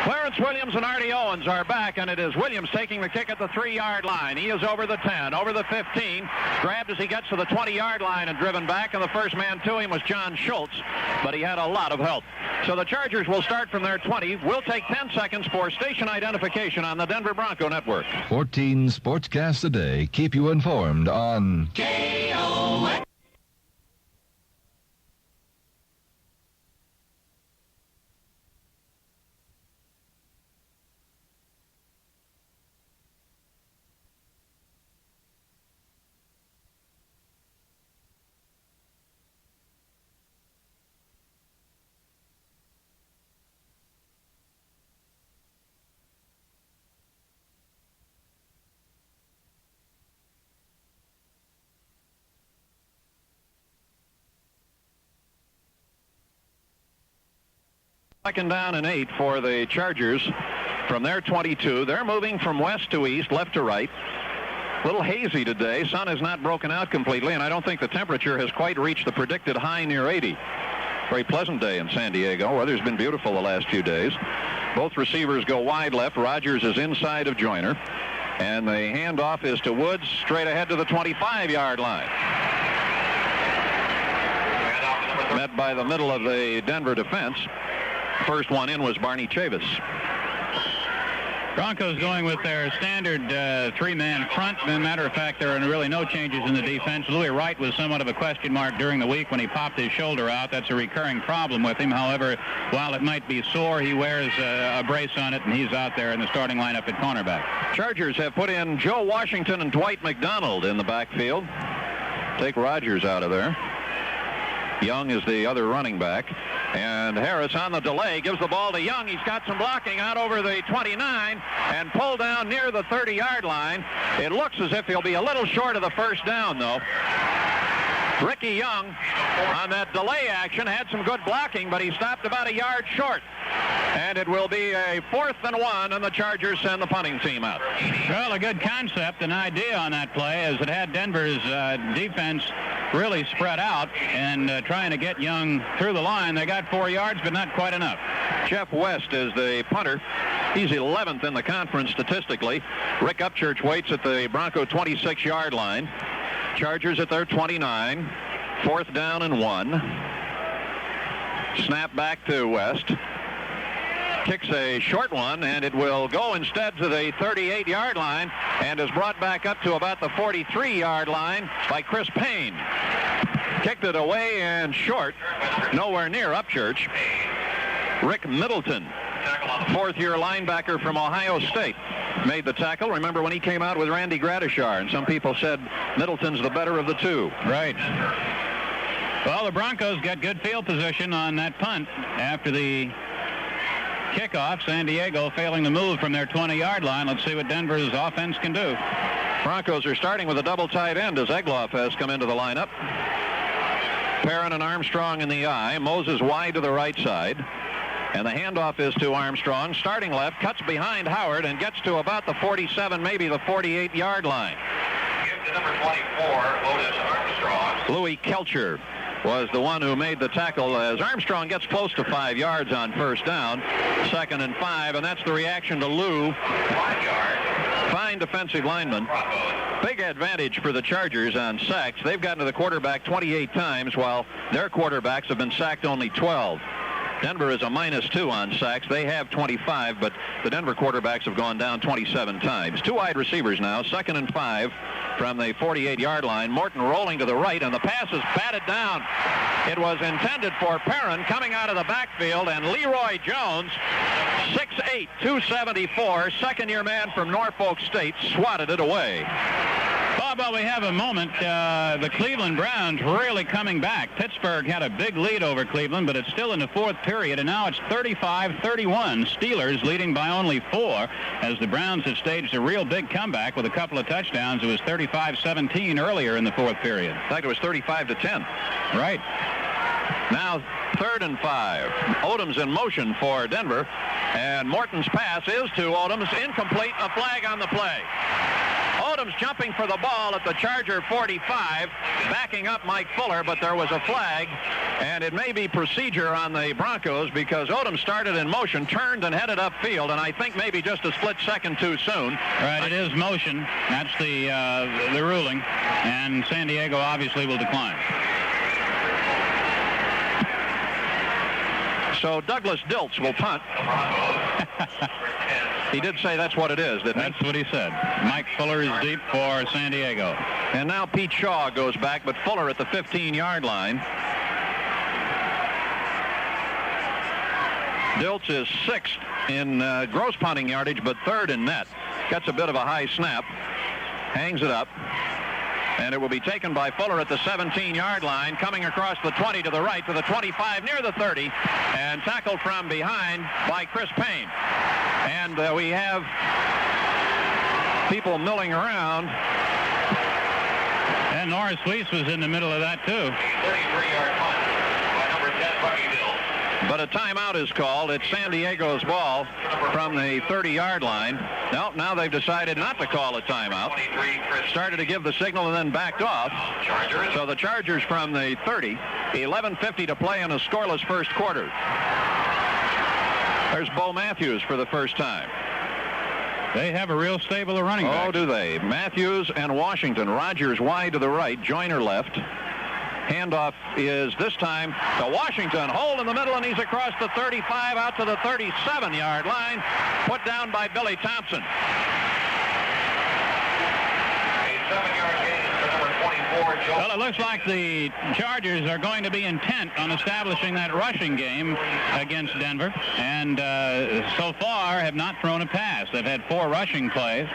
Clarence Williams and Artie Owens are back, and it is Williams taking the kick at the 3-yard line. He is over the 10, over the 15, grabbed as he gets to the 20-yard line and driven back, and the first man to him was John Schultz, but he had a lot of help. So the Chargers will start from their 20. We'll take 10 seconds for station identification on the Denver Bronco Network. 14 sportscasts a day keep you informed on KOA. Second down and 8 for the Chargers from their 22. They're moving from west to east, left to right. A little hazy today. Sun has not broken out completely, and I don't think the temperature has quite reached the predicted high near 80. Very pleasant day in San Diego. Weather's been beautiful the last few days. Both receivers go wide left. Rogers is inside of Joyner. And the handoff is to Woods straight ahead to the 25-yard line. Met by the middle of the Denver defense. First one in was Barney Chavis. Broncos going with their standard three-man front. As a matter of fact, there are really no changes in the defense. Louis Wright was somewhat of a question mark during the week when he popped his shoulder out. That's a recurring problem with him. However, while it might be sore, he wears a brace on it, and he's out there in the starting lineup at cornerback. Chargers have put in Joe Washington and Dwight McDonald in the backfield. Take Rogers out of there. Young is the other running back. And Harris on the delay gives the ball to Young. He's got some blocking out over the 29 and pulled down near the 30-yard line. It looks as if he'll be a little short of the first down, though. Ricky Young on that delay action had some good blocking, but he stopped about a yard short. And it will be a 4th and 1, and the Chargers send the punting team out. Well, a good concept, an idea on that play, as it had Denver's defense really spread out and trying to get Young through the line. They got 4 yards, but not quite enough. Jeff West is the punter. He's 11th in the conference statistically. Rick Upchurch waits at the Bronco 26-yard line. Chargers at their 29. 4th down and 1. Snap back to West. Kicks a short one, and it will go instead to the 38-yard line and is brought back up to about the 43-yard line by Chris Payne. Kicked it away and short, nowhere near Upchurch. Rick Middleton, 4th-year linebacker from Ohio State, made the tackle. Remember when he came out with Randy Gradishar, and some people said Middleton's the better of the two. Right. Well, the Broncos got good field position on that punt after the kickoff. San Diego failing to move from their 20-yard line. Let's see what Denver's offense can do. Broncos are starting with a double tight end as Egloff has come into the lineup. Perrin and Armstrong in the eye. Moses wide to the right side. And the handoff is to Armstrong. Starting left, cuts behind Howard and gets to about the 47, maybe the 48-yard line. Give to number 24, Otis Armstrong. Louis Kelcher was the one who made the tackle as Armstrong gets close to 5 yards on first down. 2nd and 5, and that's the reaction to Lou. 5 yards. Fine defensive lineman. Big advantage for the Chargers on sacks. They've gotten to the quarterback 28 times, while their quarterbacks have been sacked only 12. Denver is a -2 on sacks. They have 25, but the Denver quarterbacks have gone down 27 times. 2 wide receivers now, 2nd and 5 from the 48-yard line. Morton rolling to the right, and the pass is batted down. It was intended for Perrin coming out of the backfield, and Leroy Jones, 6'8", 274, second-year man from Norfolk State, swatted it away. Bob, well, we have a moment. The Cleveland Browns really coming back. Pittsburgh had a big lead over Cleveland, but it's still in the 4th period, and now it's 35-31. Steelers leading by only 4 as the Browns have staged a real big comeback with a couple of touchdowns. It was 35-17 earlier in the 4th period. In fact, it was 35-10. Right. Now 3rd and 5. Odoms in motion for Denver, and Morton's pass is to Odoms, incomplete, a flag on the play. Odoms jumping for the ball at the Charger 45, backing up Mike Fuller, but there was a flag, And it may be procedure on the Broncos because Odom started in motion, turned and headed upfield, and I think maybe just a split second too soon. Right, it is motion. That's the ruling, and San Diego obviously will decline. So Douglas Dilts will punt. He did say that's what it is, didn't he? That's what he said. Mike Fuller is deep for San Diego. And now Pete Shaw goes back, but Fuller at the 15-yard line. Dilts is 6th in gross punting yardage, but 3rd in net. Gets a bit of a high snap. Hangs it up. And it will be taken by Fuller at the 17-yard line, coming across the 20 to the right to the 25 near the 30, and tackled from behind by Chris Payne. And we have people milling around. And Norris Weiss was in the middle of that, too. 33-yard punt by number 10, Bucky Bill. But a timeout is called. It's San Diego's ball from the 30-yard line. No, now they've decided not to call a timeout. Started to give the signal and then backed off. So the Chargers from the 30, 11:50 to play in a scoreless first quarter. There's Bo Matthews for the first time. They have a real stable of running backs. Oh, do they? Matthews and Washington. Rogers wide to the right, Joyner left. Handoff is this time to Washington. Hole in the middle, and he's across the 35 out to the 37-yard line. Put down by Billy Thompson. A 7-yard gain for number 24, Joe. Well, it looks like the Chargers are going to be intent on establishing that rushing game against Denver, and so far have not thrown a pass. They've had 4 rushing plays.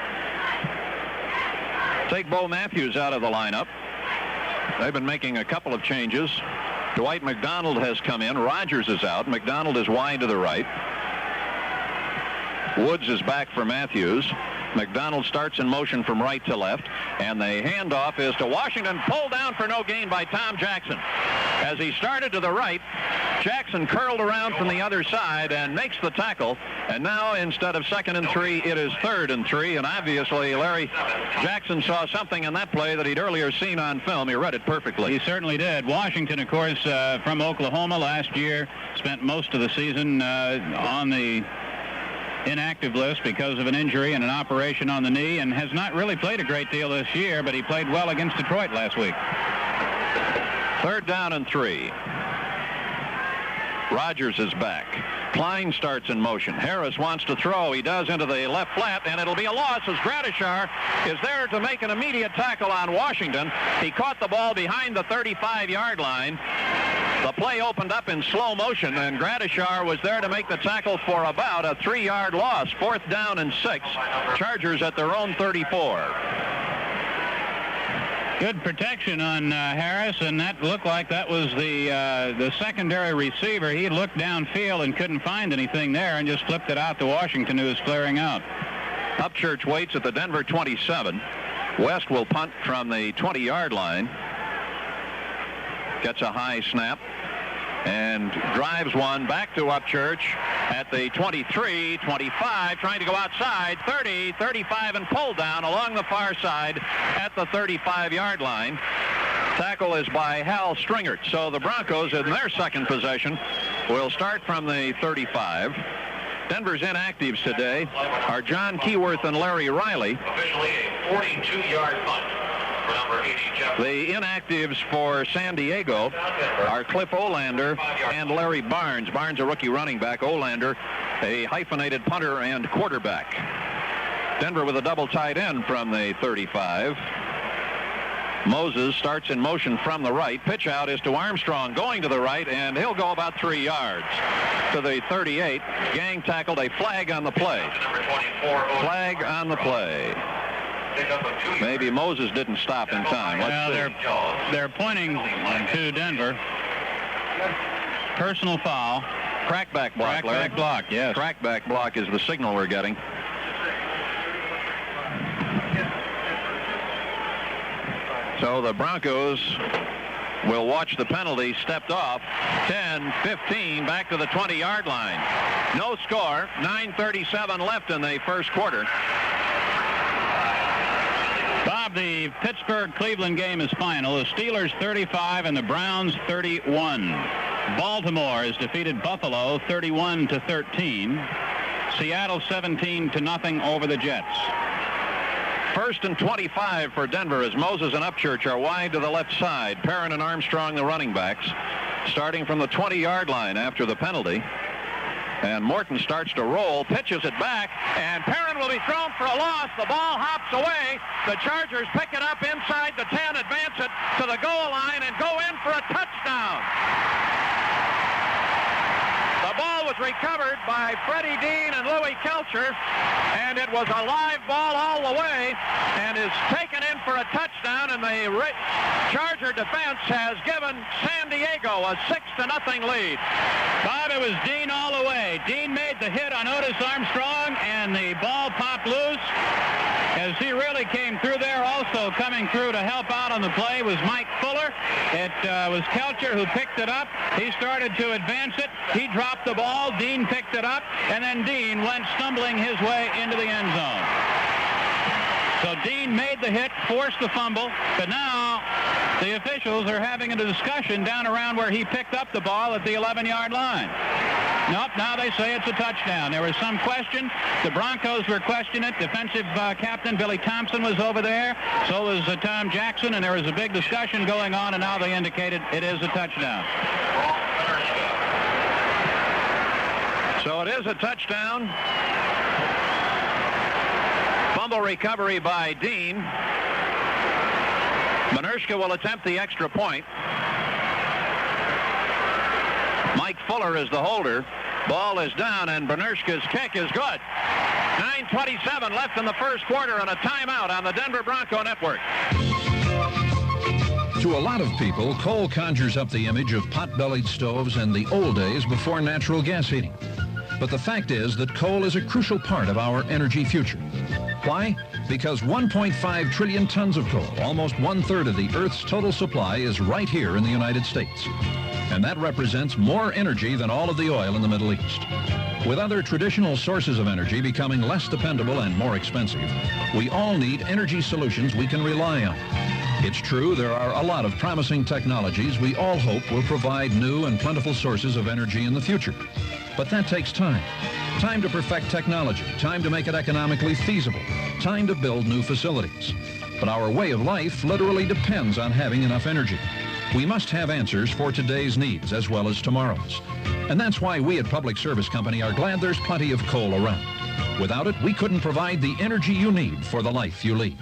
Take Bo Matthews out of the lineup. They've been making a couple of changes. Dwight McDonald has come in. Rogers is out. McDonald is wide to the right. Woods is back for Matthews. McDonald starts in motion from right to left, and the handoff is to Washington, pulled down for no gain by Tom Jackson. As he started to the right, Jackson curled around from the other side and makes the tackle, and now instead of 2nd and 3, it is 3rd and 3, and obviously Larry Jackson saw something in that play that he'd earlier seen on film. He read it perfectly. He certainly did. Washington, of course, from Oklahoma last year, spent most of the season on the inactive list because of an injury and an operation on the knee, and has not really played a great deal this year, but he played well against Detroit last week. 3rd down and 3. Rogers is back. Klein starts in motion. Harris wants to throw. He does into the left flat, and it'll be a loss as Gradishar is there to make an immediate tackle on Washington. He caught the ball behind the 35-yard line. The play opened up in slow motion, and Gradishar was there to make the tackle for about a 3-yard loss. 4th down and 6. Chargers at their own 34. Good protection on Harris, and that looked like that was the secondary receiver. He looked downfield and couldn't find anything there and just flipped it out to Washington, who was flaring out. Upchurch waits at the Denver 27. West will punt from the 20-yard line. Gets a high snap and drives one back to Upchurch at the 23, 25, trying to go outside, 30, 35, and pulled down along the far side at the 35-yard line. Tackle is by Hal Stringert. So the Broncos in their second possession will start from the 35. Denver's inactives today are John Keyworth and Larry Riley. Officially a 42-yard punt for number 80, Jeff. The inactives for San Diego are Cliff Olander and Larry Barnes. Barnes, a rookie running back. Olander, a hyphenated punter and quarterback. Denver with a double tight end from the 35. Moses starts in motion from the right. Pitch out is to Armstrong, going to the right, and he'll go about 3 yards to the 38. Gang tackled. A flag on the play. Number 24, Flag on the play. Maybe Moses didn't stop in time. Well, they're pointing to Denver. Personal foul. Crackback block, Larry. Crackback block, yes. Crackback block is the signal we're getting. So the Broncos will watch the penalty stepped off. 10, 15, back to the 20-yard line. No score. 9:37 left in the first quarter. Bob Bob, the Pittsburgh-Cleveland game is final. The Steelers 35 and the Browns 31. Baltimore has defeated Buffalo 31-13. Seattle 17-0 over the Jets. 1st and 25 for Denver as Moses and Upchurch are wide to the left side. Perrin and Armstrong, the running backs, starting from the 20-yard line after the penalty. And Morton starts to roll, pitches it back, and Perrin will be thrown for a loss. The ball hops away. The Chargers pick it up inside the 10, advance it to the goal line, and go in for a touchdown. The ball was recovered by Freddie Dean and Louis Kelcher, and it was a live ball all the way and is taken in for a touchdown, and the Charger defense has given San Diego a 6-0 lead. Bob, it was Dean all the way. Dean made the hit on Otis Armstrong, and the ball popped loose as he really came through there. Also coming through to help out on the play was Mike Fuller. It was Kelcher who picked it up. He started to advance it. He dropped the ball. Dean picked it up, and then Dean went stumbling his way into the end zone. So Dean made the hit, forced the fumble, but now the officials are having a discussion down around where he picked up the ball at the 11-yard line. Nope, now they say it's a touchdown. There was some question. The Broncos were questioning it. Defensive captain Billy Thompson was over there. So was Tom Jackson, and there was a big discussion going on, and now they indicated it is a touchdown. So it is a touchdown. Fumble recovery by Dean. Manershka will attempt the extra point. Mike Fuller is the holder. Ball is down, and Manershka's kick is good. 9:27 left in the first quarter, and a timeout on the Denver Bronco Network. To a lot of people, coal conjures up the image of pot-bellied stoves and the old days before natural gas heating. But the fact is that coal is a crucial part of our energy future. Why? Because 1.5 trillion tons of coal, almost 1/3 of the Earth's total supply, is right here in the United States. And that represents more energy than all of the oil in the Middle East. With other traditional sources of energy becoming less dependable and more expensive, we all need energy solutions we can rely on. It's true, there are a lot of promising technologies we all hope will provide new and plentiful sources of energy in the future. But that takes time. Time to perfect technology, time to make it economically feasible, time to build new facilities. But our way of life literally depends on having enough energy. We must have answers for today's needs as well as tomorrow's. And that's why we at Public Service Company are glad there's plenty of coal around. Without it, we couldn't provide the energy you need for the life you lead.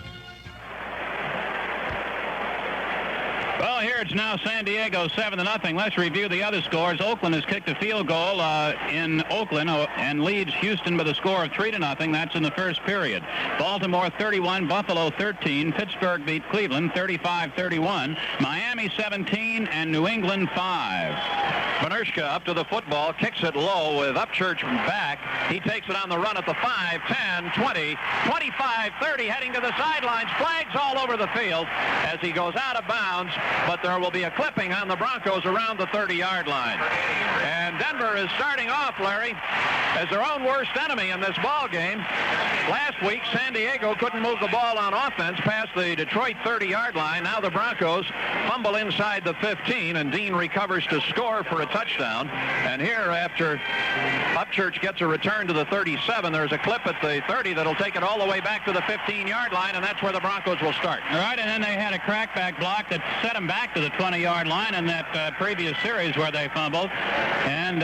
Well, here it's now San Diego 7-0. Let's review the other scores. Oakland has kicked a field goal in Oakland and leads Houston by the score of 3-0. That's in the first period. Baltimore 31, Buffalo 13. Pittsburgh beat Cleveland 35-31. Miami 17 and New England 5. Manershka up to the football, kicks it low with Upchurch back. He takes it on the run at the 5, 10, 20, 25, 30, heading to the sidelines. Flags all over the field as he goes out of bounds, but there will be a clipping on the Broncos around the 30-yard line. And Denver is starting off, Larry, as their own worst enemy in this ball game. Last week, San Diego couldn't move the ball on offense past the Detroit 30-yard line. Now the Broncos fumble inside the 15, and Dean recovers to score for a touchdown. And here, after Upchurch gets a return to the 37, there's a clip at the 30 that'll take it all the way back to the 15-yard line, and that's where the Broncos will start. All right, and then they had a crackback block that set them back to the 20-yard line in that previous series where they fumbled. And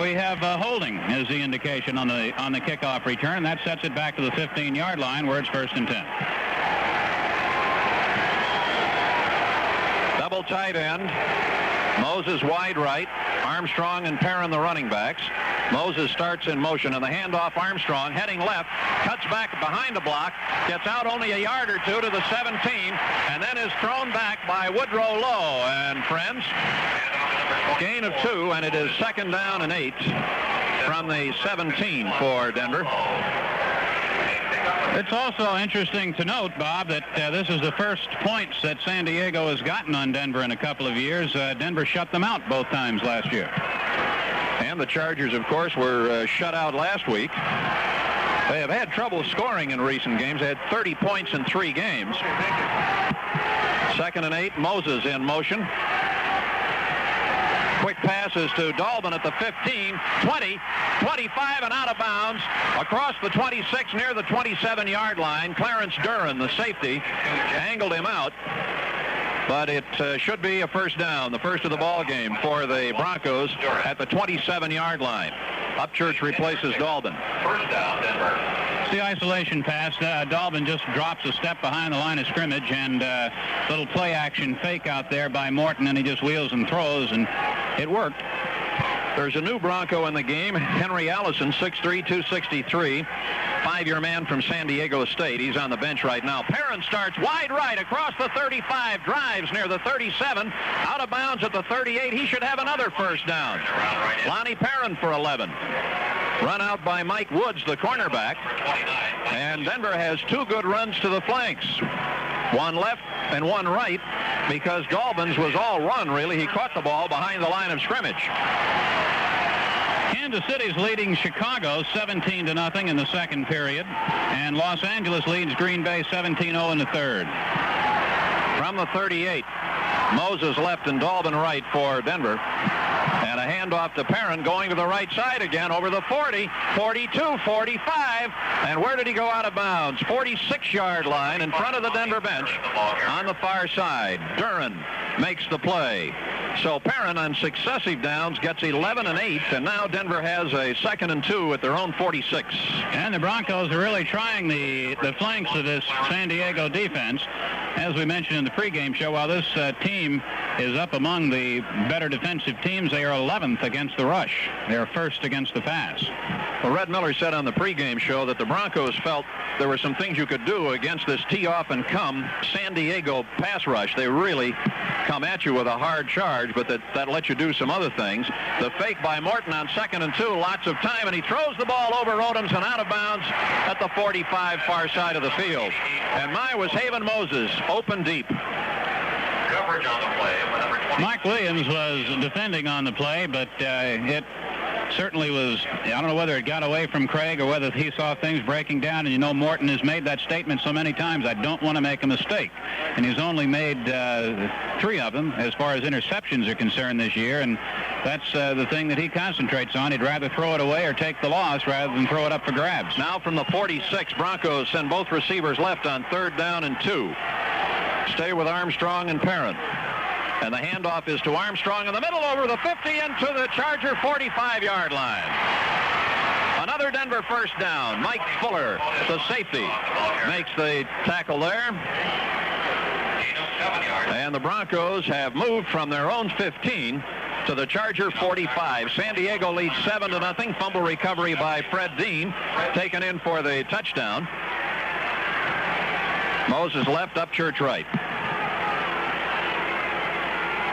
we have holding as the indication on the kickoff return. That sets it back to the 15-yard line where it's 1st and 10. Double tight end. Moses wide right. Armstrong and Perrin the running backs. Moses starts in motion, and the handoff Armstrong heading left, cuts back behind the block, gets out only a yard or two to the 17, and then is thrown back by Woodrow Lowe. And friends, gain of 2, and it is 2nd down and 8 from the 17 for Denver. It's also interesting to note, Bob, that this is the first points that San Diego has gotten on Denver in a couple of years. Denver shut them out both times last year. And the Chargers, of course, were shut out last week. They have had trouble scoring in recent games. They had 30 points in 3 games. 2nd and 8. Moses in motion. Quick passes to Dalbin at the 15, 20, 25, and out of bounds across the 26 near the 27-yard line. Clarence Duran, the safety, angled him out. But it should be a first down, the first of the ball game for the Broncos at the 27-yard line. Upchurch replaces Dalbin. First down, Denver. It's the isolation pass. Dalbin just drops a step behind the line of scrimmage, and little play action fake out there by Morton, and he just wheels and throws, and it worked. There's a new Bronco in the game, Henry Allison, 6'3", 263, 5-year man from San Diego State. He's on the bench right now. Perrin starts wide right across the 35, drives near the 37, out of bounds at the 38. He should have another first down. Lonnie Perrin for 11. Run out by Mike Woods, the cornerback. And Denver has 2 good runs to the flanks. One left and one right, because Dalbin's was all run, really. He caught the ball behind the line of scrimmage. Kansas City's leading Chicago 17-0 in the second period, and Los Angeles leads Green Bay 17-0 in the third. From the 38, Moses left and Dalbin right for Denver. And a handoff to Perrin, going to the right side again over the 40, 42, 45. And where did he go out of bounds? 46-yard line in front of the Denver bench on the far side. Duran makes the play. So Perrin on successive downs gets 11 and 8, and now Denver has a 2nd and 2 at their own 46. And the Broncos are really trying the flanks of this San Diego defense. As we mentioned in the pregame show, while this team is up among the better defensive teams, they are 11th against the rush. They are 1st against the pass. Well, Red Miller said on the pregame show that the Broncos felt there were some things you could do against this tee-off and come San Diego pass rush. They really come at you with a hard charge, but that lets you do some other things. The fake by Morton on 2nd and 2, lots of time, and he throws the ball over Odoms and out of bounds at the 45 far side of the field. And was Haven Moses, open deep. Coverage on the play. Mike Williams was defending on the play, but it certainly was, I don't know whether it got away from Craig or whether he saw things breaking down. And you know, Morton has made that statement so many times, I don't want to make a mistake. And he's only made 3 of them as far as interceptions are concerned this year. And that's the thing that he concentrates on. He'd rather throw it away or take the loss rather than throw it up for grabs. Now from the 46, Broncos send both receivers left on 3rd down and 2. Stay with Armstrong and Perrin. And the handoff is to Armstrong in the middle over the 50 into the Charger 45-yard line. Another Denver first down. Mike Fuller, the safety, makes the tackle there. And the Broncos have moved from their own 15 to the Charger 45. San Diego leads 7-0. Fumble recovery by Fred Dean, taken in for the touchdown. Moses left, Upchurch right.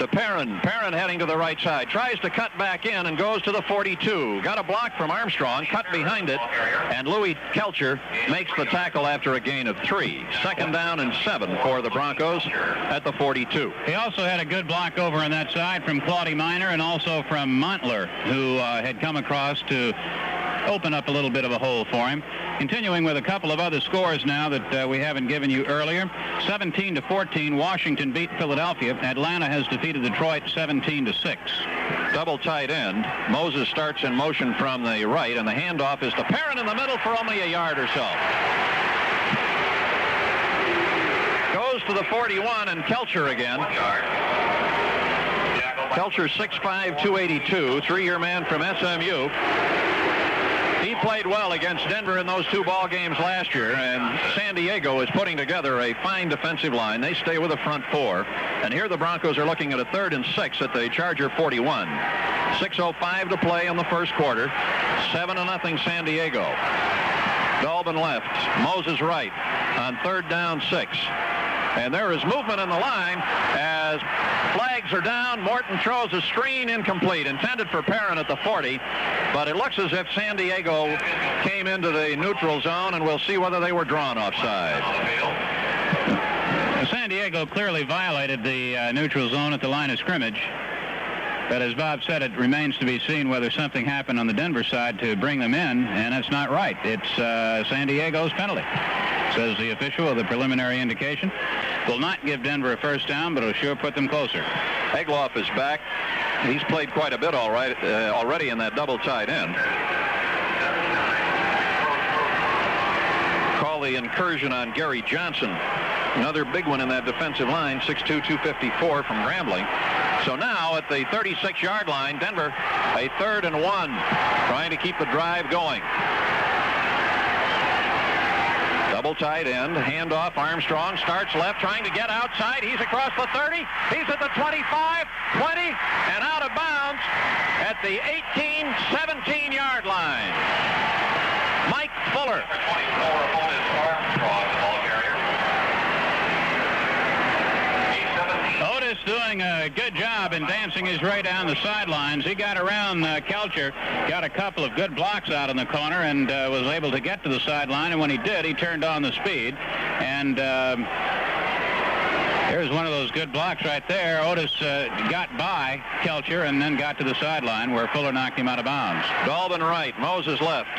To Perrin. Perrin heading to the right side. Tries to cut back in and goes to the 42. Got a block from Armstrong. Cut behind it. And Louis Kelcher makes the tackle after a gain of 3. 2nd down and 7 for the Broncos at the 42. He also had a good block over on that side from Claudie Miner and also from Montler, who had come across to open up a little bit of a hole for him. Continuing with a couple of other scores now that we haven't given you earlier. 17-14, Washington beat Philadelphia. Atlanta has defeated Detroit 17-6. Double tight end. Moses starts in motion from the right, and the handoff is to Perrin in the middle for only a yard or so. Goes to the 41, and Kelcher again. Kelcher 6'5", 282, 3-year man from SMU. He played well against Denver in those 2 ball games last year, and San Diego is putting together a fine defensive line. They stay with a front 4, and here the Broncos are looking at a 3rd and 6 at the Charger 41. 6:05 to play in the first quarter. 7-0 San Diego. Dalbin left, Moses right on 3rd down 6. And there is movement in the line as flags are down. Morton throws a screen, incomplete, intended for Perrin at the 40. But it looks as if San Diego came into the neutral zone, and we'll see whether they were drawn offside. San Diego clearly violated the neutral zone at the line of scrimmage. But as Bob said, it remains to be seen whether something happened on the Denver side to bring them in, and it's not right. It's San Diego's penalty, says the official with a preliminary indication. Will not give Denver a first down, but it'll sure put them closer. Egloff is back. He's played quite a bit already in that double tight end. Call the incursion on Gary Johnson. Another big one in that defensive line, 6'2", 254 from Grambling. So now at the 36-yard line, Denver, a 3rd and 1, trying to keep the drive going. Double tight end, handoff, Armstrong starts left, trying to get outside. He's across the 30. He's at the 25, 20, and out of bounds at the 18, 17-yard line. Mike Fuller. Otis doing a good job in dancing his way down the sidelines. He got around Kelcher, got a couple of good blocks out in the corner, and was able to get to the sideline. And when he did, he turned on the speed. And here's one of those good blocks right there. Otis got by Kelcher and then got to the sideline where Fuller knocked him out of bounds. Dolben right, Moses left.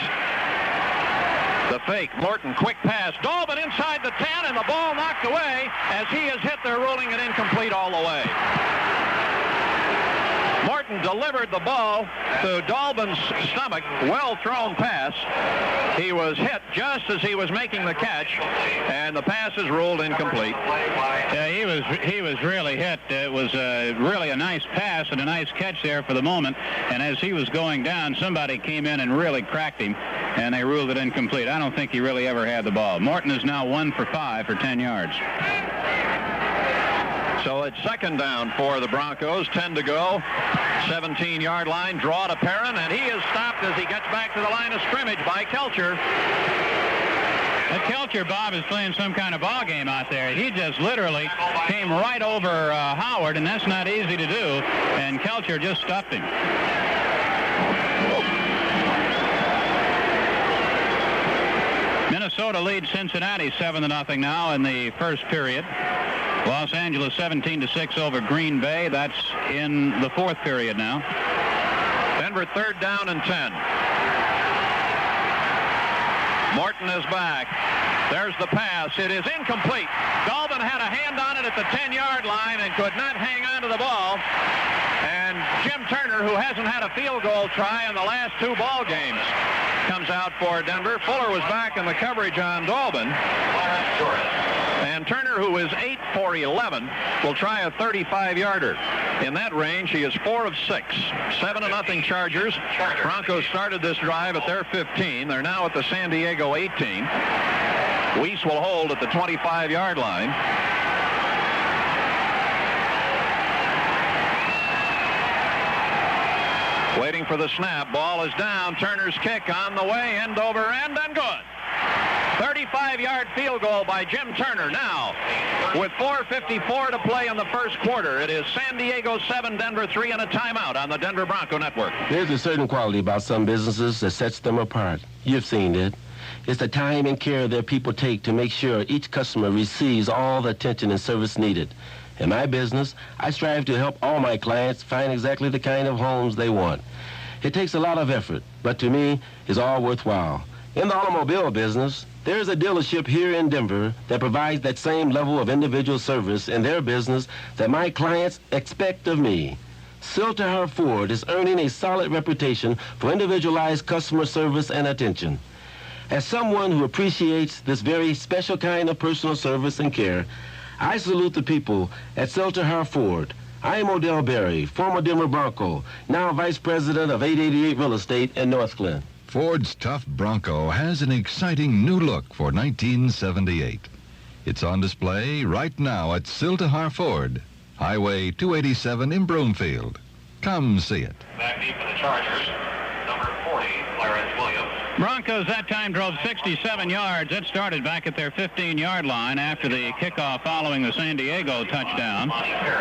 The fake, Morton, quick pass. Dolben inside the 10, and the ball knocked away. As he is hit, they're ruling it incomplete all the way. Morton delivered the ball to Dolben's stomach. Well-thrown pass. He was hit just as he was making the catch, and the pass is ruled incomplete. Yeah, he was really hit. It was really a nice pass and a nice catch there for the moment. And as he was going down, somebody came in and really cracked him, and they ruled it incomplete. I don't think he really ever had the ball. Morton is now 1 for 5 for 10 yards. So it's 2nd down for the Broncos, 10 to go. 17-yard line, draw to Perrin, and he is stopped as he gets back to the line of scrimmage by Kelcher. And Kelcher, Bob, is playing some kind of ball game out there. He just literally came right over Howard, and that's not easy to do, and Kelcher just stuffed him. Minnesota leads Cincinnati 7-0 now in the first period. Los Angeles 17-6 over Green Bay. That's in the fourth period now. Denver 3rd down and 10. Morton is back. There's the pass. It is incomplete. Dolben had a hand on it at the 10-yard line and could not hang on to the ball. And Jim Turner, who hasn't had a field goal try in the last 2 ball games, comes out for Denver. Fuller was back in the coverage on Dolben. And Turner, who is 8 for 11, will try a 35-yarder. In that range, he is 4 of 6. 7-0 Chargers. Broncos started this drive at their 15. They're now at the San Diego 18. Weiss will hold at the 25-yard line. Waiting for the snap. Ball is down. Turner's kick on the way. End over end and good. 35-yard field goal by Jim Turner. Now, with 4:54 to play in the first quarter, it is San Diego 7, Denver 3, and a timeout on the Denver Bronco Network. There's a certain quality about some businesses that sets them apart. You've seen it. It's the time and care their people take to make sure each customer receives all the attention and service needed. In my business, I strive to help all my clients find exactly the kind of homes they want. It takes a lot of effort, but to me, it's all worthwhile. In the automobile business, there's a dealership here in Denver that provides that same level of individual service in their business that my clients expect of me. Silterhar Ford is earning a solid reputation for individualized customer service and attention. As someone who appreciates this very special kind of personal service and care, I salute the people at Silterhar Ford. I am Odell Berry, former Denver Bronco, now Vice President of 888 Real Estate in North Glen. Ford's tough Bronco has an exciting new look for 1978. It's on display right now at Silterhar Ford, Highway 287 in Broomfield. Come see it. Back deep for the Chargers, number 40, Clarence Williams. Broncos that time drove 67 yards. It started back at their 15-yard line after the kickoff following the San Diego touchdown.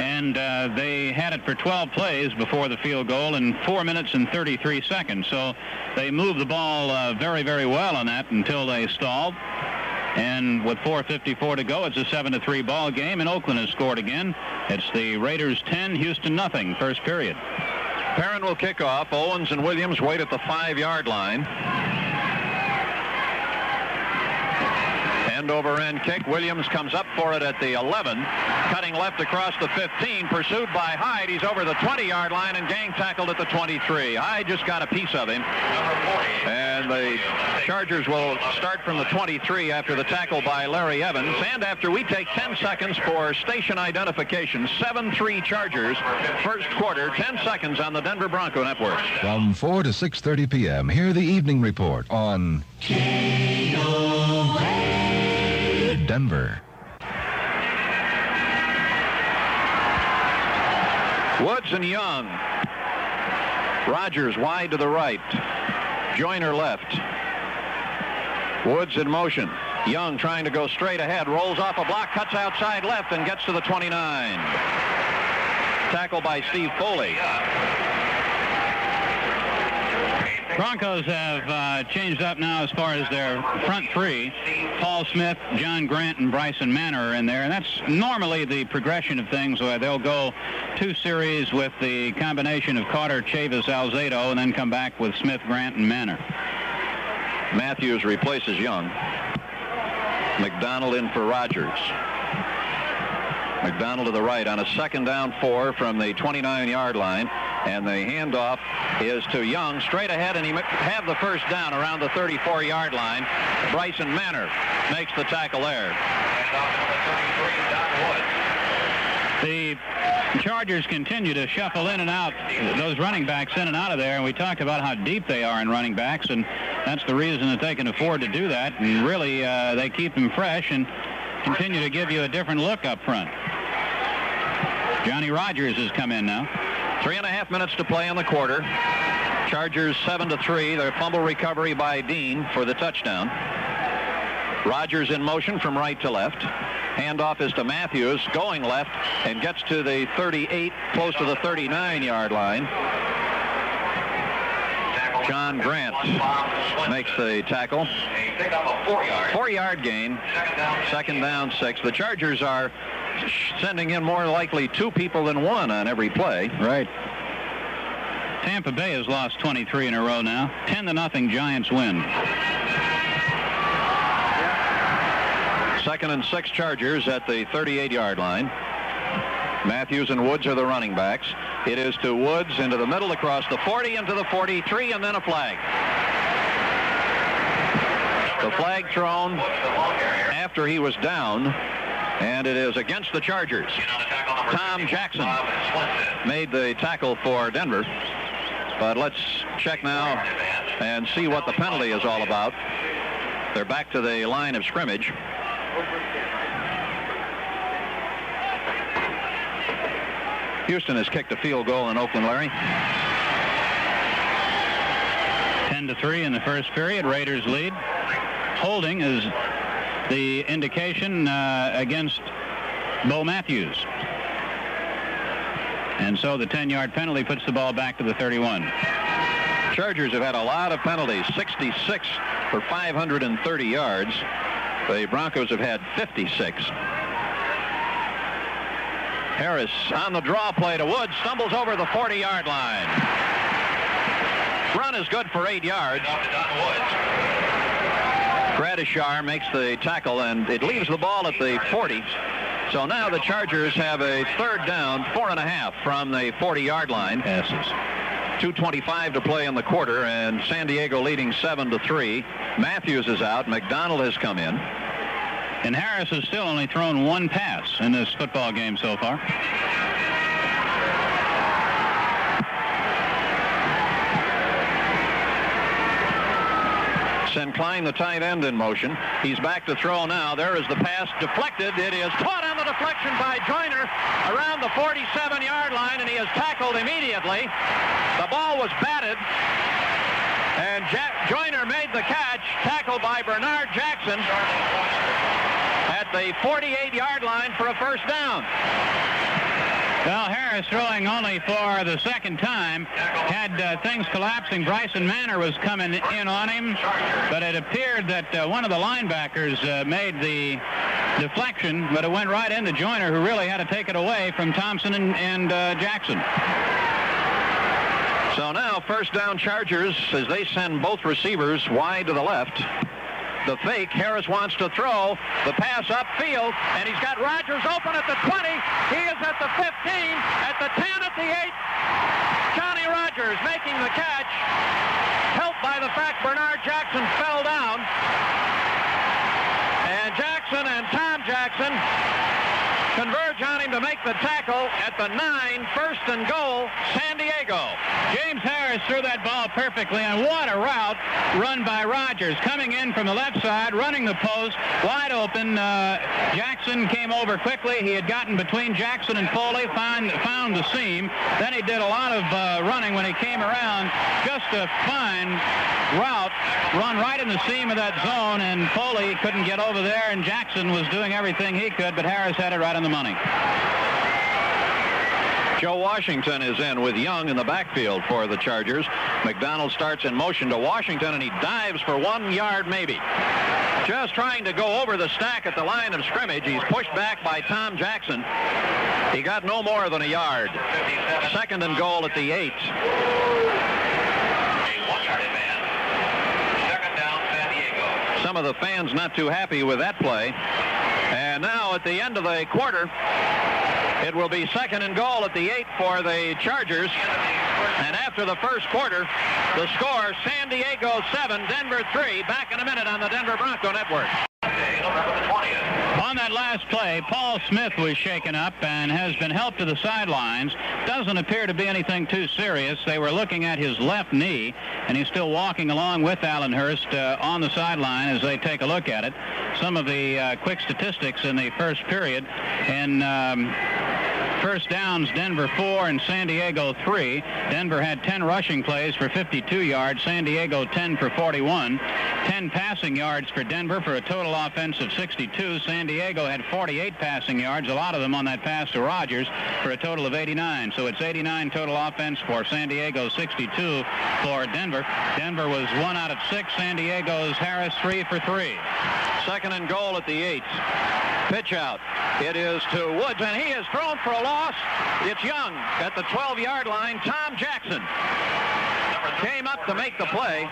And they had it for 12 plays before the field goal in 4 minutes and 33 seconds. So they moved the ball very, very well on that until they stalled. And with 4:54 to go, it's a 7-3 ball game, and Oakland has scored again. It's the Raiders 10, Houston nothing, first period. Perrin will kick off. Owens and Williams wait at the 5-yard line. End over end kick. Williams comes up for it at the 11. Cutting left across the 15. Pursued by Hyde. He's over the 20-yard line and gang tackled at the 23. Hyde just got a piece of him. And the Chargers will start from the 23 after the tackle by Larry Evans. And after we take 10 seconds for station identification. 7-3 Chargers. First quarter, 10 seconds on the Denver Bronco Network. From 4 to 6:30 p.m., hear the evening report on KOA Denver. Woods and Young. Rogers wide to the right. Joyner left. Woods in motion. Young trying to go straight ahead. Rolls off a block, cuts outside left, and gets to the 29. Tackle by Steve Foley. Broncos have changed up now as far as their front three. Paul Smith, John Grant, and Bryson Manor are in there. And that's normally the progression of things where they'll go 2 series with the combination of Carter, Chavis, Alzado, and then come back with Smith, Grant, and Manor. Matthews replaces Young. McDonald in for Rogers. McDonald to the right on a 2nd down 4 from the 29-yard line. And the handoff is to Young straight ahead, and he had the first down around the 34-yard line. Bryson Manor makes the tackle there. The Chargers continue to shuffle in and out, those running backs in and out of there, and we talked about how deep they are in running backs, and that's the reason that they can afford to do that. And really, they keep them fresh and continue to give you a different look up front. Johnny Rogers has come in now. 3.5 minutes to play in the quarter. Chargers 7-3. Their fumble recovery by Dean for the touchdown. Rogers in motion from right to left. Handoff is to Matthews, going left, and gets to the 38, close to the 39-yard line. John Grant makes the tackle. 4-yard gain. 2nd down 6. The Chargers are sending in more likely 2 people than 1 on every play. Right. Tampa Bay has lost 23 in a row now. 10-0 Giants win. 2nd and 6 Chargers at the 38-yard line. Matthews and Woods are the running backs. It is to Woods into the middle across the 40 into the 43, and then a flag. The flag thrown after he was down, and it is against the Chargers. Tom Jackson made the tackle for Denver. But let's check now and see what the penalty is all about. They're back to the line of scrimmage. Houston has kicked a field goal in Oakland, Larry. 10-3 in the first period. Raiders lead. Holding is the indication against Bo Matthews. And so the 10-yard penalty puts the ball back to the 31. Chargers have had a lot of penalties, 66 for 530 yards. The Broncos have had 56. Harris on the draw play to Woods, stumbles over the 40-yard line. Run is good for 8 yards. Gradishar makes the tackle, and it leaves the ball at the 40. So now the Chargers have a 3rd down, 4.5 from the 40-yard line. Passes. 2:25 to play in the quarter, and San Diego leading 7-3. Matthews is out. McDonald has come in. And Harris has still only thrown 1 pass in this football game so far. Send Klein, the tight end, in motion. He's back to throw now. There is the pass deflected. It is caught on the deflection by Joyner around the 47-yard line, and he is tackled immediately. The ball was batted, and Joyner made the catch, tackled by Bernard Jackson at the 48-yard line for a 1st down. Well, Harris throwing only for the 2nd time. Had things collapsing. Bryson Manor was coming in on him, but it appeared that one of the linebackers made the deflection, but it went right into Joyner, who really had to take it away from Thompson and Jackson. So now first down Chargers as they send both receivers wide to the left. The fake, Harris wants to throw, the pass upfield, and he's got Rodgers open at the 20. He is at the 15, at the 10, at the 8. Johnny Rodgers making the catch, helped by the fact Bernard Jackson fell down. And Jackson and Tom Jackson converge on him to make the tackle at the 9, first and goal, San Diego. James Harris threw that ball perfectly, and what a route run by Rodgers. Coming in from the left side, running the post, wide open. Jackson came over quickly. He had gotten between Jackson and Foley, found the seam. Then he did a lot of running when he came around. Just a fine route, run right in the seam of that zone, and Foley couldn't get over there, and Jackson was doing everything he could, but Harris had it right on the money. Joe Washington is in with Young in the backfield for the Chargers. McDonald starts in motion to Washington, and he dives for 1 yard maybe. Just trying to go over the stack at the line of scrimmage. He's pushed back by Tom Jackson. He got no more than a yard. Second and goal at the 8. A 1-yard advance. Second down, San Diego. Some of the fans not too happy with that play. And now at the end of the quarter, it will be second and goal at the 8 for the Chargers. And after the first quarter, the score, San Diego 7, Denver 3. Back in a minute on the Denver Bronco Network. On that last play, Paul Smith was shaken up and has been helped to the sidelines. Doesn't appear to be anything too serious. They were looking at his left knee, and he's still walking along with Allen Hurst on the sideline as they take a look at it. Some of the quick statistics in the first period. And first downs, Denver 4 and San Diego 3. Denver had 10 rushing plays for 52 yards. San Diego 10 for 41. 10 passing yards for Denver for a total offense of 62. San Diego had 48 passing yards, a lot of them on that pass to Rodgers, for a total of 89. So it's 89 total offense for San Diego, 62 for Denver. Denver was 1 out of 6. San Diego's Harris 3 for 3. Second and goal at the 8. Pitch out. It is to Woods, and he is thrown for a loss. It's Young at the 12-yard line. Tom Jackson came up to make the play.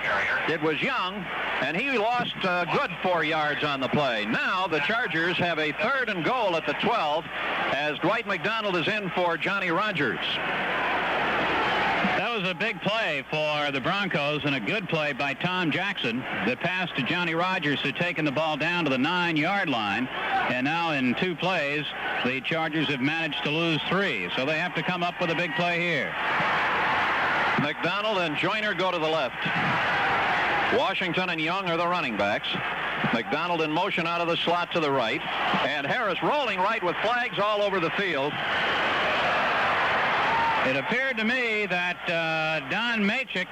It was Young, and he lost a good 4 yards on the play. Now the Chargers have a third and goal at the 12 as Dwight McDonald is in for Johnny Rodgers. That was a big play for the Broncos and a good play by Tom Jackson. The pass to Johnny Rodgers had taken the ball down to the 9-yard line, and now in 2 plays the Chargers have managed to lose 3, so they have to come up with a big play here. McDonald and Joyner go to the left. Washington and Young are the running backs. McDonald in motion out of the slot to the right, and Harris rolling right with flags all over the field. It appeared to me that Don Machik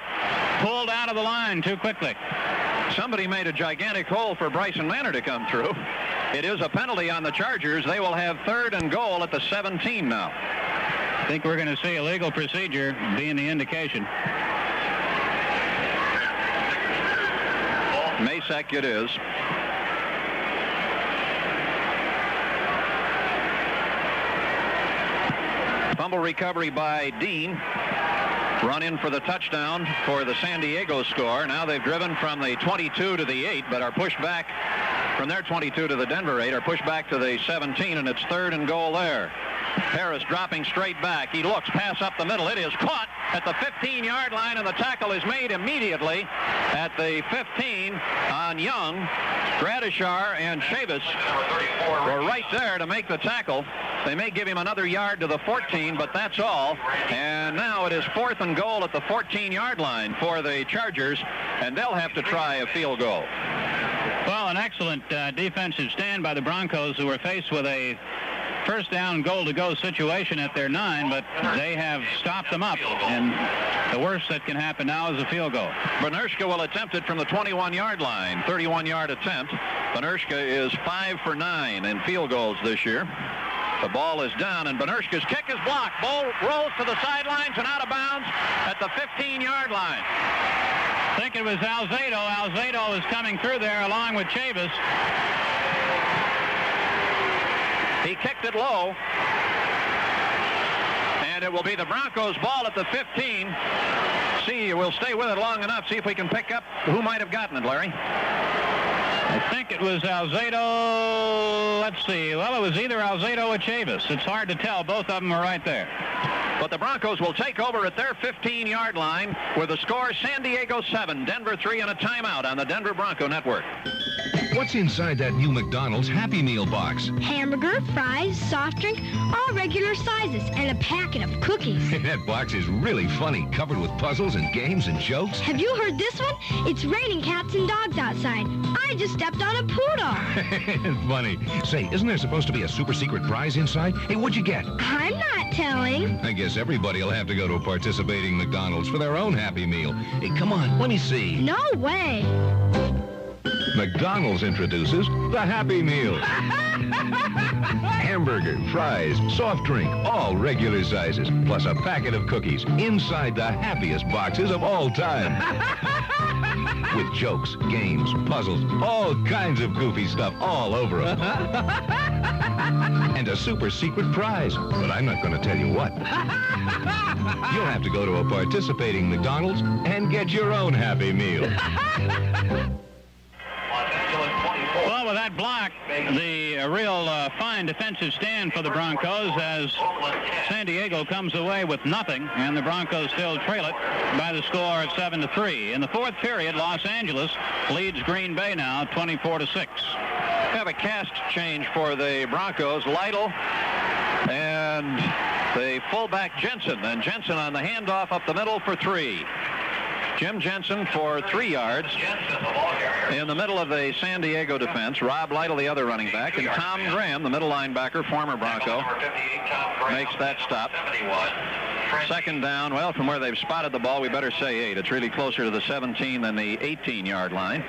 pulled out of the line too quickly. Somebody made a gigantic hole for Bryson Manor to come through. It is a penalty on the Chargers. They will have third and goal at the 17 now. I think we're going to see a legal procedure being the indication. Masek it is. Fumble recovery by Dean. Run in for the touchdown for the San Diego score. Now they've driven from the 22 to the 8, but are pushed back from their 22 to the Denver 8, are pushed back to the 17, and it's third and goal there. Harris dropping straight back. He looks, pass up the middle. It is caught at the 15-yard line, and the tackle is made immediately at the 15 on Young. Gradishar and Chavis were right there to make the tackle. They may give him another yard to the 14, but that's all. And now it is fourth and goal at the 14-yard line for the Chargers, and they'll have to try a field goal. Well, an excellent defensive stand by the Broncos, who were faced with a first down goal-to-go situation at their 9, but they have stopped them up, and the worst that can happen now is a field goal. Benershka will attempt it from the 21-yard line, 31-yard attempt. Benershka is 5 for 9 in field goals this year. The ball is down, and Benershka's kick is blocked. Ball rolls to the sidelines and out of bounds at the 15-yard line. I think it was Alzado. Alzado is coming through there along with Chavis. He kicked it low, and And it will be the Broncos' ball at the 15. See, we'll stay with it long enough. See if we can pick up who might have gotten it, Larry. I think it was Alzado. Let's see. Well, it was either Alzado or Chavis. It's hard to tell. Both of them were right there. But the Broncos will take over at their 15-yard line with the score San Diego 7, Denver 3, and a timeout on the Denver Bronco Network. What's inside that new McDonald's Happy Meal box? Hamburger, fries, soft drink, all regular sizes, and a packet of cookies. That box is really funny, covered with puzzles and games and jokes. Have you heard this one? It's raining cats and dogs outside. I just stepped on a poodle. Funny. Say, isn't there supposed to be a super secret prize inside? Hey, what'd you get? I'm not telling. I guess everybody will have to go to a participating McDonald's for their own Happy Meal. Hey, come on, let me see. No way. McDonald's introduces the Happy Meal. Hamburger, fries, soft drink, all regular sizes, plus a packet of cookies inside the happiest boxes of all time. With jokes, games, puzzles, all kinds of goofy stuff all over them. And a super secret prize, but I'm not going to tell you what. You'll have to go to a participating McDonald's and get your own Happy Meal. Well, with that block, the real fine defensive stand for the Broncos as San Diego comes away with nothing, and the Broncos still trail it by the score of 7-3. In the fourth period, Los Angeles leads Green Bay now 24-6. We have a cast change for the Broncos. Lytle and the fullback Jensen, and Jensen on the handoff up the middle for 3. Jim Jensen for 3 yards in the middle of the San Diego defense. Rob Lytle, the other running back, and Tom Graham, the middle linebacker, former Bronco, makes that stop. Second down, well, from where they've spotted the ball, we better say 8. It's really closer to the 17 than the 18-yard line.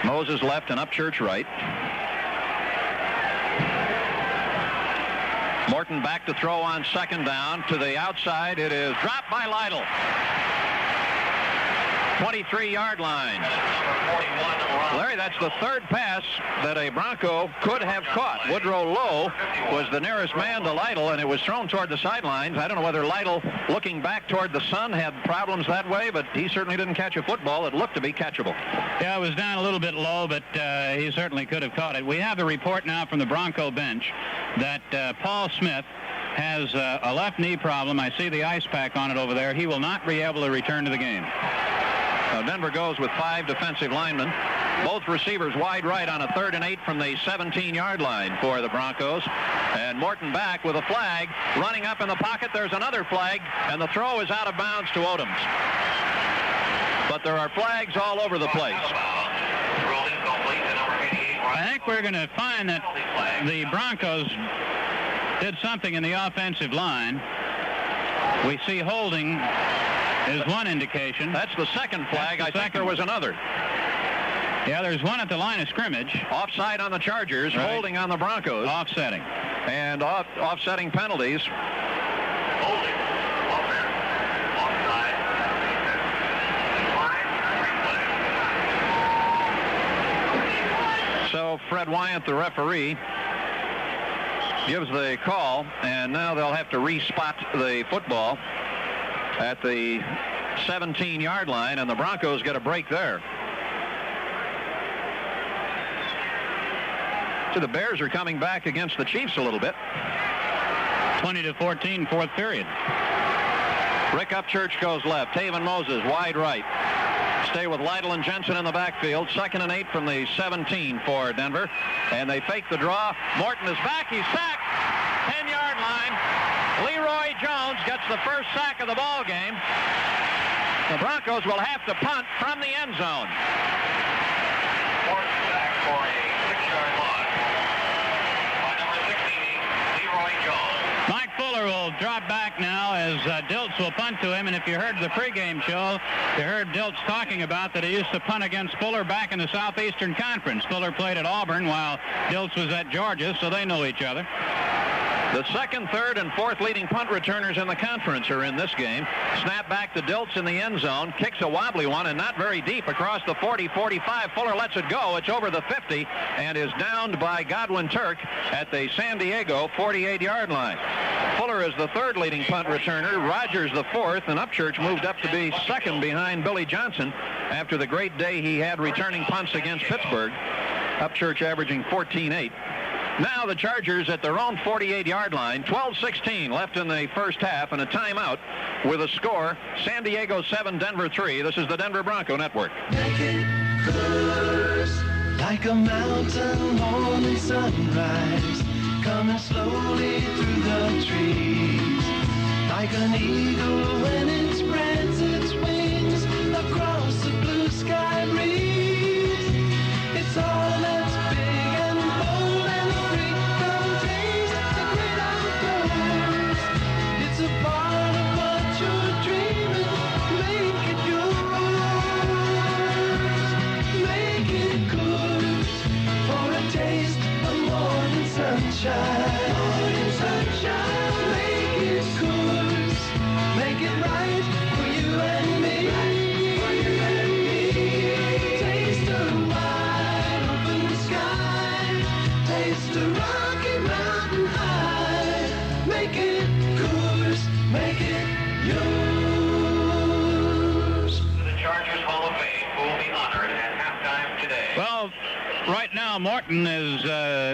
Moses left and Upchurch right. Morton back to throw on second down to the outside. It is dropped by Lytle. 23-yard line. Larry, that's the third pass that a Bronco could have caught. Woodrow Lowe was the nearest man to Lytle, and it was thrown toward the sidelines. I don't know whether Lytle, looking back toward the sun, had problems that way, but he certainly didn't catch a football. It looked to be catchable. Yeah, it was down a little bit low, but he certainly could have caught it. We have the report now from the Bronco bench that Paul Smith has a left knee problem. I see the ice pack on it over there. He will not be able to return to the game. Now Denver goes with 5 defensive linemen. Both receivers wide right on a 3rd and 8 from the 17-yard line for the Broncos. And Morton back with a flag. Running up in the pocket, there's another flag, and the throw is out of bounds to Odoms. But there are flags all over the place. I think we're going to find that the Broncos did something in the offensive line. We see holding is one indication. That's the second flag. I think there was another. Yeah, there's one at the line of scrimmage. Offside on the Chargers, right. Holding on the Broncos. Offsetting. And offsetting penalties. Holding. Offside. So Fred Wyant, the referee, gives the call, and now they'll have to re-spot the football at the 17-yard line, and the Broncos get a break there. So the Bears are coming back against the Chiefs a little bit. 20-14, fourth period. Rick Upchurch goes left. Taven Moses wide right. Stay with Lytle and Jensen in the backfield. 2nd and 8 from the 17 for Denver. And they fake the draw. Morton is back. He's sacked. 10-yard line. Leroy Jones gets the first sack of the ball game. The Broncos will have to punt from the end zone. Fourth sack for a 6-yard loss by number 16, Leroy Jones. Mike Fuller will drop back now as Diltz will punt to him. And if you heard the pregame show, you heard Diltz talking about that he used to punt against Fuller back in the Southeastern Conference. Fuller played at Auburn while Diltz was at Georgia, so they know each other. The 2nd, 3rd, and 4th leading punt returners in the conference are in this game. Snap back to Diltz in the end zone. Kicks a wobbly one and not very deep across the 40-45. Fuller lets it go. It's over the 50 and is downed by Godwin Turk at the San Diego 48-yard line. Fuller is the third leading punt returner, Rogers the fourth, and Upchurch moved up to be second behind Billy Johnson after the great day he had returning punts against Pittsburgh. Upchurch averaging 14-8. Now the Chargers at their own 48-yard line, 12-16 left in the first half, and a timeout with a score, San Diego 7, Denver 3. This is the Denver Bronco Network. Make it course, like a mountain morning sunrise, coming slowly through the trees, like an eagle when it spreads its wings across the blue sky breeze. It's all that's big and bold and free. Come taste the great outdoors. It's a part of what you're dreaming. Make it yours. Make it good for a taste of morning sunshine. Morning sunshine. Make it good. Make it right for you and me. For you and me. Taste the wide open sky. Taste the Rocky Mountain high. Make it good. Make it yours. The Chargers Hall of Fame will be honored at halftime today. Well, right now, Morton is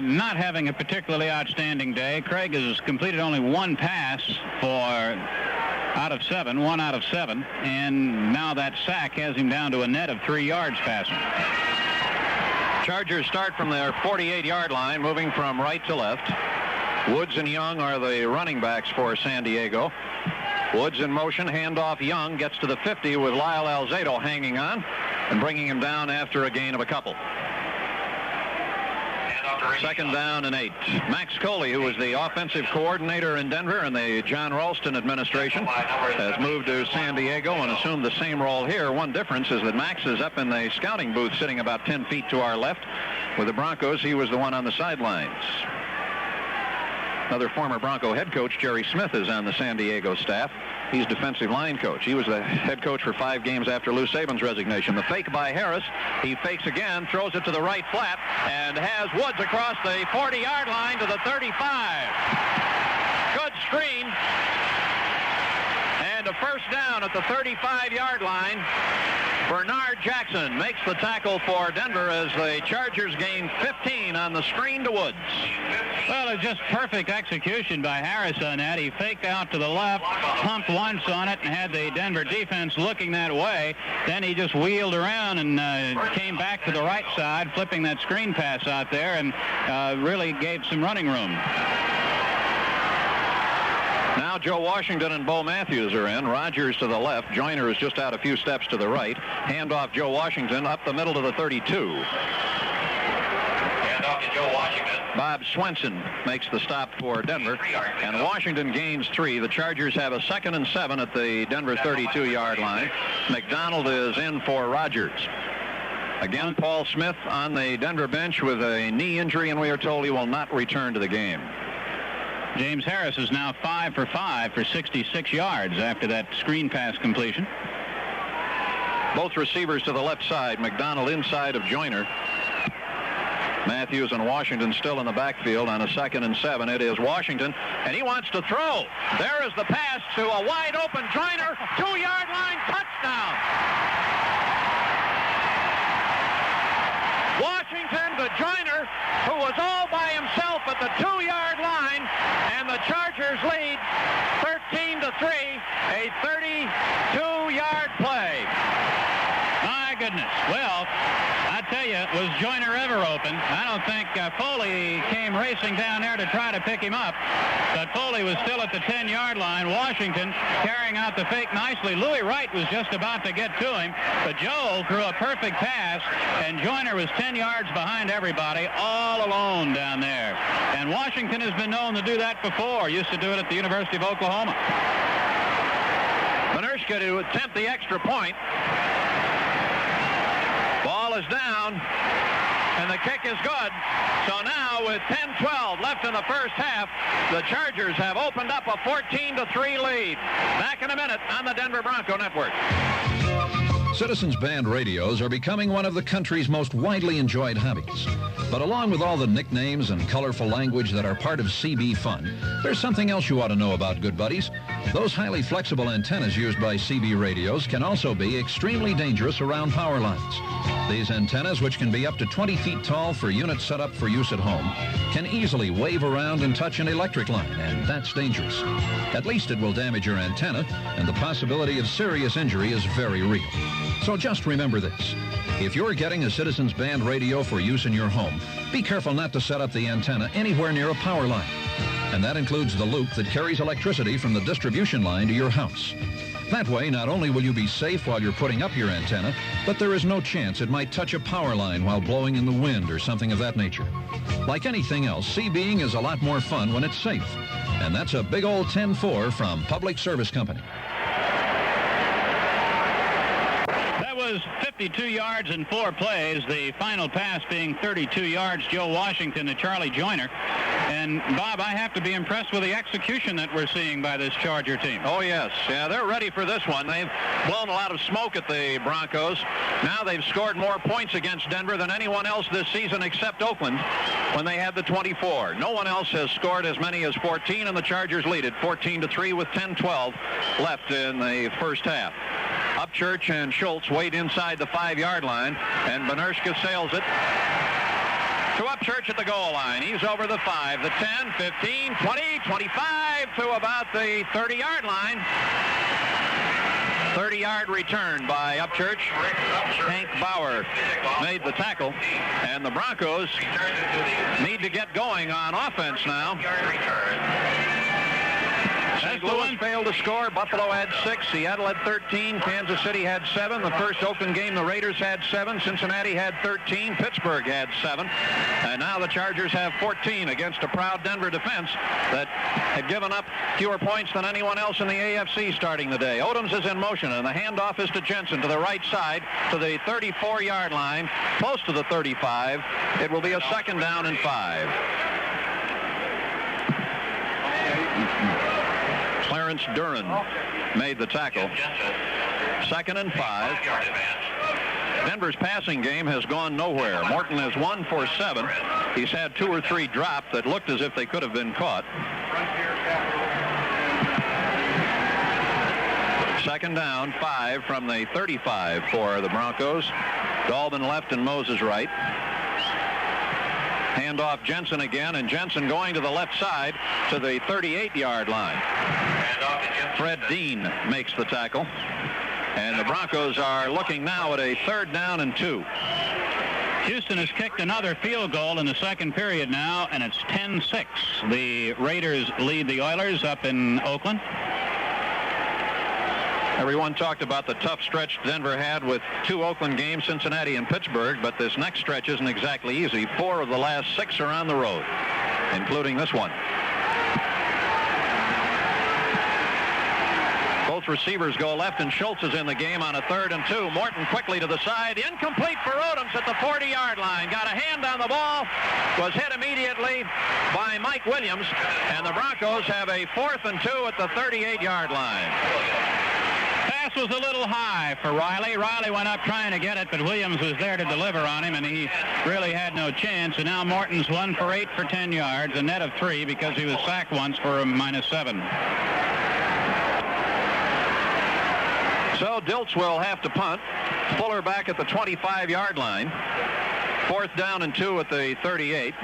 not having a particularly outstanding day. Craig has completed only one pass for out of 7, 1 out of 7, and now that sack has him down to a net of 3 yards passing. Chargers start from their 48-yard line, moving from right to left. Woods and Young are the running backs for San Diego. Woods in motion, handoff. Young gets to the 50 with Lyle Alzado hanging on and bringing him down after a gain of a couple. Second down and 8. Max Coley, who was the offensive coordinator in Denver in the John Ralston administration, has moved to San Diego and assumed the same role here. One difference is that Max is up in the scouting booth sitting about 10 feet to our left. With the Broncos, he was the one on the sidelines. Another former Bronco head coach, Jerry Smith, is on the San Diego staff. He's defensive line coach. He was the head coach for 5 games after Lou Saban's resignation. The fake by Harris. He fakes again, throws it to the right flat, and has Woods across the 40-yard line to the 35. Good screen. And a first down at the 35-yard line. Bernard Jackson makes the tackle for Denver as the Chargers gain 15 on the screen to Woods. Well, it's just perfect execution by Harris on that. He faked out to the left, pumped once on it, and had the Denver defense looking that way. Then he just wheeled around and came back to the right side, flipping that screen pass out there, and really gave some running room. Now Joe Washington and Bo Matthews are in. Rogers to the left. Joyner is just out a few steps to the right. Handoff Joe Washington up the middle to the 32. Handoff to Joe Washington. Bob Swenson makes the stop for Denver, and Washington gains 3. The Chargers have a 2nd and 7 at the Denver 32-yard line. McDonald is in for Rogers. Again, Paul Smith on the Denver bench with a knee injury, and we are told he will not return to the game. James Harris is now 5 for 5 for 66 yards after that screen pass completion. Both receivers to the left side. McDonald inside of Joyner. Matthews and Washington still in the backfield on a 2nd and 7. It is Washington, and he wants to throw. There is the pass to a wide open Joyner. 2-yard line, touchdown. Washington to Joyner, who was all by himself at the 2-yard line, and the Chargers lead 13-3, a 32-yard play. My goodness. Well, I tell you, was Joyner ever open? I don't think Foley came racing down there to try to pick him up, but Foley was still at the 10-yard line. Washington carrying out the fake nicely. Louis Wright was just about to get to him, but Joel threw a perfect pass, and Joyner was 10 yards behind everybody, all alone down there. And Washington has been known to do that before. Used to do it at the University of Oklahoma. Manushka to attempt the extra point. Ball is down, and the kick is good. So now with 10-12 left in the first half, the Chargers have opened up a 14-3 lead. Back in a minute on the Denver Bronco Network. Citizens Band radios are becoming one of the country's most widely enjoyed hobbies. But along with all the nicknames and colorful language that are part of CB fun, there's something else you ought to know about, good buddies. Those highly flexible antennas used by CB radios can also be extremely dangerous around power lines. These antennas, which can be up to 20 feet tall for units set up for use at home, can easily wave around and touch an electric line, and that's dangerous. At least it will damage your antenna, and the possibility of serious injury is very real. So just remember this. If you're getting a Citizens Band radio for use in your home, be careful not to set up the antenna anywhere near a power line. And that includes the loop that carries electricity from the distribution line to your house. That way, not only will you be safe while you're putting up your antenna, but there is no chance it might touch a power line while blowing in the wind or something of that nature. Like anything else, CBing is a lot more fun when it's safe. And that's a big old 10-4 from Public Service Company. That was 52 yards in 4 plays, the final pass being 32 yards, Joe Washington to Charlie Joyner. And, Bob, I have to be impressed with the execution that we're seeing by this Charger team. Oh, yes. Yeah, they're ready for this one. They've blown a lot of smoke at the Broncos. Now they've scored more points against Denver than anyone else this season except Oakland when they had the 24. No one else has scored as many as 14, and the Chargers lead it 14-3 with 10-12 left in the first half. Upchurch and Schultz wait inside the 5-yard line, and Benerska sails it to Upchurch at the goal line. He's over the 5, the 10, 15, 20, 25 to about the 30-yard line. 30-yard return by Upchurch. Hank Bauer made the tackle, and the Broncos need to get going on offense now. St. Louis failed to score. Buffalo had 6. Seattle had 13. Kansas City had 7. The first Oakland game, the Raiders had 7. Cincinnati had 13. Pittsburgh had 7. And now the Chargers have 14 against a proud Denver defense that had given up fewer points than anyone else in the AFC starting the day. Odoms is in motion, and the handoff is to Jensen to the right side to the 34-yard line, close to the 35. It will be a 2nd down and 5. Clarence Duran made the tackle. 2nd and 5. Denver's passing game has gone nowhere. Morton has 1 for 7. He's had 2 or 3 drops that looked as if they could have been caught. 2nd down, 5 from the 35 for the Broncos. Dalvin left and Moses right. Handoff Jensen again, and Jensen going to the left side to the 38-yard line. Fred Dean makes the tackle. And the Broncos are looking now at a 3rd down and 2. Houston has kicked another field goal in the second period now, and it's 10-6. The Raiders lead the Oilers up in Oakland. Everyone talked about the tough stretch Denver had with 2 Oakland games, Cincinnati and Pittsburgh, but this next stretch isn't exactly easy. 4 of the last 6 are on the road, including this one. Both receivers go left, and Schultz is in the game on a 3rd and 2. Morton quickly to the side. Incomplete for Odoms at the 40-yard line. Got a hand on the ball. Was hit immediately by Mike Williams, and the Broncos have a 4th and 2 at the 38-yard line. Pass was a little high for Riley. Riley went up trying to get it, but Williams was there to deliver on him, and he really had no chance. And now Morton's 1 for 8 for 10 yards, a net of 3 because he was sacked once for a -7. So Dilts will have to punt. Fuller back at the 25-yard line. 4th down and 2 at the 38.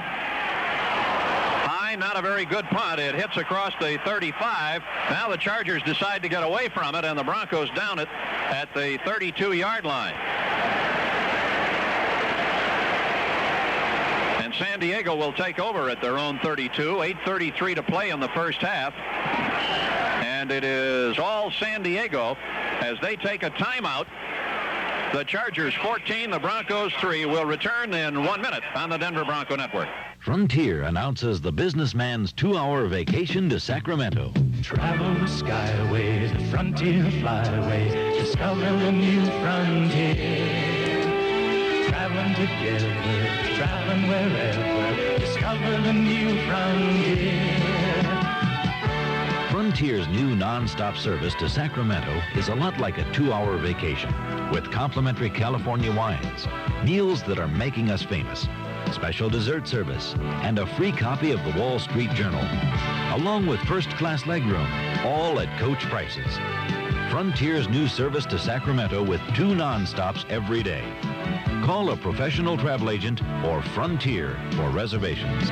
High, not a very good punt. It hits across the 35. Now the Chargers decide to get away from it, and the Broncos down it at the 32-yard line. And San Diego will take over at their own 32. 8:33 to play in the first half. And it is all San Diego as they take a timeout. The Chargers 14, the Broncos 3. Will return in 1 minute on the Denver Bronco Network. Frontier announces the businessman's 2-hour vacation to Sacramento. Travel the Skyway, the Frontier Flyway, discover a new frontier. Traveling together, traveling wherever, discover the new frontier. Frontier's new non-stop service to Sacramento is a lot like a 2-hour vacation with complimentary California wines, meals that are making us famous, special dessert service, and a free copy of the Wall Street Journal, along with first-class legroom, all at coach prices. Frontier's new service to Sacramento with 2 non-stops every day. Call a professional travel agent or Frontier for reservations.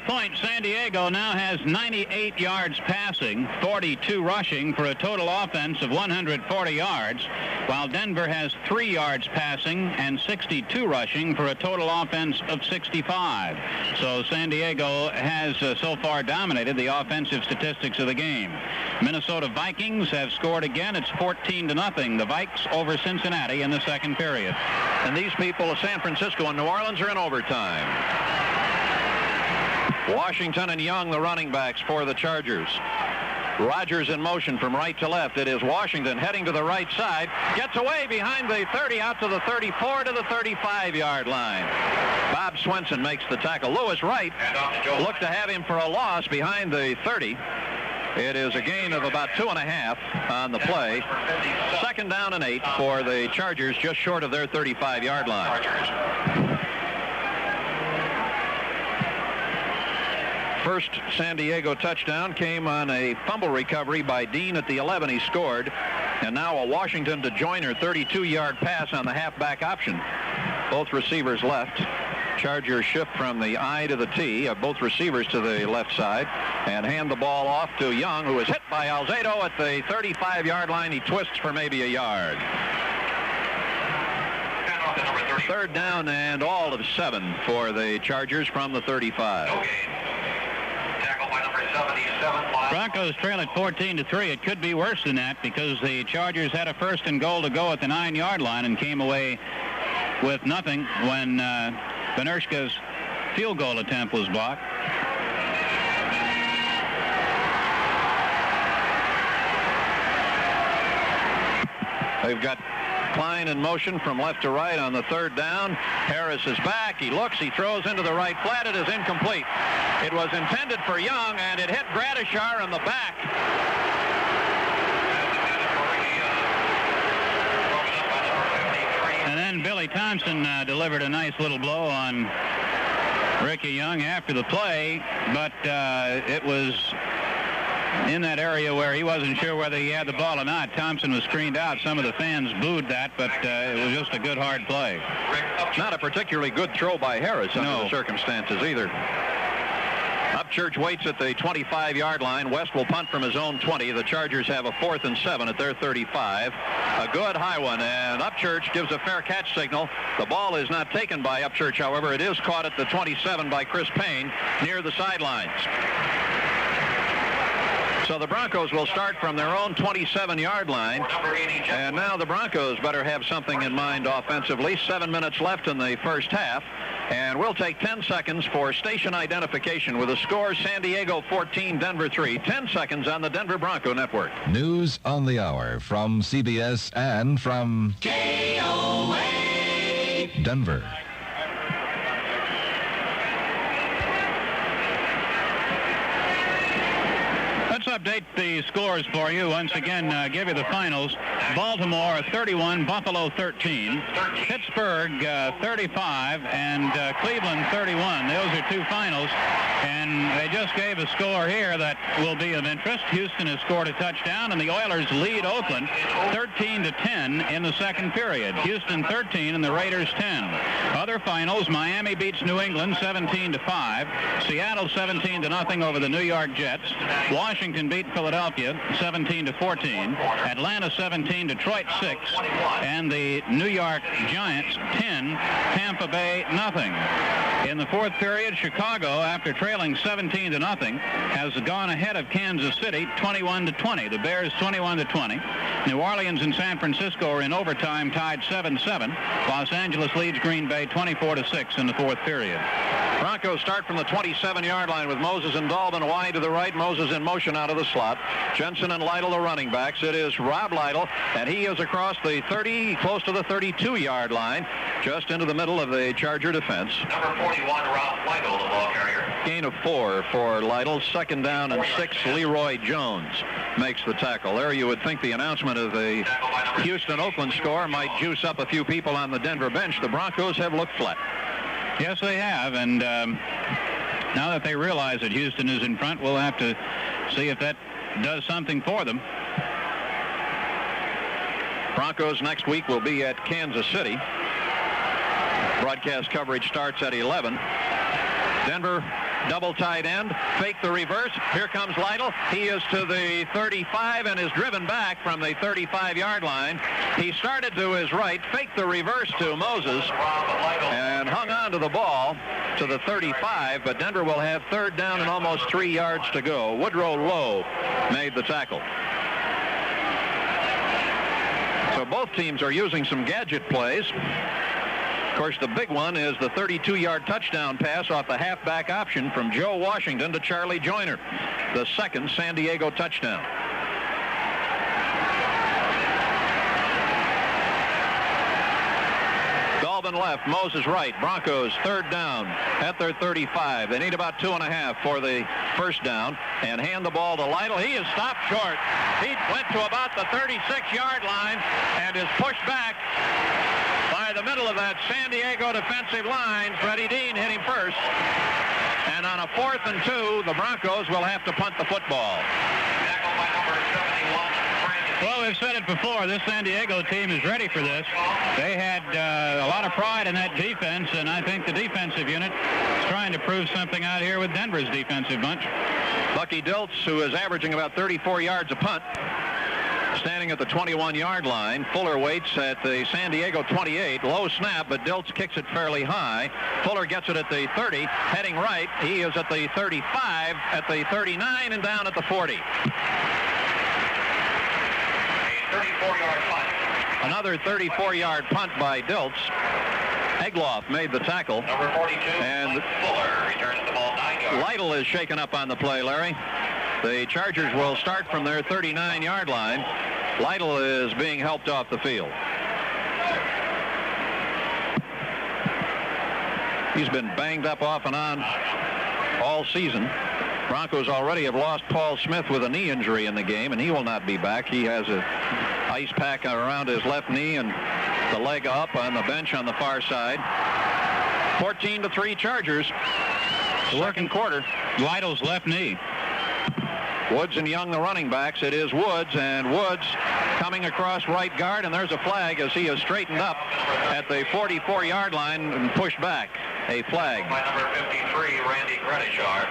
Point, San Diego now has 98 yards passing, 42 rushing for a total offense of 140 yards, while Denver has 3 yards passing and 62 rushing for a total offense of 65. So San Diego has so far dominated the offensive statistics of the game. Minnesota Vikings have scored again. It's 14-0. The Vikes over Cincinnati in the second period. And these people of San Francisco and New Orleans are in overtime. Washington and Young, the running backs for the Chargers. Rodgers in motion from right to left. It is Washington heading to the right side. Gets away behind the 30, out to the 34, to the 35-yard line. Bob Swenson makes the tackle. Lewis Wright looked to have him for a loss behind the 30. It is a gain of about 2.5 on the play. 2nd down and 8 for the Chargers, just short of their 35-yard line. First San Diego touchdown came on a fumble recovery by Dean at the 11. He scored. And now a Washington to Joyner 32-yard pass on the halfback option. Both receivers left. Chargers shift from the I to the T, both receivers to the left side, and hand the ball off to Young, who is hit by Alzado at the 35-yard line. He twists for maybe a yard. 3rd down and all of 7 for the Chargers from the 35. Broncos trail at 14-3. It could be worse than that because the Chargers had a 1st and goal to go at the 9-yard line and came away with nothing when Benershka's field goal attempt was blocked. They've got Klein in motion from left to right on the 3rd down. Harris is back. He looks. He throws into the right flat. It is incomplete. It was intended for Young, and it hit Gradishar on the back. And then Billy Thompson delivered a nice little blow on Ricky Young after the play, but it was in that area where he wasn't sure whether he had the ball or not. Thompson was screened out. Some of the fans booed that, but it was just a good, hard play. Not a particularly good throw by Harris under the circumstances either. Upchurch waits at the 25-yard line. West will punt from his own 20. The Chargers have a 4th and 7 at their 35. A good high one, and Upchurch gives a fair catch signal. The ball is not taken by Upchurch, however. It is caught at the 27 by Chris Payne near the sidelines. So the Broncos will start from their own 27-yard line. And now the Broncos better have something in mind offensively. 7 minutes left in the first half. And we'll take 10 seconds for station identification with a score: San Diego 14, Denver 3. 10 seconds on the Denver Bronco Network. News on the hour from CBS and from KOA Denver. Let's update the scores for you. Once again, give you the finals. Baltimore 31, Buffalo 13, Pittsburgh 35, and Cleveland 31. Those are 2 finals, and they just gave a score here that will be of interest. Houston has scored a touchdown, and the Oilers lead Oakland 13-10 in the second period. Houston 13 and the Raiders 10. Other finals: Miami beats New England 17-5, Seattle 17-0 over the New York Jets, Washington beat Philadelphia 17-14, Atlanta 17, Detroit 6, and the New York Giants 10, Tampa Bay nothing. In the fourth period, Chicago, after trailing 17-0, has gone ahead of Kansas City 21-20. The Bears 21-20. New Orleans and San Francisco are in overtime, tied 7-7. Los Angeles leads Green Bay 24-6 in the fourth period. Broncos start from the 27-yard line with Moses and Dalvin wide to the right. Moses in motion out of the slot. Jensen and Lytle, the running backs. It is Rob Lytle, and he is across the 30, close to the 32-yard line, just into the middle of the Charger defense. Number 41, Rob Lytle, the ball carrier. Gain of 4 for Lytle. Second down and 6. Leroy Jones makes the tackle. There you would think the announcement of the Houston-Oakland score might juice up a few people on the Denver bench. The Broncos have looked flat. Yes, they have, and now that they realize that Houston is in front, we'll have to see if that does something for them. Broncos next week will be at Kansas City. Broadcast coverage starts at 11. Denver double tight end, fake the reverse. Here comes Lytle. He is to the 35 and is driven back from the 35-yard line. He started to his right, faked the reverse to Moses, and hung on to the ball to the 35, but Denver will have third down and almost 3 yards to go. Woodrow Lowe made the tackle. So both teams are using some gadget plays. Of course, the big one is the 32-yard touchdown pass off the halfback option from Joe Washington to Charlie Joyner, the second San Diego touchdown. Dalvin left, Moses right. Broncos third down at their 35. They need about 2.5 for the first down, and hand the ball to Lytle. He is stopped short. He went to about the 36-yard line and is pushed back by the middle of that San Diego defensive line. Freddie Dean hit him first. And on a 4th and 2, the Broncos will have to punt the football. Tackled by number 71, Brandon. Well, we've said it before. This San Diego team is ready for this. They had a lot of pride in that defense, and I think the defensive unit is trying to prove something out here with Denver's defensive bunch. Bucky Dilts, who is averaging about 34 yards a punt, standing at the 21-yard line. Fuller waits at the San Diego 28. Low snap, but Dilts kicks it fairly high. Fuller gets it at the 30, heading right. He is at the 35, at the 39, and down at the 40. A 34-yard punt. Another 34-yard punt by Dilts. Egloff made the tackle. Number 42, and Mike Fuller returns the ball 9 yards. Lytle is shaken up on the play, Larry. The Chargers will start from their 39-yard line. Lytle is being helped off the field. He's been banged up off and on all season. Broncos already have lost Paul Smith with a knee injury in the game, and he will not be back. He has an ice pack around his left knee and the leg up on the bench on the far side. 14-3 Chargers. The working quarter. Lytle's left knee. Woods and Young, the running backs. It is Woods, and Woods coming across right guard, and there's a flag as he is straightened up at the 44-yard line and pushed back. A flag. By number 53, Randy Gretishar.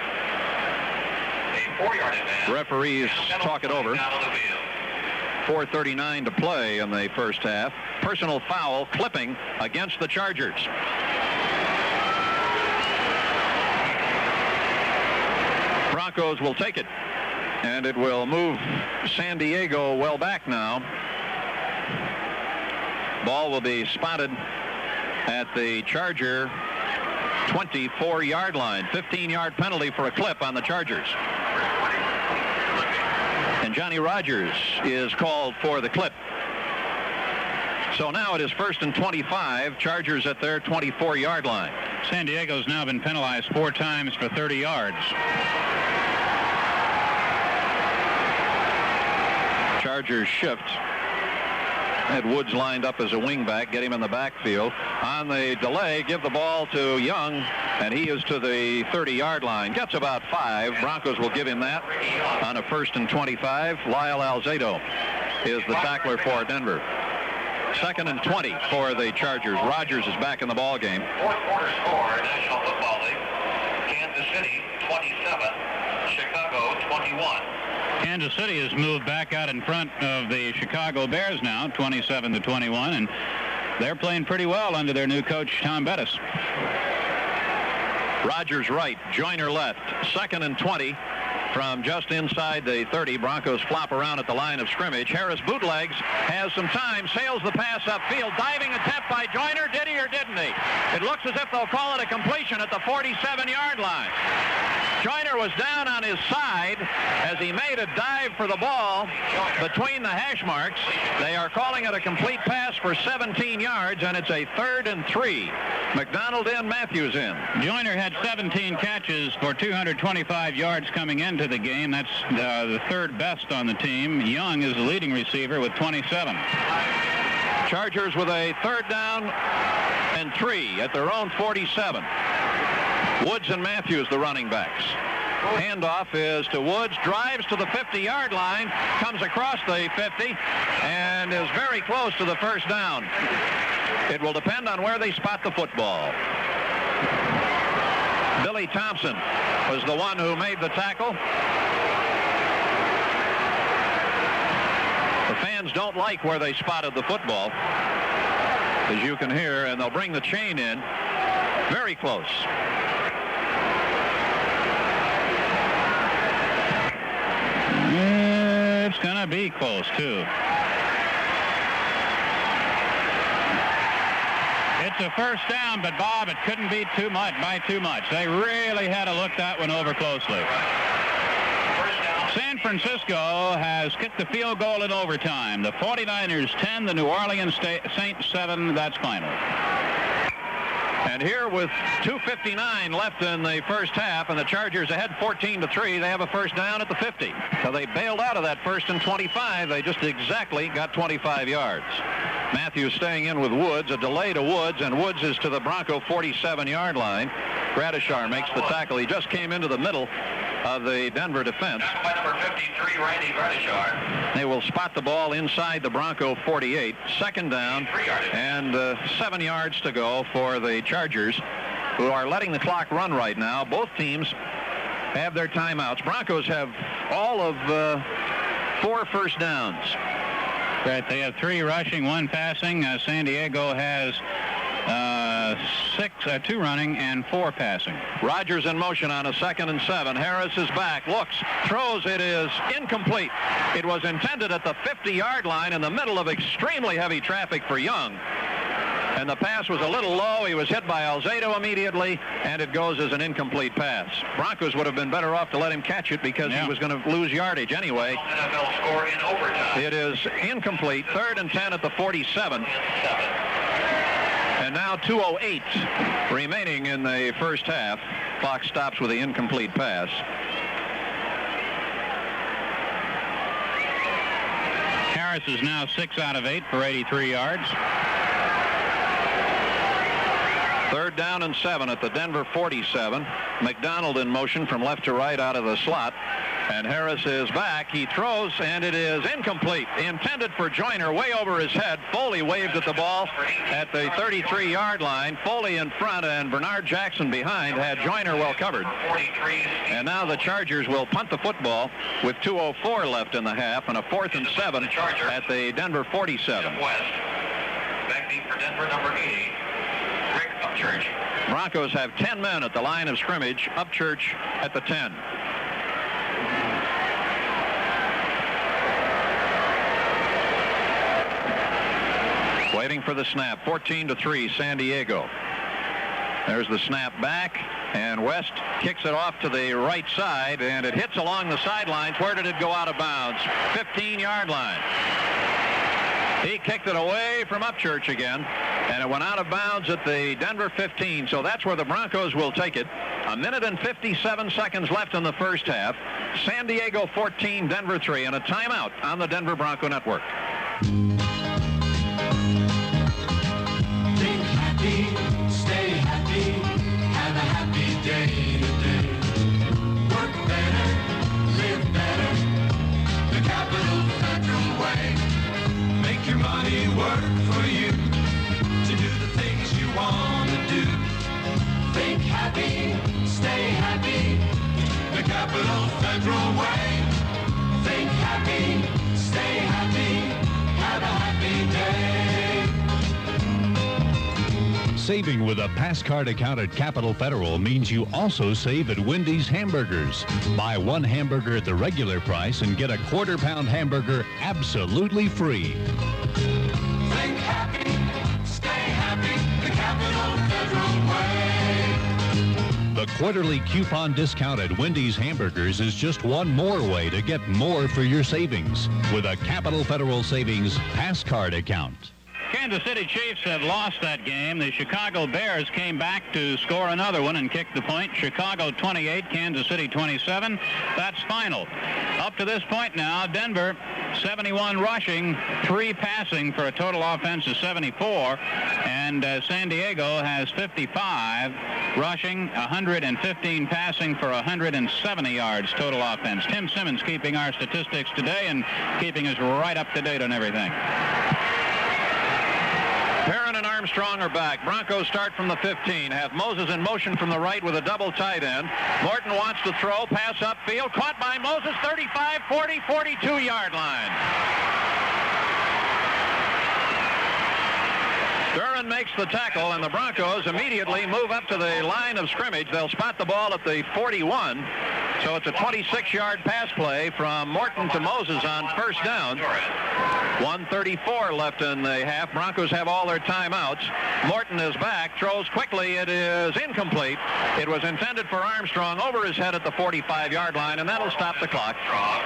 A 4-yard advance. Referees talk it over. 4:39 to play in the first half. Personal foul, clipping against the Chargers. Broncos will take it, and it will move San Diego well back now. Ball will be spotted at the Charger 24-yard line. 15-yard penalty for a clip on the Chargers. And Johnny Rogers is called for the clip. So now it is 1st and 25. Chargers at their 24-yard line. San Diego's now been penalized 4 times for 30 yards. Chargers shift. Had Woods lined up as a wingback, get him in the backfield. On the delay, give the ball to Young, and he is to the 30-yard line. Gets about 5. Broncos will give him that on a 1st and 25. Lyle Alzado is the tackler for Denver. 2nd and 20 for the Chargers. Rogers is back in the ball game. Fourth quarter score, National Football League. Kansas City 27, Chicago 21. Kansas City has moved back out in front of the Chicago Bears now, 27-21, and they're playing pretty well under their new coach, Tom Bettis. Rogers right, Joyner left. 2nd and 20 from just inside the 30. Broncos flop around at the line of scrimmage. Harris bootlegs, has some time, sails the pass upfield. Diving attempt by Joyner. Did he or didn't he? It looks as if they'll call it a completion at the 47-yard line. Joyner was down on his side as he made a dive for the ball between the hash marks. They are calling it a complete pass for 17 yards, and it's a 3rd and 3. McDonald in, Matthews in. Joyner had 17 catches for 225 yards coming into the game. That's the 3rd best on the team. Young is the leading receiver with 27. Chargers with a 3rd down and 3 at their own 47. Woods and Matthews, the running backs. Handoff is to Woods, drives to the 50-yard line, comes across the 50, and is very close to the first down. It will depend on where they spot the football. Billy Thompson was the one who made the tackle. The fans don't like where they spotted the football, as you can hear, and they'll bring the chain in very close. It's going to be close, too. It's a first down, but, Bob, it couldn't be by too much. They really had to look that one over closely. San Francisco has kicked the field goal in overtime. The 49ers 10, the New Orleans Saints 7. That's final. And here with 2:59 left in the first half, and the Chargers ahead 14-3, they have a first down at the 50. So they bailed out of that 1st and 25. They just exactly got 25 yards. Matthews staying in with Woods, a delay to Woods, and Woods is to the Bronco 47-yard line. Gradishar makes the tackle. He just came into the middle of the Denver defense. By number 53, Randy Gradishar. They will spot the ball inside the Bronco 48. 2nd down and 7 yards to go for the Chargers, who are letting the clock run right now. Both teams have their timeouts. Broncos have all of 4 first downs. Right, they have 3 rushing, 1 passing. San Diego has 2 running and 4 passing. Rodgers in motion on a 2nd and 7. Harris is back, looks, throws. It is incomplete. It was intended at the 50-yard line in the middle of extremely heavy traffic for Young. And the pass was a little low. He was hit by Alzado immediately, and it goes as an incomplete pass. Broncos would have been better off to let him catch it because he was going to lose yardage anyway. NFL score in overtime. It is incomplete. 3rd and 10 at the 47. And now 2:08 remaining in the first half. Clock stops with the incomplete pass. Harris is now 6 out of 8 for 83 yards. 3rd down and 7 at the Denver 47. McDonald in motion from left to right out of the slot. And Harris is back. He throws, and it is incomplete. Intended for Joyner, way over his head. Foley waved at the ball at the 33-yard line. Foley in front and Bernard Jackson behind had Joyner well covered. And now the Chargers will punt the football with 2:04 left in the half and a 4th and 7 at the Denver 47. West. Back deep for Denver, number 80. Rick Upchurch. Broncos have 10 men at the line of scrimmage. Upchurch at the 10. Waiting for the snap. 14-3, San Diego. There's the snap back, and West kicks it off to the right side, and it hits along the sidelines. Where did it go out of bounds? 15-yard line. He kicked it away from Upchurch again, and it went out of bounds at the Denver 15, so that's where the Broncos will take it. 1 minute and 57 seconds left in the first half. San Diego 14, Denver 3, and a timeout on the Denver Bronco Network. Think happy, stay happy, have a happy day today. Work better, live better, the Capital Federal way. Make your money work for you to do the things you want to do. Think happy, stay happy, the Capital Federal way. Think happy, stay happy, have a happy day. Saving with a pass card account at Capital Federal means you also save at Wendy's Hamburgers. Buy one hamburger at the regular price and get a quarter-pound hamburger absolutely free. Think happy, stay happy, the Capital Federal way. The quarterly coupon discount at Wendy's Hamburgers is just one more way to get more for your savings with a Capital Federal Savings pass card account. Kansas City Chiefs have lost that game. The Chicago Bears came back to score another one and kick the point. Chicago 28, Kansas City 27. That's final. Up to this point now, Denver 71 rushing, 3 passing for a total offense of 74. And San Diego has 55 rushing, 115 passing for 170 yards total offense. Tim Simmons keeping our statistics today and keeping us right up to date on everything. Perrin and Armstrong are back. Broncos start from the 15. Have Moses in motion from the right with a double tight end. Morton wants to throw. Pass upfield. Caught by Moses. 35, 40, 42-yard line. Duran makes the tackle, and the Broncos immediately move up to the line of scrimmage. They'll spot the ball at the 41. So it's a 26-yard pass play from Morton to Moses on first down. 1:34 left in the half. Broncos have all their timeouts. Morton is back, throws quickly. It is incomplete. It was intended for Armstrong over his head at the 45-yard line, and that'll stop the clock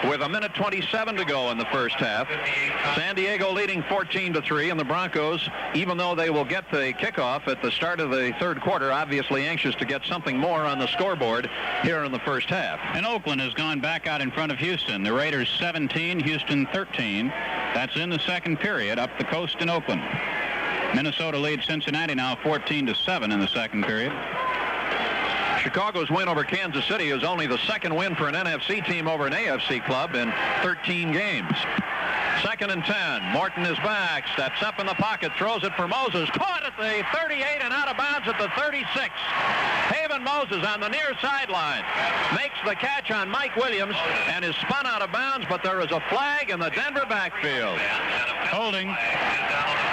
with 1:27 to go in the first half. San Diego leading 14-3, and the Broncos, even though they will get the kickoff at the start of the third quarter, obviously anxious to get something more on the scoreboard here in the first half. And Oakland has gone back out in front of Houston. The Raiders 17, Houston 13. That's in the second period up the coast in Oakland. Minnesota leads Cincinnati now 14-7 in the second period. Chicago's win over Kansas City is only the second win for an NFC team over an AFC club in 13 games. Second and 10. Morton is back, steps up in the pocket, throws it for Moses. Caught at the 38 and out of bounds at the 36. Haven Moses on the near sideline makes the catch on Mike Williams and is spun out of bounds, but there is a flag in the Denver backfield. Holding.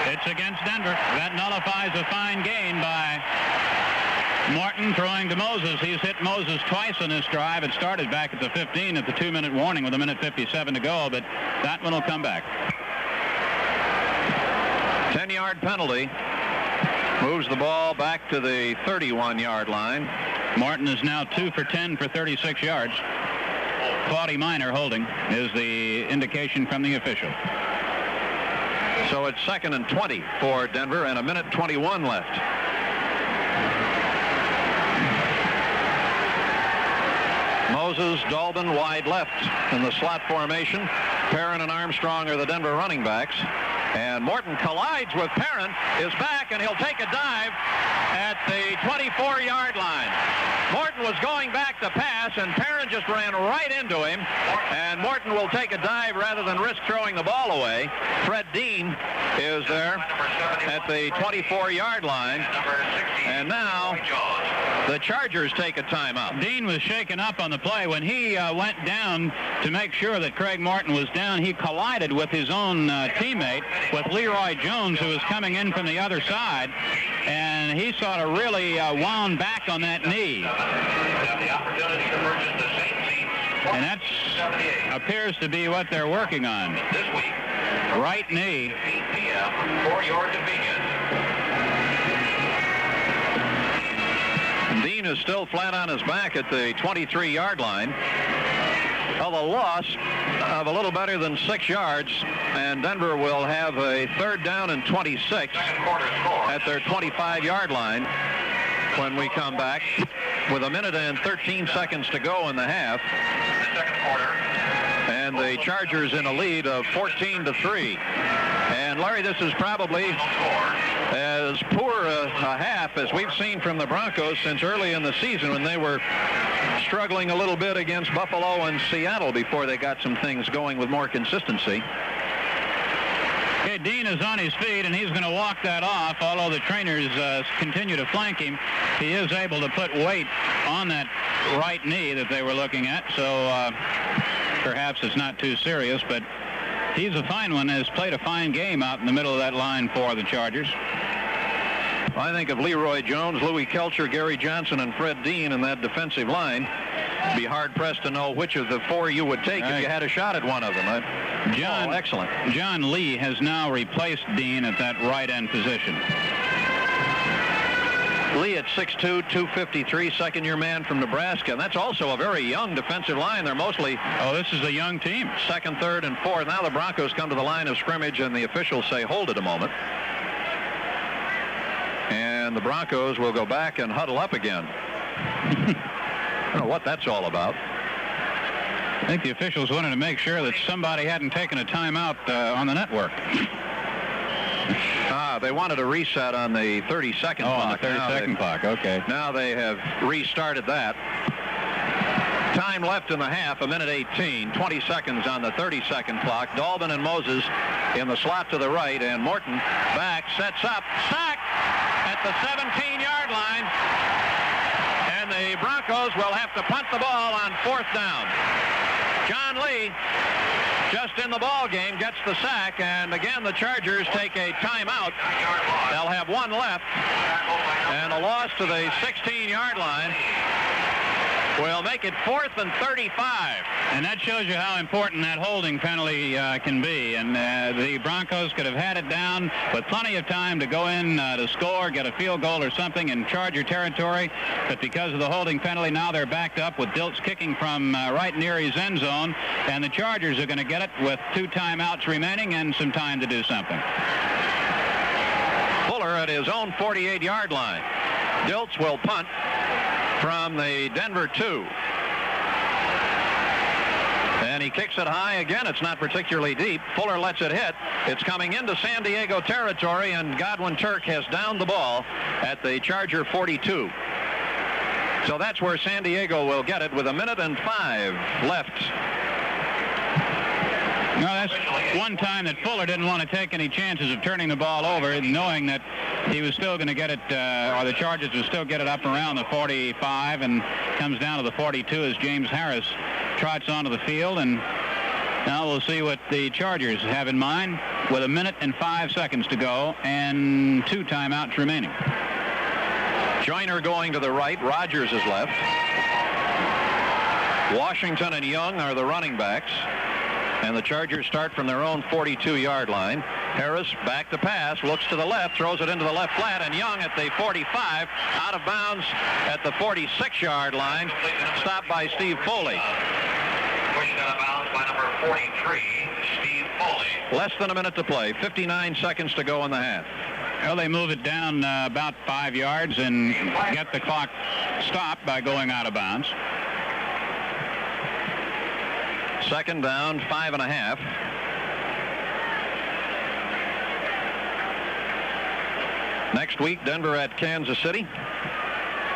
It's against Denver. That nullifies a fine gain by Morton throwing to Moses. He's hit Moses twice on this drive. It started back at the 15 at the 2-minute warning with 1:57 to go, but that one will come back. 10-yard penalty. Moves the ball back to the 31-yard line. Morton is now 2 for 10 for 36 yards. Claudia Minor holding is the indication from the official. So it's 2nd and 20 for Denver and 1:21 left. Moses, Dalton, wide left in the slot formation. Perrin and Armstrong are the Denver running backs. And Morton collides with Perrin, is back, and he'll take a dive at the 24-yard line. Morton was going back to pass, and Perrin just ran right into him. And Morton will take a dive rather than risk throwing the ball away. Fred Dean is there at the 24-yard line. And now the Chargers take a timeout. Dean was shaken up on the play. When he went down to make sure that Craig Morton was down, he collided with his own teammate, with Leroy Jones, who was coming in from the other side, and he sort of really wound back on that knee. And that appears to be what they're working on. Right knee. For your convenience. Dean is still flat on his back at the 23-yard line. Well, the loss of a little better than 6 yards, and Denver will have a 3rd down and 26 at their 25-yard line when we come back with 1:13 to go in the half. And the Chargers in a lead of 14-3. And Larry, this is probably as poor a half as we've seen from the Broncos since early in the season, when they were struggling a little bit against Buffalo and Seattle before they got some things going with more consistency. Okay, Dean is on his feet, and he's going to walk that off. Although the trainers continue to flank him, he is able to put weight on that right knee that they were looking at. So perhaps it's not too serious, but he's a fine one, has played a fine game out in the middle of that line for the Chargers. I think of Leroy Jones, Louis Kelcher, Gary Johnson, and Fred Dean in that defensive line. Be hard-pressed to know which of the four you would take if you had a shot at one of them. Excellent. John Lee has now replaced Dean at that right end position. Lee at 6'2", 253, second-year man from Nebraska. And that's also a very young defensive line. They're mostly... Oh, this is a young team. Second, third, and fourth. Now the Broncos come to the line of scrimmage, and the officials say, hold it a moment. And the Broncos will go back and huddle up again. I don't know what that's all about. I think the officials wanted to make sure that somebody hadn't taken a timeout on the network. They wanted a reset on the 30-second clock. On the 30-second clock, okay. Now they have restarted that. Time left in the half, 1:18, 20 seconds on the 30-second clock. Dolbin and Moses in the slot to the right, and Morton back, sets up, sack at the 17-yard line. And the Broncos will have to punt the ball on fourth down. John Lee, just in the ball game, gets the sack, and again the Chargers take a timeout. They'll have one left, and a loss to the 16-yard line will make it 4th and 35. And that shows you how important that holding penalty can be. And the Broncos could have had it down with plenty of time to go in to score, get a field goal or something, and Charger territory. But because of the holding penalty, now they're backed up with Dilts kicking from right near his end zone. And the Chargers are going to get it with 2 timeouts remaining and some time to do something. Fuller at his own 48-yard line. Dilts will punt from the Denver 2. And he kicks it high again. It's not particularly deep. Fuller lets it hit. It's coming into San Diego territory, and Godwin Turk has downed the ball at the Charger 42. So that's where San Diego will get it with 1:05 left. No, that's one time that Fuller didn't want to take any chances of turning the ball over, knowing that he was still going to get it, or the Chargers would still get it up around the 45, and comes down to the 42 as James Harris trots onto the field. And now we'll see what the Chargers have in mind with 1:05 to go and 2 timeouts remaining. Joyner going to the right. Rogers is left. Washington and Young are the running backs. And the Chargers start from their own 42-yard line. Harris back to pass, looks to the left, throws it into the left flat, and Young at the 45, out of bounds at the 46-yard line, stopped by Steve Foley. Pushed out of bounds by number 43, Steve Foley. Less than a minute to play, 59 seconds to go in the half. Well, they move it down about 5 yards and get the clock stopped by going out of bounds. Second down, 5.5. Next week, Denver at Kansas City.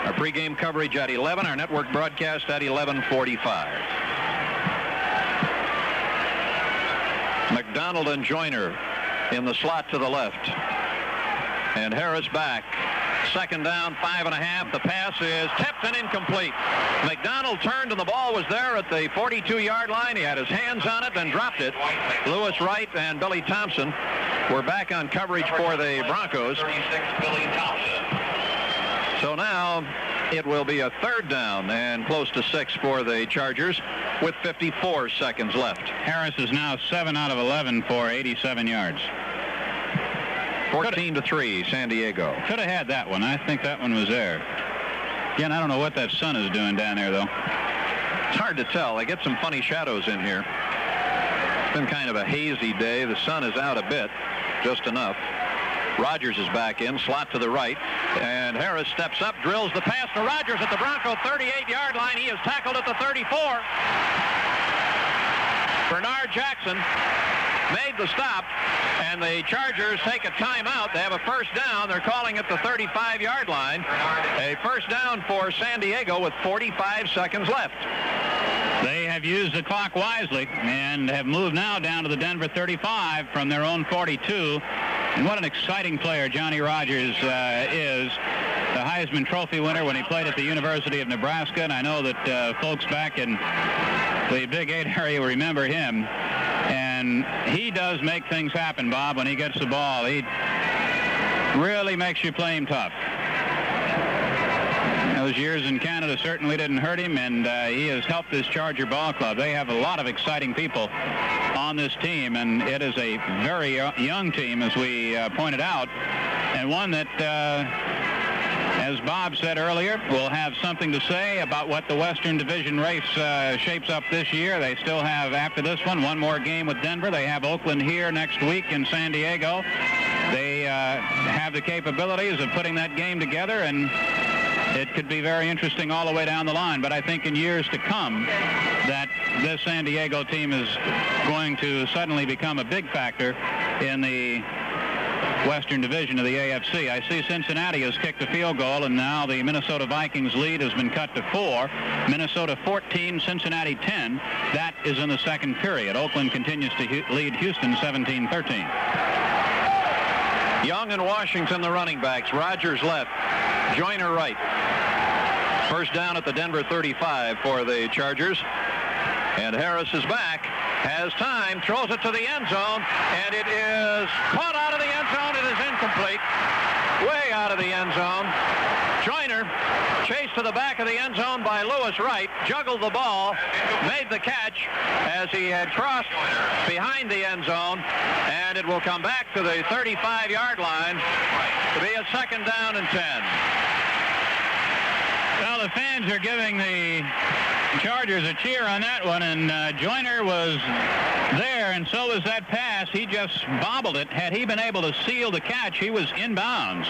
Our pregame coverage at 11. Our network broadcast at 11:45. McDonald and Joyner in the slot to the left. And Harris back. Second down, 5.5. The pass is tipped and incomplete. McDonald turned and the ball was there at the 42-yard line. He had his hands on it and dropped it. Lewis Wright and Billy Thompson were back on coverage for the Broncos. 36, Billy Thompson. So now it will be a third down and close to 6 for the Chargers with 54 seconds left. Harris is now 7 out of 11 for 87 yards. 14-3, San Diego. Could have had that one. I think that one was there. Again, I don't know what that sun is doing down there, though. It's hard to tell. They get some funny shadows in here. It's been kind of a hazy day. The sun is out a bit, just enough. Rogers is back in, slot to the right, and Harris steps up, drills the pass to Rogers at the Bronco 38-yard line. He is tackled at the 34. Bernard Jackson made the stop, and the Chargers take a timeout. They have a first down. They're calling it the 35-yard line. A first down for San Diego with 45 seconds left. They have used the clock wisely and have moved now down to the Denver 35 from their own 42. And what an exciting player Johnny Rogers is. The Heisman Trophy winner when he played at the University of Nebraska. And I know that folks back in the Big 8 area remember him. And he does make things happen, Bob, when he gets the ball. really makes you play him tough. Those years in Canada certainly didn't hurt him, and he has helped this Charger ball club. They have a lot of exciting people on this team, and it is a very young team, as we pointed out, and one that, as Bob said earlier, will have something to say about what the Western Division race shapes up this year. They still have, after this one more game with Denver. They have Oakland here next week in San Diego. They have the capabilities of putting that game together, and it could be very interesting all the way down the line. But I think in years to come that this San Diego team is going to suddenly become a big factor in the Western Division of the AFC. I see Cincinnati has kicked a field goal, and now the Minnesota Vikings lead has been cut to 4. Minnesota 14, Cincinnati 10. That is in the second period. Oakland continues to lead Houston 17-13. Young and Washington, the running backs. Rogers left. Joyner right. First down at the Denver 35 for the Chargers. And Harris is back. Has time. Throws it to the end zone. And it is caught out of the end zone. It is incomplete. Way out of the end zone. Joyner chased to the back of the end zone by Lewis Wright. Juggled the ball. Made the catch as he had crossed behind the end zone. And it will come back to the 35-yard line to be a second down and 10. Well, the fans are giving the Chargers a cheer on that one, and Joyner was there, and so was that pass. He just bobbled it. Had he been able to seal the catch, he was inbounds,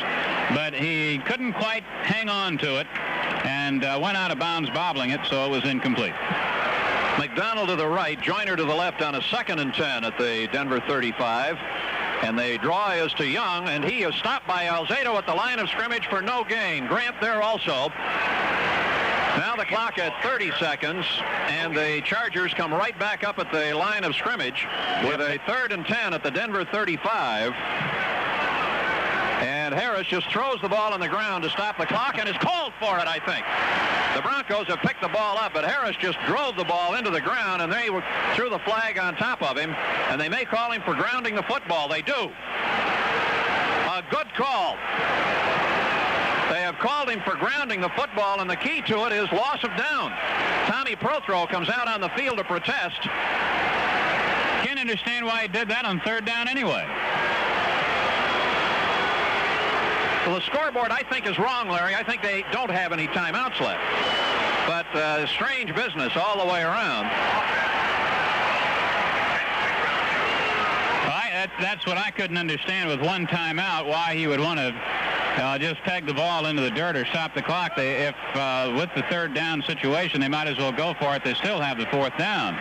but he couldn't quite hang on to it and went out of bounds bobbling it, so it was incomplete. McDonald to the right, Joyner to the left on a second and 10 at the Denver 35. And the draw is to Young, and he is stopped by Alzado at the line of scrimmage for no gain. Grant there also. Now the clock at 30 seconds, and the Chargers come right back up at the line of scrimmage with a 3rd and 10 at the Denver 35. And Harris just throws the ball on the ground to stop the clock and is called for it, I think. The Broncos have picked the ball up, but Harris just drove the ball into the ground, and they threw the flag on top of him, and they may call him for grounding the football. They do. A good call. They have called him for grounding the football, and the key to it is loss of down. Tommy Prothro comes out on the field to protest. Can't understand why he did that on 3rd down anyway. Well, the scoreboard, I think, is wrong, Larry. I think they don't have any timeouts left. But strange business all the way around. That's what I couldn't understand with one timeout, why he would want to just peg the ball into the dirt or stop the clock. If with the 3rd down situation, they might as well go for it. They still have the 4th down.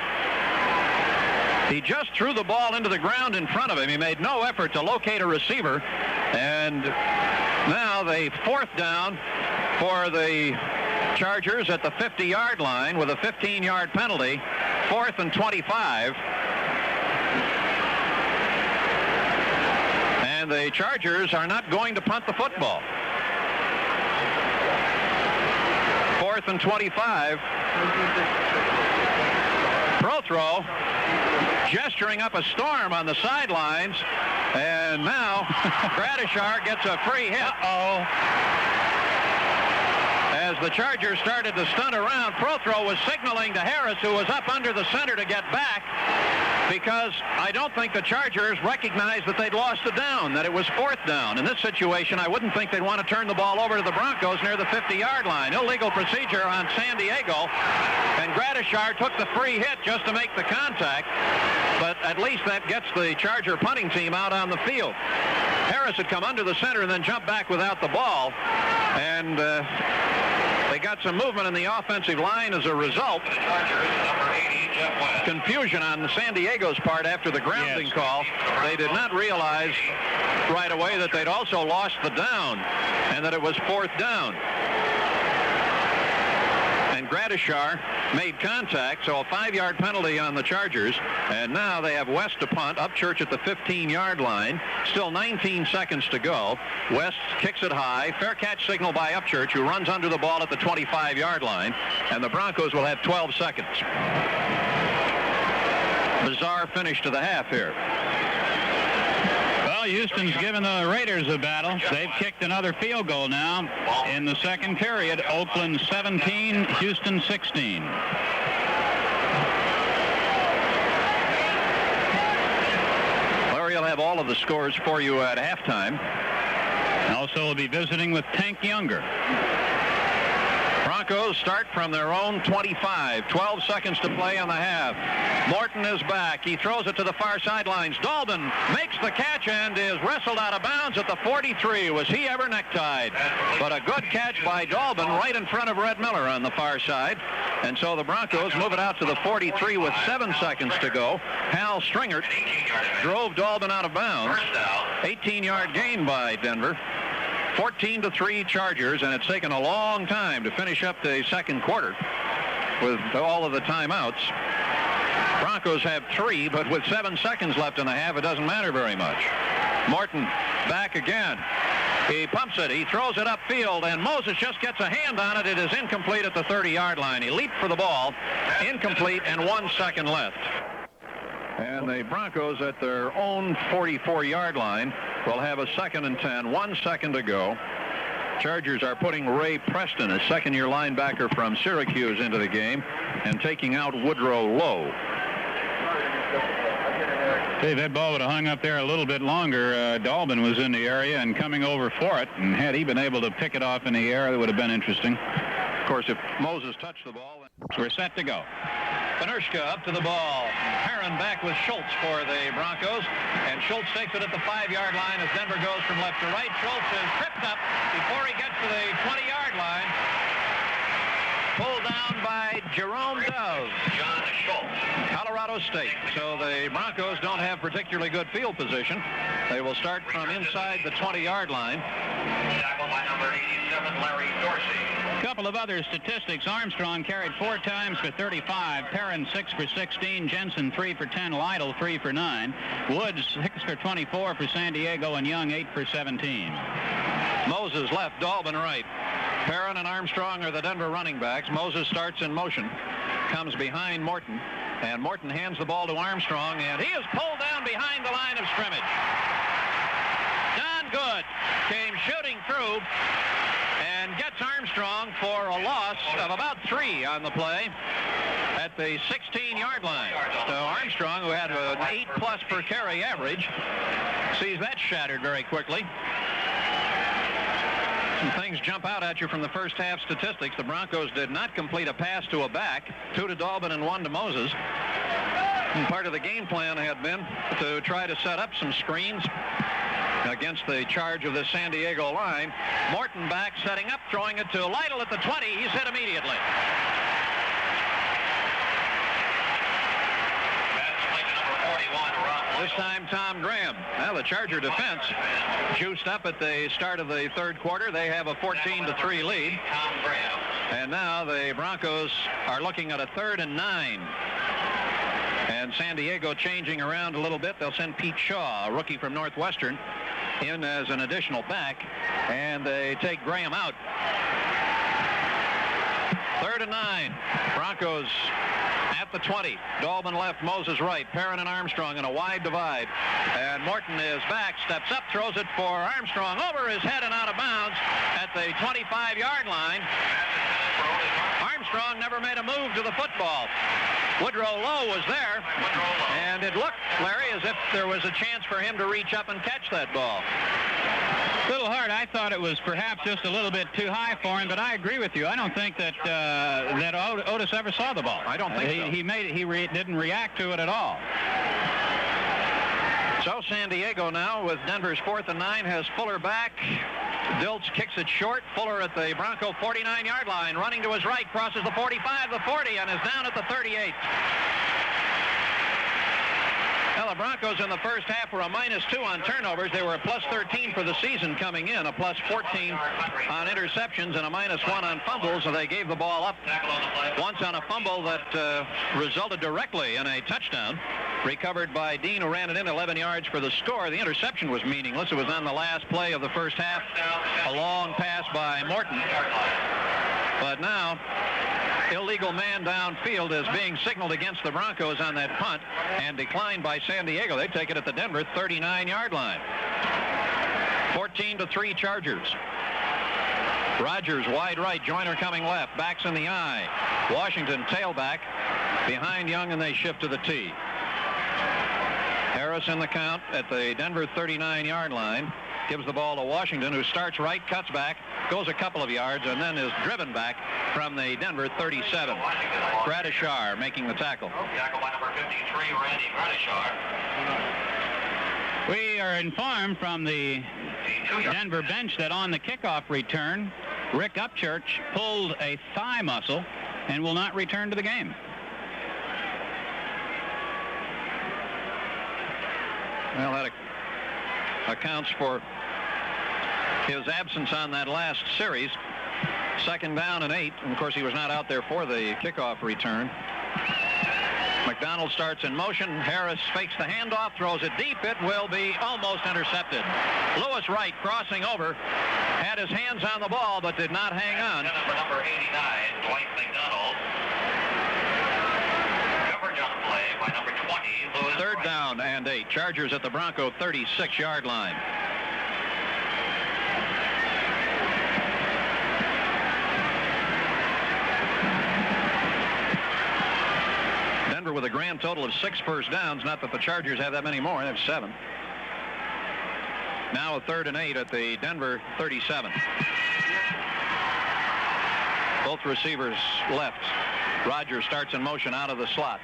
He just threw the ball into the ground in front of him. He made no effort to locate a receiver. And now the 4th down for the Chargers at the 50-yard line with a 15-yard penalty. 4th and 25. And the Chargers are not going to punt the football. 4th and 25. Prothro gesturing up a storm on the sidelines, and now Gradishar gets a free hit. As the Chargers started to stunt around, Prothro was signaling to Harris, who was up under the center, to get back, because I don't think the Chargers recognized that they'd lost a down, that it was 4th down. In this situation, I wouldn't think they'd want to turn the ball over to the Broncos near the 50-yard line. Illegal procedure on San Diego, and Gradishar took the free hit just to make the contact, but at least that gets the Charger punting team out on the field. Harris had come under the center and then jumped back without the ball, and they got some movement in the offensive line as a result. Confusion on San Diego's part after the grounding call. They did not realize right away that they'd also lost the down and that it was 4th down. And Gradishar made contact, so a 5-yard penalty on the Chargers. And now they have West to punt. Upchurch at the 15-yard line. Still 19 seconds to go. West kicks it high. Fair catch signal by Upchurch, who runs under the ball at the 25-yard line. And the Broncos will have 12 seconds. Bizarre finish to the half here. Well, Well, Houston's given the Raiders a battle. They've kicked another field goal now in the second period. Oakland 17, Houston 16. Larry will have all of the scores for you at halftime. Also, we'll be visiting with Tank Younger. Broncos start from their own 25. 12 seconds to play in the half. Morton is back. He throws it to the far sidelines. Dolben makes the catch and is wrestled out of bounds at the 43. Was he ever necktied? But a good catch by Dolben right in front of Red Miller on the far side. And so the Broncos move it out to the 43 with 7 seconds to go. Hal Stringert drove Dolben out of bounds. 18-yard gain by Denver. 14-3 Chargers, and it's taken a long time to finish up the second quarter with all of the timeouts. Broncos have 3, but with 7 seconds left in the half, it doesn't matter very much. Morton back again. He pumps it. He throws it upfield, and Moses just gets a hand on it. It is incomplete at the 30-yard line. He leaped for the ball. Incomplete, and 1 second left. And the Broncos at their own 44-yard line will have a 2nd and 10. 1 second to go. Chargers are putting Ray Preston, a second-year linebacker from Syracuse, into the game and taking out Woodrow Lowe. Dave, that ball would have hung up there a little bit longer. Dolben was in the area and coming over for it, and had he been able to pick it off in the air, that would have been interesting. Of course, if Moses touched the ball... We're set to go. Panushka up to the ball. Herron back with Schultz for the Broncos. And Schultz takes it at the 5-yard line as Denver goes from left to right. Schultz is tripped up before he gets to the 20-yard line. Pulled down by Jerome Dove. John Schultz. Colorado State. So the Broncos don't have particularly good field position. They will start from inside the 20-yard line. Tackled by number 87, Larry Dorsey. A couple of other statistics. Armstrong carried 4 times for 35. Perrin 6 for 16. Jensen 3 for 10. Lytle 3 for 9. Woods 6 for 24 for San Diego, and Young 8 for 17. Moses left, Dolben right. Perrin and Armstrong are the Denver running backs. Moses starts in motion, comes behind Morton, and Morton hands the ball to Armstrong, and he is pulled down behind the line of scrimmage. Don Good came shooting through and gets Armstrong for a loss of about 3 on the play at the 16-yard line. So Armstrong, who had an 8+ per carry average, sees that shattered very quickly. Some things jump out at you from the first half statistics. The Broncos did not complete a pass to a back, 2 to Dolben and 1 to Moses. And part of the game plan had been to try to set up some screens against the charge of the San Diego line. Morton back, setting up, throwing it to Lytle at the 20. He's hit immediately. This time, Tom Graham. Well, the Charger defense juiced up at the start of the third quarter. They have a 14-3 lead. And now the Broncos are looking at a 3rd and 9. And San Diego changing around a little bit. They'll send Pete Shaw, a rookie from Northwestern, in as an additional back. And they take Graham out. 3rd and 9. Broncos at the 20. Dolben left, Moses right. Perrin and Armstrong in a wide divide. And Morton is back, steps up, throws it for Armstrong over his head and out of bounds at the 25-yard line. Armstrong never made a move to the football. Woodrow Lowe was there, and it looked, Larry, as if there was a chance for him to reach up and catch that ball. A little hard. I thought it was perhaps just a little bit too high for him, but I agree with you. I don't think that that Otis ever saw the ball. I don't think so. He didn't react to it at all. So San Diego now with Denver's 4th and 9 has Fuller back. Dilts kicks it short. Fuller at the Bronco 49-yard line, running to his right, crosses the 45, the 40, and is down at the 38. Well, the Broncos in the first half were a -2 on turnovers. They were a +13 for the season coming in, a +14 on interceptions, and a -1 on fumbles. So they gave the ball up once on a fumble that resulted directly in a touchdown, recovered by Dean, who ran it in 11 yards for the score. The interception was meaningless. It was on the last play of the first half, a long pass by Morton. But now, illegal man downfield is being signaled against the Broncos on that punt and declined by San Diego. They take it at the Denver 39-yard line. 14-3 Chargers. Rogers wide right, Joyner coming left, backs in the eye. Washington tailback behind Young, and they shift to the tee. Harris in the count at the Denver 39-yard line. Gives the ball to Washington, who starts right, cuts back, goes a couple of yards, and then is driven back from the Denver 37. Gradishar making the tackle. Tackle by number 53, Randy Gradishar. We are informed from the Denver bench that on the kickoff return, Rick Upchurch pulled a thigh muscle and will not return to the game. Well, that accounts for his absence on that last series. 2nd down and 8. And of course, he was not out there for the kickoff return. McDonald starts in motion. Harris fakes the handoff, throws it deep. It will be almost intercepted. Lewis Wright crossing over, had his hands on the ball, but did not hang on. Number 89, Dwight McDonald. Coverage on the play by number 20, Lewis 3rd Wright. down and 8. Chargers at the Bronco 36-yard line. Denver with a grand total of 6 first downs. Not that the Chargers have that many more. They have 7. Now a 3rd and 8 at the Denver 37. Both receivers left. Rogers starts in motion out of the slot.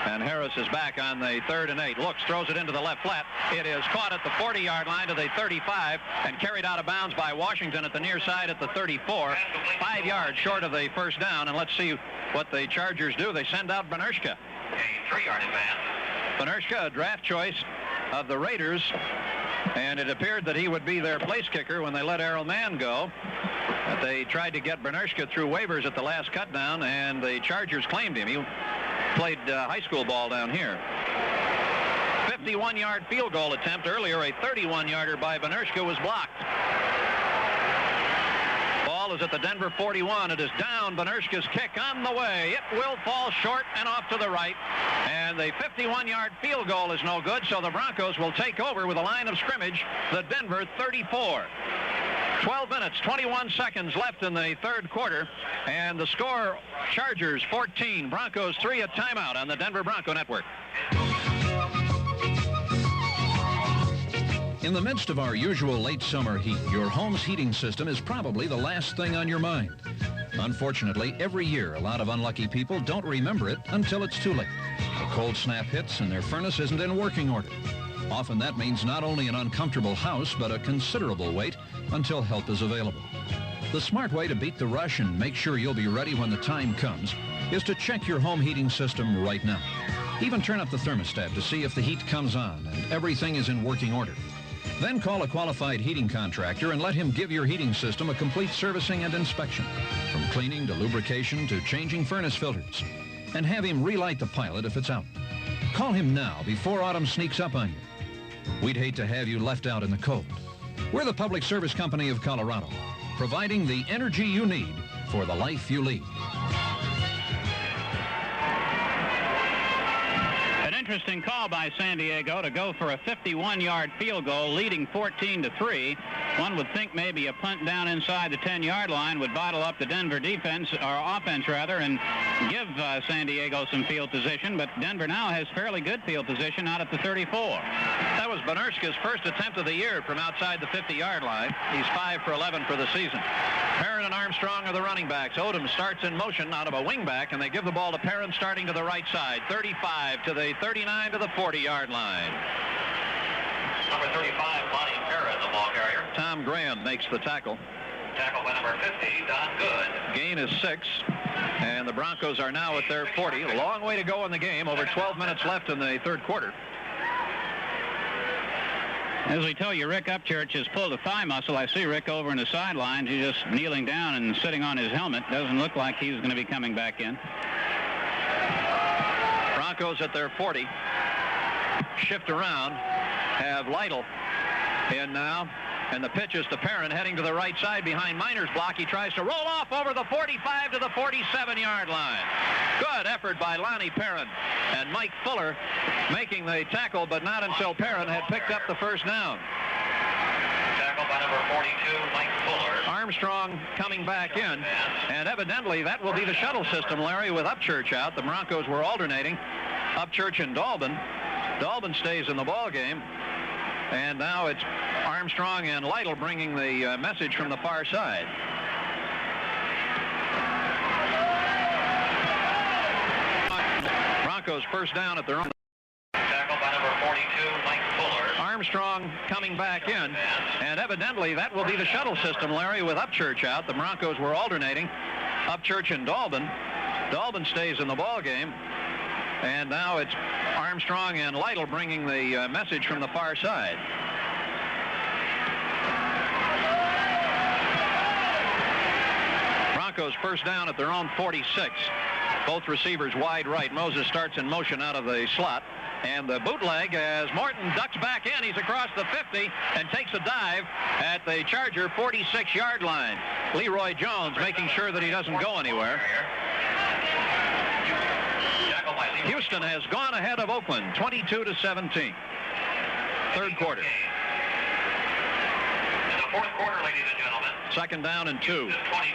And Harris is back on the 3rd and 8. Looks, throws it into the left flat. It is caught at the 40-yard line to the 35 and carried out of bounds by Washington at the near side at the 34. 5 yards short of the first down. And let's see what the Chargers do. They send out Benershka. A 3-yard advance. Benershka, a draft choice of the Raiders. And it appeared that he would be their place kicker when they let Errol Mann go. But they tried to get Benershka through waivers at the last cut down, and the Chargers claimed him. He played high school ball down here. 51-yard field goal attempt earlier. A 31-yarder by Benershka was blocked. Ball is at the Denver 41. It is down. Benershka's kick on the way. It will fall short and off to the right. And the 51-yard field goal is no good, so the Broncos will take over with a line of scrimmage, the Denver 34. 12 minutes, 21 seconds left in the 3rd quarter. And the score, Chargers 14, Broncos 3 at timeout on the Denver Bronco Network. In the midst of our usual late summer heat, your home's heating system is probably the last thing on your mind. Unfortunately, every year, a lot of unlucky people don't remember it until it's too late. A cold snap hits and their furnace isn't in working order. Often that means not only an uncomfortable house, but a considerable wait until help is available. The smart way to beat the rush and make sure you'll be ready when the time comes is to check your home heating system right now. Even turn up the thermostat to see if the heat comes on and everything is in working order. Then call a qualified heating contractor and let him give your heating system a complete servicing and inspection, from cleaning to lubrication to changing furnace filters. And have him relight the pilot if it's out. Call him now before autumn sneaks up on you. We'd hate to have you left out in the cold. We're the Public Service Company of Colorado, providing the energy you need for the life you lead. Interesting call by San Diego to go for a 51-yard field goal, leading 14-3. One would think maybe a punt down inside the 10-yard line would bottle up the Denver defense, or offense rather, and give San Diego some field position. But Denver now has fairly good field position out at the 34. That was Benershka's first attempt of the year from outside the 50-yard line. He's 5 for 11 for the season. Perrin and Armstrong are the running backs. Odom starts in motion out of a wingback, and they give the ball to Perrin starting to the right side. 35 to the 39 to the 40-yard line. Number 35, Lonnie Perrin, the ball carrier. Tom Graham makes the tackle. Tackle by number 50, Don Good. Gain is 6, and the Broncos are now at their 40. A long way to go in the game. Over 12 minutes left in the 3rd quarter. As we tell you, Rick Upchurch has pulled a thigh muscle. I see Rick over in the sidelines. He's just kneeling down and sitting on his helmet. Doesn't look like he's going to be coming back in. Broncos at their 40. Shift around. Have Lytle in now. And the pitch is to Perrin heading to the right side behind Miner's block. He tries to roll off over the 45 to the 47-yard line. Good effort by Lonnie Perrin. And Mike Fuller making the tackle, but not until Perrin had picked up the first down. Tackle by number 42, Mike Fuller. Armstrong coming back in, and evidently that will be the shuttle system, Larry, with Upchurch out. The Broncos were alternating Upchurch and Dalbin. Dalbin stays in the ball game, and now it's Armstrong and Lytle bringing the message from the far side. Broncos first down at their own. Tackle by number 42, Mike Fuller. Armstrong coming back in, and evidently that will be the shuttle system, Larry, with Upchurch out. The Broncos were alternating Upchurch and Dalbin. Dalbin stays in the ball game, and now it's Armstrong and Lytle bringing the message from the far side. Broncos first down at their own 46. Both receivers wide right. Moses starts in motion out of the slot. And the bootleg as Morton ducks back in. He's across the 50 and takes a dive at the Charger 46-yard line. Leroy Jones making sure that he doesn't go anywhere. Houston has gone ahead of Oakland 22-17. Third quarter. In the fourth quarter, ladies and gentlemen. Second down and 2. 22. Oakland 17.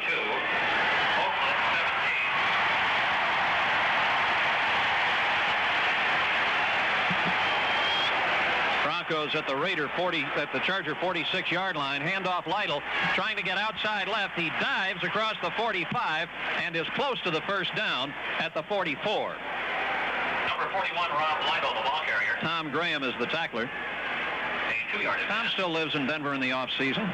Broncos at the Charger 46-yard line. Handoff Lytle trying to get outside left. He dives across the 45 and is close to the first down at the 44. Number 41, Rob Lytle, the ball carrier. Tom Graham is the tackler. A 2-yard advance. Tom still lives in Denver in the offseason.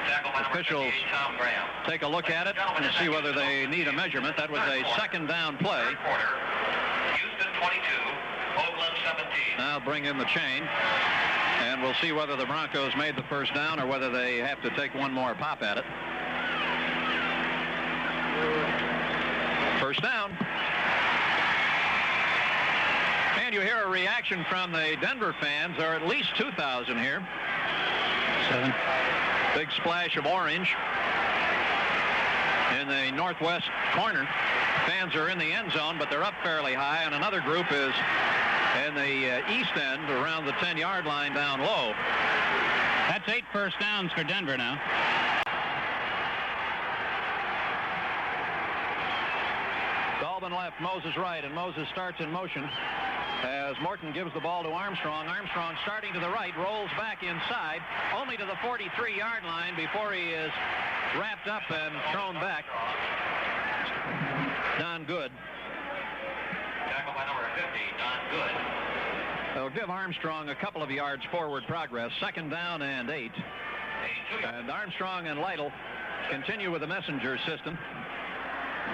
Tackle by number 58, Tom Graham. Take a look at it and see whether they need a measurement. That was a second down play. Third quarter. Houston 22, Oakland 17. Now bring in the chain, and we'll see whether the Broncos made the first down or whether they have to take one more pop at it. First down. And you hear a reaction from the Denver fans. There are at least 2,000 here. 7. Big splash of orange in the northwest corner. Fans are in the end zone, but they're up fairly high, and another group is in the east end around the 10-yard line down low. That's 8 first downs for Denver now. Dalbin left, Moses right, and Moses starts in motion as Morton gives the ball to Armstrong. Armstrong starting to the right, rolls back inside, only to the 43-yard line before he is wrapped up and thrown back. Don Good. Tackle by number 50, Don Good. They'll give Armstrong a couple of yards forward progress. Second down and 8. And Armstrong and Lytle continue with the messenger system.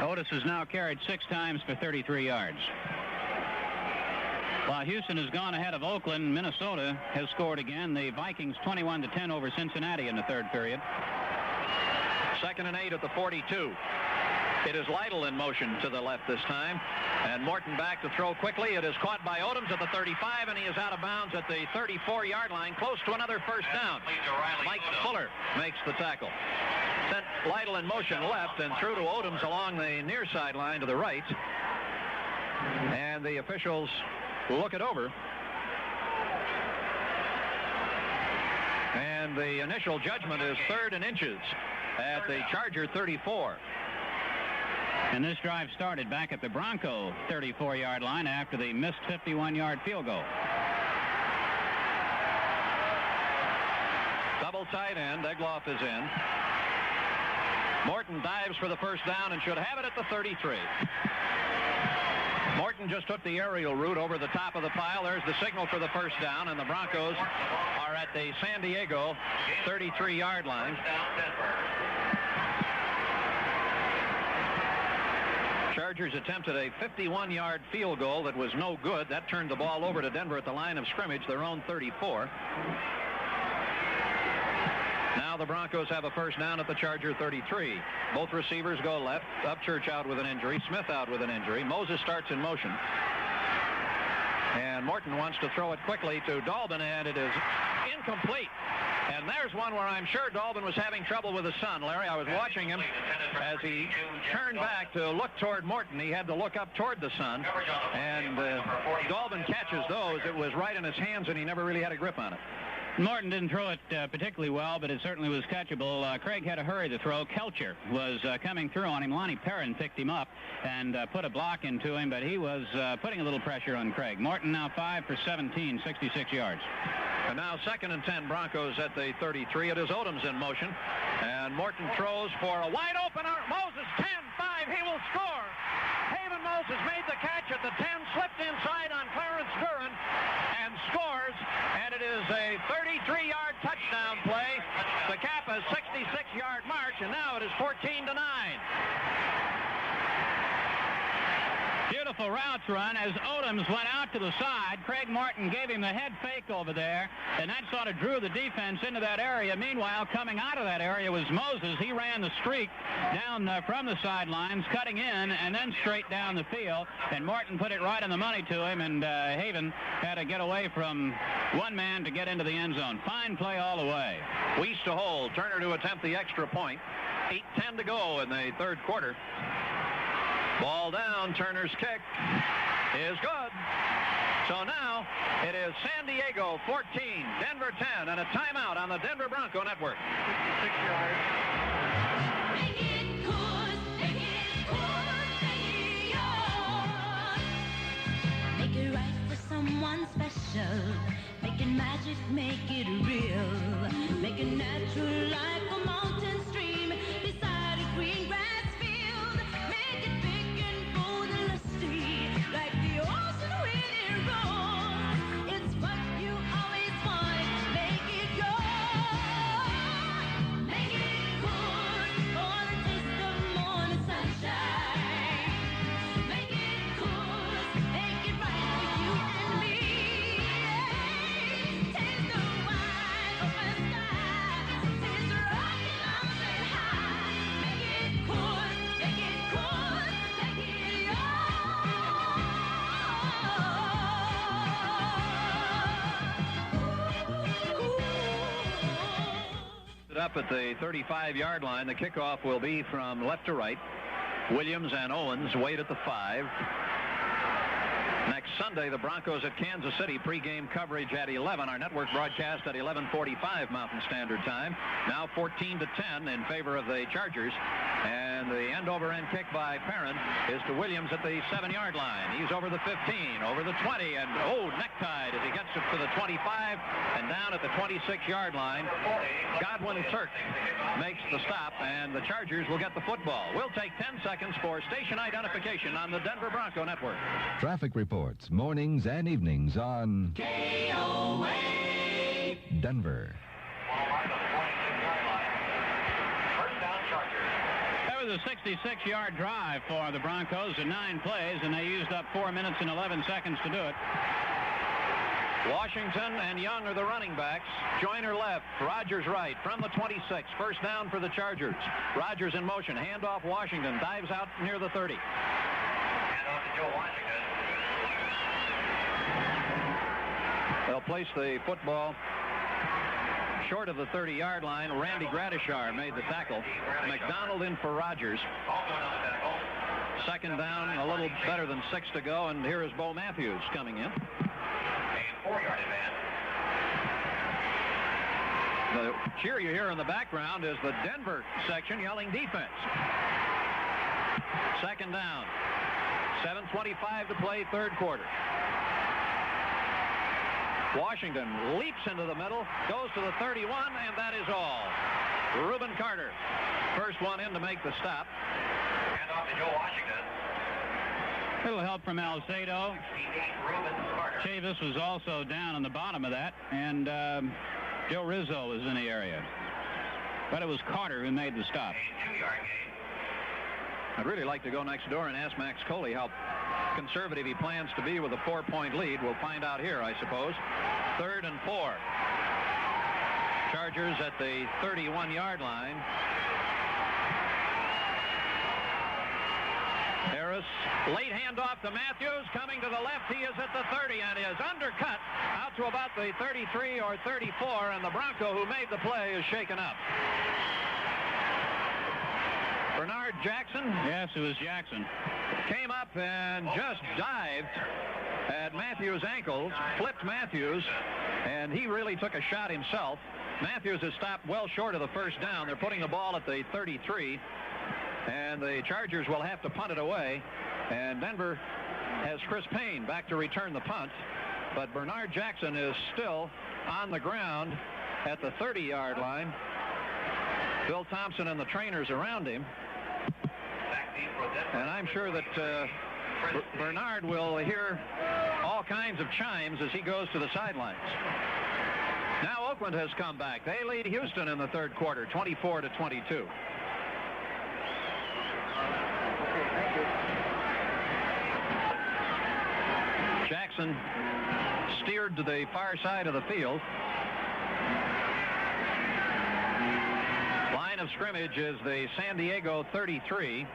Otis has now carried 6 times for 33 yards. While Houston has gone ahead of Oakland, Minnesota has scored again. The Vikings 21-10 over Cincinnati in the third period. Second and 8 at the 42. It is Lytle in motion to the left this time. And Morton back to throw quickly. It is caught by Odoms at the 35, and he is out of bounds at the 34-yard line, close to another first down. Mike Fuller makes the tackle. Sent Lytle in motion left and threw to Odoms along the near sideline to the right. And the officials look it over. And the initial judgment is 3rd and inches at the Charger 34. And this drive started back at the Bronco 34-yard line after the missed 51-yard field goal. Double tight end. Egloff is in. Morton dives for the first down and should have it at the 33. Morton just took the aerial route over the top of the pile. There's the signal for the first down, and the Broncos are at the San Diego 33-yard line. Chargers attempted a 51-yard field goal that was no good. That turned the ball over to Denver at the line of scrimmage, their own 34. Now the Broncos have a first down at the Charger 33. Both receivers go left. Upchurch out with an injury. Smith out with an injury. Moses starts in motion. And Morton wants to throw it quickly to Dalbin, and it is incomplete. And there's one where I'm sure Dalbin was having trouble with his son. Larry, I was watching him as he turned back to look toward Morton. He had to look up toward the son. And Dalbin catches those. It was right in his hands, and he never really had a grip on it. Morton didn't throw it particularly well, but it certainly was catchable. Craig had to hurry the throw. Kelcher was coming through on him. Lonnie Perrin picked him up and put a block into him, but he was putting a little pressure on Craig. Morton now 5 for 17, 66 yards. And now 2nd and 10, Broncos at the 33. It is Odoms in motion. And Morton throws for a wide open Moses, 10-5. He will score. Haven Moses made the catch at the 10, slipped inside on Clarence Duran, and scores. And it is a 33-yard touchdown play. The cap a 66-yard march, and now it is 14-9. Beautiful routes run as Odoms went out to the side. Craig Morton gave him the head fake over there, and that sort of drew the defense into that area. Meanwhile, coming out of that area was Moses. He ran the streak down from the sidelines, cutting in, and then straight down the field. And Morton put it right on the money to him, and Haven had to get away from one man to get into the end zone. Fine play all the way. Weiss to hold. Turner to attempt the extra point. 8:10 to go in the third quarter. Ball down. Turner's kick is good. So now it is San Diego 14, Denver 10, and a timeout on the Denver Bronco Network. 66 yards. Make it good, make it good, make it yours. Make it right for someone special. Make it magic, make it real. Make it natural like a mountain stream beside a green grass field. Make it big and bold and lusty like the ocean when it rolls. It's what you always want. Make it yours. Make it good for the taste of morning sunshine. Make it good, make it right for you and me. Taste the wine, open sky. Taste the rocky mountain high. Make it good, make it good, make it yours. Up at the 35-yard line. The kickoff will be from left to right. Williams and Owens wait at the 5. Next Sunday, the Broncos at Kansas City. Pregame coverage at 11. Our network broadcast at 11:45 Mountain Standard Time. Now 14-10 in favor of the Chargers. And the end-over-end kick by Perrin is to Williams at the 7-yard line. He's over the 15, over the 20, and necktied as he gets it to the 25 and down at the 26-yard line. Godwin Turk makes the stop, and the Chargers will get the football. We'll take 10 seconds for station identification on the Denver Bronco Network. Traffic reports, mornings and evenings on KOA Denver. First down, Chargers. That was a 66-yard drive for the Broncos in 9 plays, and they used up 4 minutes and 11 seconds to do it. Washington and Young are the running backs. Joyner left, Rogers right from the 26. First down for the Chargers. Rogers in motion, handoff Washington, dives out near the 30. Handoff to Joe Washington. They'll place the football short of the 30-yard line. Randy Gradishar made the tackle. McDonald in for Rogers. Second down, a little better than 6 to go, and here is Bo Matthews coming in. A 4-yard advance. The cheer you hear in the background is the Denver section yelling defense. Second down. 7:25 to play, third quarter. Washington leaps into the middle, goes to the 31, and that is all. Reuben Carter, first one in to make the stop. Handoff to Joe Washington. Little help from Alzado. 68, Reuben Carter. Chavis was also down on the bottom of that, and Joe Rizzo was in the area. But it was Carter who made the stop. A 2-yard gain. I'd really like to go next door and ask Max Coley how conservative he plans to be with a 4-point lead. We'll find out here, I suppose. 3rd and 4. Chargers at the 31-yard line. Harris, late handoff to Matthews, coming to the left. He is at the 30 and is undercut out to about the 33 or 34, and the Bronco who made the play is shaken up. Bernard Bernard Jackson? Yes, it was Jackson. Came up and just dived at Matthews' ankles, flipped Matthews, and he really took a shot himself. Matthews has stopped well short of the first down. They're putting the ball at the 33, and the Chargers will have to punt it away. And Denver has Chris Payne back to return the punt, but Bernard Jackson is still on the ground at the 30-yard line. Bill Thompson and the trainers around him. And I'm sure that Bernard will hear all kinds of chimes as he goes to the sidelines. Now Oakland has come back. They lead Houston in the third quarter, 24-22. Jackson steered to the far side of the field. Line of scrimmage is the San Diego 33.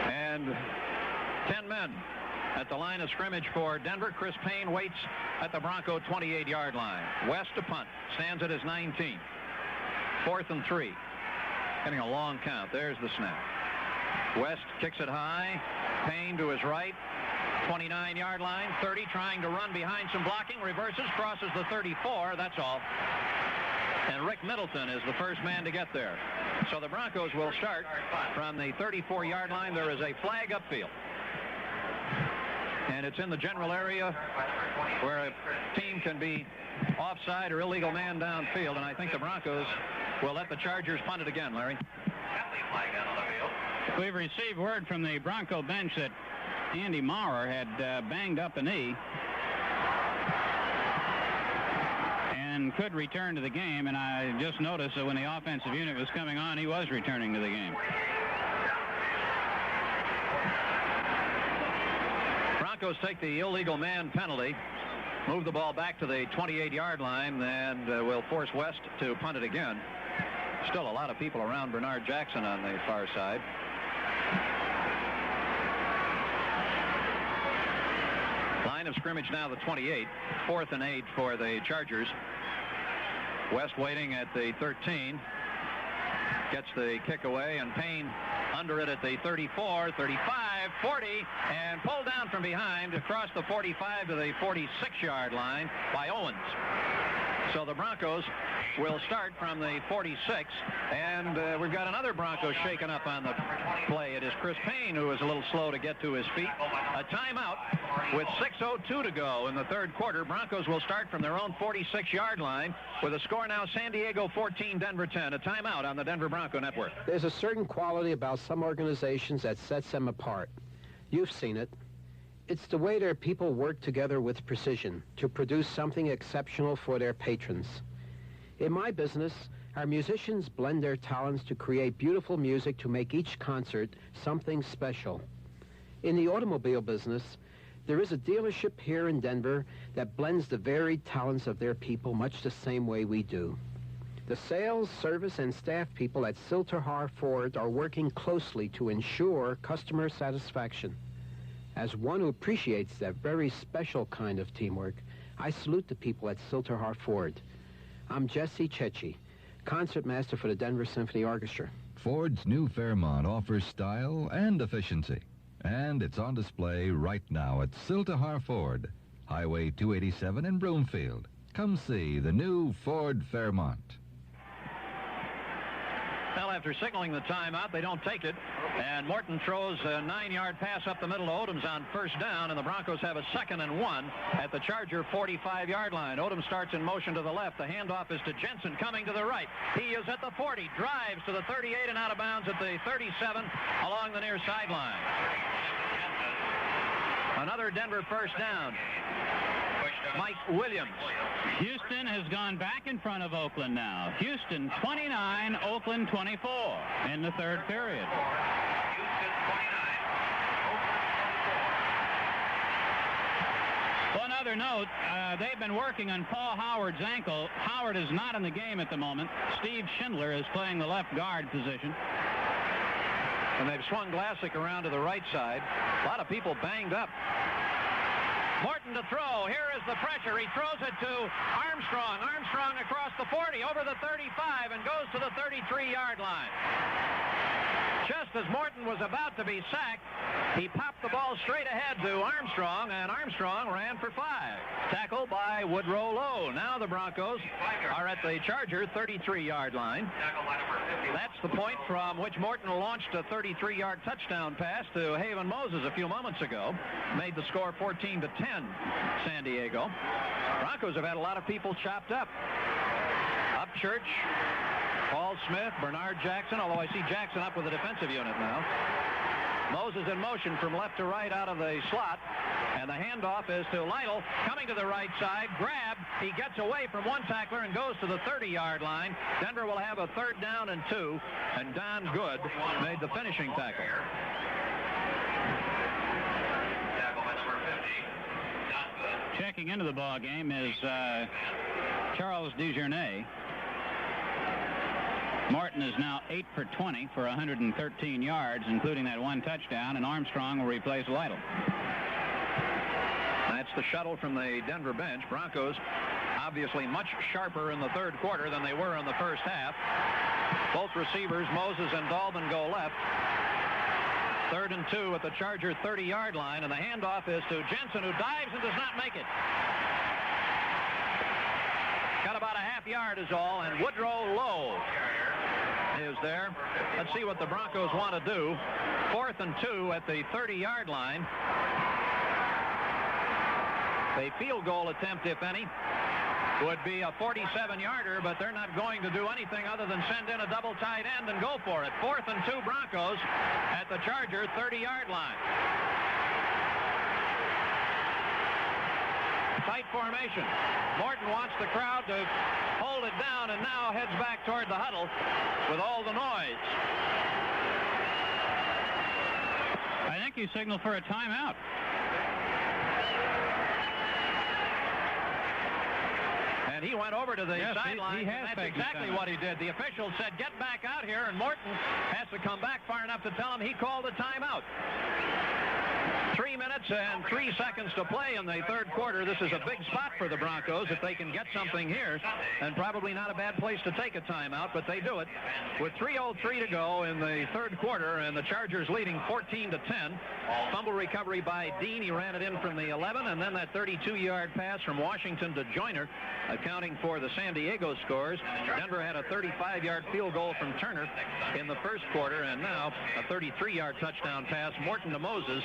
And 10 men at the line of scrimmage for Denver. Chris Payne waits at the Bronco 28-yard line. West to punt. Stands at his 19. 4th and 3. Getting a long count. There's the snap. West kicks it high. Payne to his right. 29-yard line. 30, trying to run behind some blocking. Reverses, crosses the 34. That's all. And Rick Middleton is the first man to get there. So the Broncos will start from the 34-yard line. There is a flag upfield. And it's in the general area where a team can be offside or illegal man downfield. And I think the Broncos will let the Chargers punt it again, Larry. We've received word from the Bronco bench that Andy Maurer had banged up a knee and could return to the game, and I just noticed that when the offensive unit was coming on, he was returning to the game. Broncos take the illegal man penalty, move the ball back to the 28-yard line, and will force West to punt it again. Still a lot of people around Bernard Jackson on the far side. Line of scrimmage now the 28. 4th and 8 for the Chargers. West waiting at the 13. Gets the kick away, and Payne under it at the 34, 35, 40, and pulled down from behind across the 45 to the 46-yard line by Owens. So the Broncos will start from the 46, and we've got another Bronco shaken up on the play. It is Chris Payne who is a little slow to get to his feet. A timeout with 6:02 to go in the third quarter. Broncos will start from their own 46-yard line with a score now San Diego 14, Denver 10. A timeout on the Denver Bronco Network. There's a certain quality about some organizations that sets them apart. You've seen it. It's the way their people work together with precision to produce something exceptional for their patrons. In my business, our musicians blend their talents to create beautiful music to make each concert something special. In the automobile business, there is a dealership here in Denver that blends the varied talents of their people much the same way we do. The sales, service, and staff people at Silterhar Ford are working closely to ensure customer satisfaction. As one who appreciates that very special kind of teamwork, I salute the people at Silterhar Ford. I'm Jesse Cecchi, concertmaster for the Denver Symphony Orchestra. Ford's new Fairmont offers style and efficiency, and it's on display right now at Silterhar Ford, Highway 287 in Broomfield. Come see the new Ford Fairmont. Well, after signaling the timeout, they don't take it. And Morton throws a 9-yard pass up the middle to Odoms on first down, and the Broncos have a 2nd and 1 at the Charger 45-yard line. Odoms starts in motion to the left. The handoff is to Jensen coming to the right. He is at the 40, drives to the 38 and out of bounds at the 37 along the near sideline. Another Denver first down. Mike Williams. Houston has gone back in front of Oakland now. Houston 29, Oakland 24 in the third period. One other note, they've been working on Paul Howard's ankle. Howard is not in the game at the moment. Steve Schindler is playing the left guard position. And they've swung Glassick around to the right side. A lot of people banged up. Morton Morton to throw. Here is the pressure. He throws it to Armstrong. Armstrong across the 40, over the 35, and goes to the 33-yard line. Just as Morton was about to be sacked, he popped the ball straight ahead to Armstrong, and Armstrong ran for 5. Tackled by Woodrow Lowe. Now the Broncos are at the Charger 33-yard line. That's the point from which Morton launched a 33-yard touchdown pass to Haven Moses a few moments ago. Made the score 14-10, San Diego. Broncos have had a lot of people chopped up. Upchurch, Paul Smith, Bernard Jackson, although I see Jackson up with the defensive unit now. Moses in motion from left to right out of the slot, and the handoff is to Lytle, coming to the right side, grab, he gets away from one tackler and goes to the 30-yard line. Denver will have a 3rd down and 2, and Don Good made the finishing tackle. Tackle by number 50, Don Good. Checking into the ball game is Charles Desjardins. Morton is now 8 for 20 for 113 yards, including that one touchdown, and Armstrong will replace Lytle. That's the shuttle from the Denver bench. Broncos obviously much sharper in the 3rd quarter than they were in the first half. Both receivers, Moses and Dahlman, go left. 3rd and 2 at the Charger 30-yard line, and the handoff is to Jensen, who dives and does not make it. Got about a half yard is all, and Woodrow Lowe is there. Let's see what the Broncos want to do. 4th and 2 at the 30-yard line. A field goal attempt, if any, would be a 47-yarder, but they're not going to do anything other than send in a double tight end and go for it. 4th and 2 Broncos at the Charger 30-yard line. Tight formation. Morton wants the crowd to hold it down and now heads back toward the huddle with all the noise. I think he signaled for a timeout. And he went over to the sideline, and that's exactly what he did. The official said, get back out here, and Morton has to come back far enough to tell him he called a timeout. 3 minutes and 3 seconds to play in the 3rd quarter. This is a big spot for the Broncos if they can get something here, and probably not a bad place to take a timeout, but they do it with 3:03 to go in the 3rd quarter, and the Chargers leading 14-10. Fumble recovery by Dean. He ran it in from the 11, and then that 32-yard pass from Washington to Joyner, accounting for the San Diego scores. Denver had a 35-yard field goal from Turner in the 1st quarter, and now a 33-yard touchdown pass, Morton to Moses,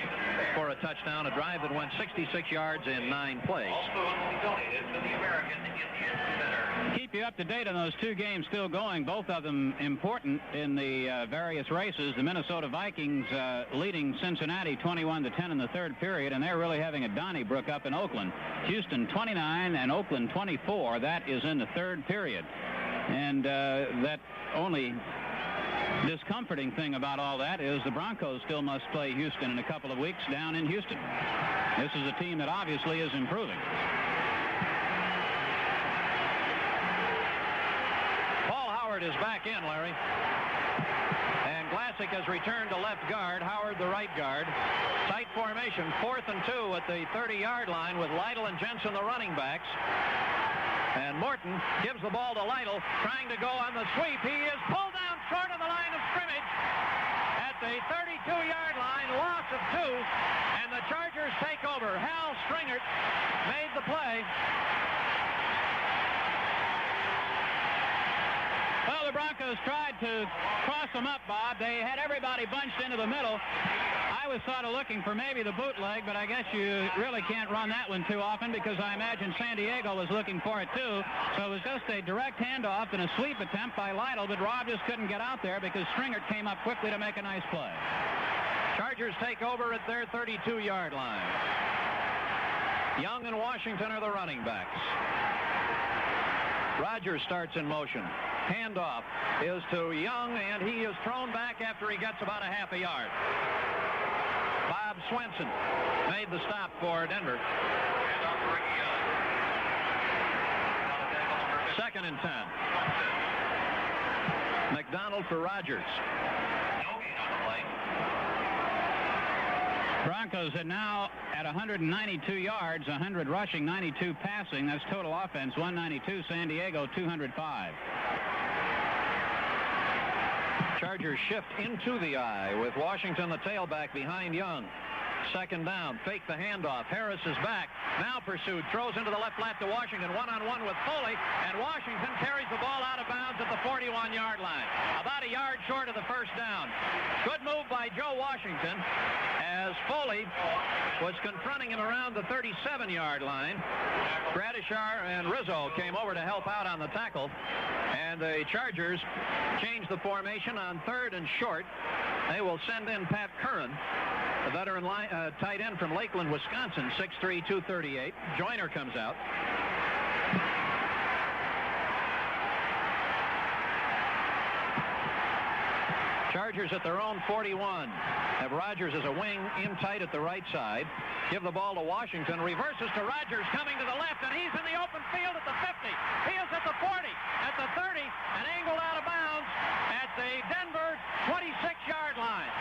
for a touchdown, a drive that went 66 yards in 9 plays. All food will be donated to the American Indian Center. Keep you up to date on those 2 games still going, both of them important in the various races. The Minnesota Vikings leading Cincinnati 21-10 in the 3rd period, and they're really having a Donnybrook up in Oakland. Houston 29 and Oakland 24. That is in the 3rd period. And that only discomforting thing about all that is the Broncos still must play Houston in a couple of weeks down in Houston. This is a team that obviously is improving. Paul Howard is back in, Larry. And Glassick has returned to left guard, Howard the right guard. Tight formation, 4th and 2 at the 30-yard line with Lytle and Jensen the running backs. And Morton gives the ball to Lytle, trying to go on the sweep. He is pulled down short of the line of scrimmage at the 32-yard line, loss of 2, and the Chargers take over. Hal Stringert made the play. Well, the Broncos tried to cross them up, Bob. They had everybody bunched into the middle. I was sort of looking for maybe the bootleg, but I guess you really can't run that one too often because I imagine San Diego was looking for it too. So it was just a direct handoff and a sweep attempt by Lytle, but Rob just couldn't get out there because Stringert came up quickly to make a nice play. Chargers take over at their 32-yard line. Young and Washington are the running backs. Rogers starts in motion. Handoff is to Young, and he is thrown back after he gets about a half a yard. Bob Swenson made the stop for Denver. 2nd and 10. McDonald for Rogers. Broncos are now at 192 yards, 100 rushing, 92 passing. That's total offense, 192. San Diego, 205. Chargers shift into the I with Washington, the tailback, behind Young. Second down, fake the handoff. Harris is back, now pursued, throws into the left flat to Washington, one-on-one with Foley, and Washington carries the ball out of bounds at the 41-yard line, about a yard short of the first down. Good move by Joe Washington, as Foley was confronting him around the 37-yard line. Gradishar and Rizzo came over to help out on the tackle, and the Chargers changed the formation on third and short. They will send in Pat Curran, the veteran tight end from Lakeland, Wisconsin, 6'3", 238. Joyner comes out. Chargers at their own 41. Have Rodgers as a wing in tight at the right side. Give the ball to Washington. Reverses to Rodgers coming to the left, and he's in the open field at the 50. He is at the 40, at the 30, and angled out of bounds at the Denver 26-yard line.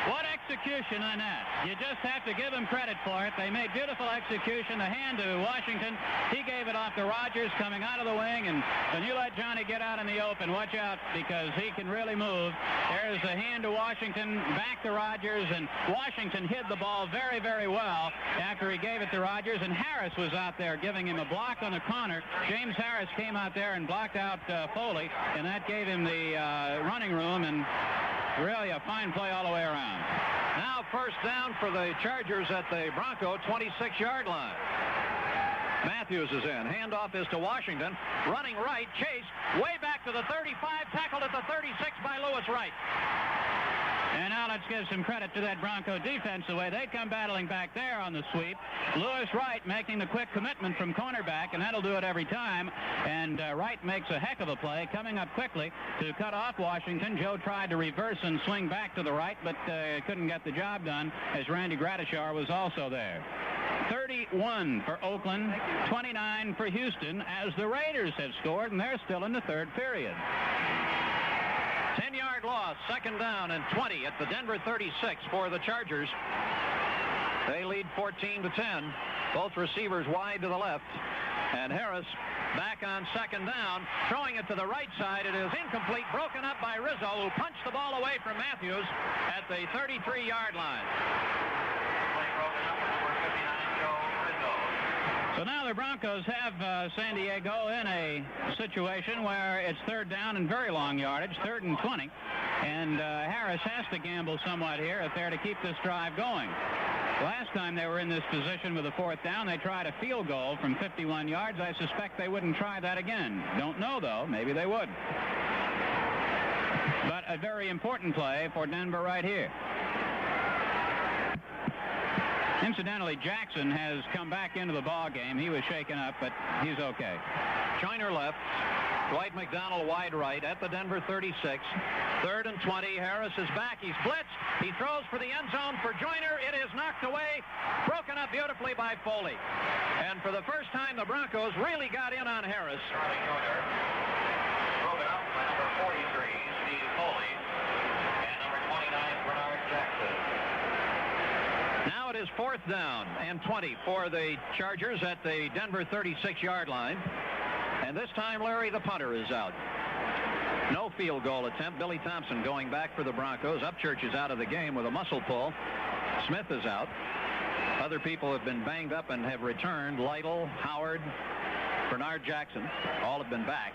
What execution on that. You just have to give them credit for it. They made beautiful execution. The hand to Washington. He gave it off to Rodgers coming out of the wing. And when you let Johnny get out in the open, watch out because he can really move. There's the hand to Washington, back to Rodgers. And Washington hid the ball very, very well after he gave it to Rodgers. And Harris was out there giving him a block on the corner. James Harris came out there and blocked out Foley. And that gave him the running room. And really a fine play all the way around. Now first down for the Chargers at the Bronco 26-yard line. Matthews is in. Handoff is to Washington. Running right. Chase way back to the 35. Tackled at the 36 by Lewis Wright. And now let's give some credit to that Bronco defense, the way they come battling back there on the sweep. Lewis Wright making the quick commitment from cornerback, and that'll do it every time. And Wright makes a heck of a play, coming up quickly to cut off Washington. Joe tried to reverse and swing back to the right, but couldn't get the job done, as Randy Gradishar was also there. 31 for Oakland, 29 for Houston, as the Raiders have scored, and they're still in the third period. 10-yard loss, second down and 20 at the Denver 36 for the Chargers. They lead 14-10. Both receivers wide to the left. And Harris back on second down, throwing it to the right side. It is incomplete, broken up by Rizzo, who punched the ball away from Matthews at the 33-yard line. So now the Broncos have San Diego in a situation where it's third down and very long yardage, 3rd and 20. And Harris has to gamble somewhat here if they're to keep this drive going. Last time they were in this position with a fourth down, they tried a field goal from 51 yards. I suspect they wouldn't try that again. Don't know, though. Maybe they would. But a very important play for Denver right here. Incidentally, Jackson has come back into the ball game. He was shaken up, but he's okay. Joyner left. Dwight McDonald wide right at the Denver 36. 3rd and 20. Harris is back. He's blitzed. He throws for the end zone for Joyner. It is knocked away. Broken up beautifully by Foley. And for the first time, the Broncos really got in on Harris. Charlie Joyner. Broken up by number 43, Steve Foley. And number 29, Bernard Jackson. Now it is 4th down and 20 for the Chargers at the Denver 36-yard line. And this time, Larry, the punter, is out. No field goal attempt. Billy Thompson going back for the Broncos. Upchurch is out of the game with a muscle pull. Smith is out. Other people have been banged up and have returned. Lytle, Howard, Bernard Jackson, all have been back.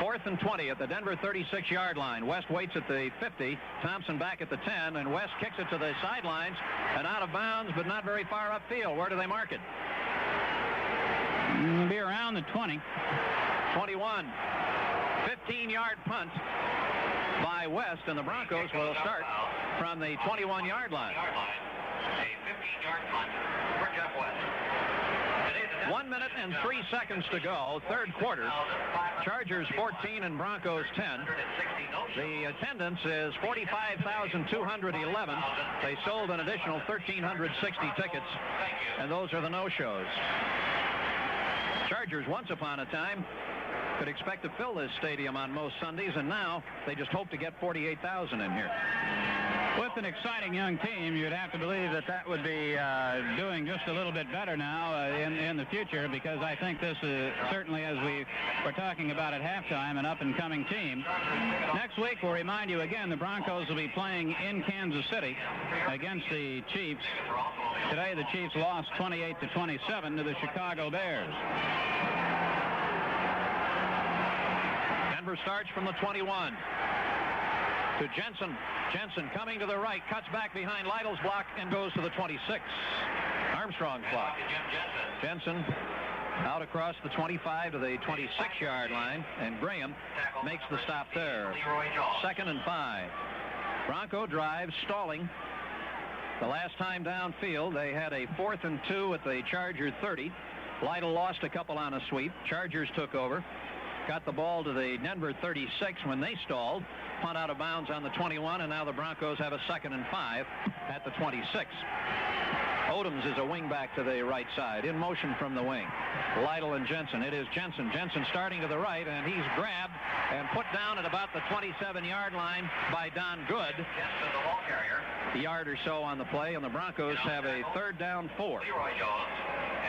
4th and 20 at the Denver 36-yard line. West waits at the 50. Thompson back at the 10, and West kicks it to the sidelines and out of bounds, but not very far upfield. Where do they mark it? It'll be around the 20. 21. 15-yard punt by West, and the Broncos will start from the 21-yard line. A 15-yard punt for Jeff West. 1 minute and 3 seconds to go, third quarter. Chargers 14 and Broncos 10. The attendance is 45,211. They sold an additional 1,360 tickets, and those are the no-shows. Chargers, once upon a time, could expect to fill this stadium on most Sundays, and now they just hope to get 48,000 in here. With an exciting young team, you'd have to believe that that would be doing just a little bit better now in the future, because I think this is certainly, as we were talking about at halftime, an up-and-coming team. Next week, we'll remind you again, the Broncos will be playing in Kansas City against the Chiefs. Today, the Chiefs lost 28-27 to the Chicago Bears. Denver starts from the 21. To Jensen. Jensen coming to the right, cuts back behind Lytle's block and goes to the 26. Armstrong's block. Jensen out across the 25 to the 26-yard line, and Graham makes the stop there. 2nd and 5. Bronco drive stalling. The last time downfield, they had a 4th and 2 at the Charger 30. Lytle lost a couple on a sweep. Chargers took over. Got the ball to the Denver 36 when they stalled. Punt out of bounds on the 21, and now the Broncos have a 2nd and 5 at the 26. Odoms is a wing back to the right side, in motion from the wing. Lytle and Jensen. It is Jensen. Jensen starting to the right, and he's grabbed and put down at about the 27-yard line by Don Good. Jensen, the ball carrier. A yard or so on the play, and the Broncos have a 3rd down 4. Leroy Jones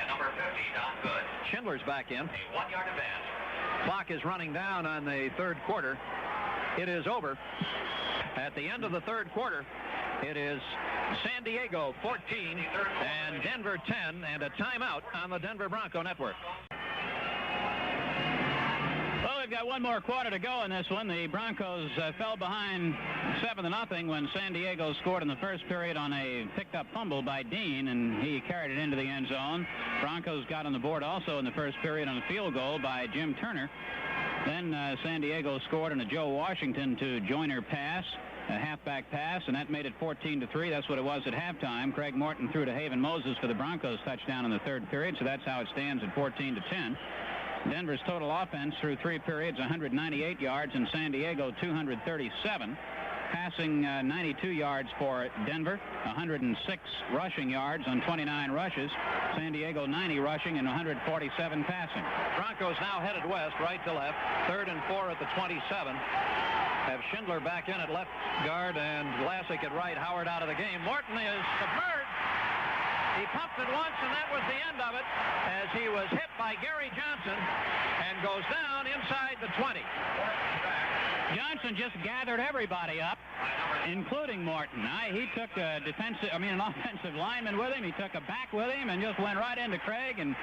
and number 50, Don Good. Schindler's back in. A 1-yard advance. Clock is running down on the 3rd quarter. It is over. At the end of the 3rd quarter, it is San Diego 14 and Denver 10, and a timeout on the Denver Bronco Network. Well, we've got one more quarter to go in this one. The Broncos fell behind 7-0 when San Diego scored in the first period on a picked-up fumble by Dean, and he carried it into the end zone. Broncos got on the board also in the first period on a field goal by Jim Turner. Then San Diego scored on a Joe Washington to Joyner pass, a halfback pass, and that made it 14-3. That's what it was at halftime. Craig Morton threw to Haven Moses for the Broncos touchdown in the 3rd period, so that's how it stands at 14-10. Denver's total offense through 3 periods, 198 yards, and San Diego 237. Passing 92 yards for Denver, 106 rushing yards on 29 rushes. San Diego 90 rushing and 147 passing. Broncos now headed west, right to left. 3rd and 4 at the 27. Have Schindler back in at left guard and Vlasic at right. Howard out of the game. Morton is submerged. He pumped it once, and that was the end of it, as he was hit by Gary Johnson and goes down inside the 20. Johnson just gathered everybody up, including Morton. He took an offensive lineman with him. He took a back with him and just went right into Craig, and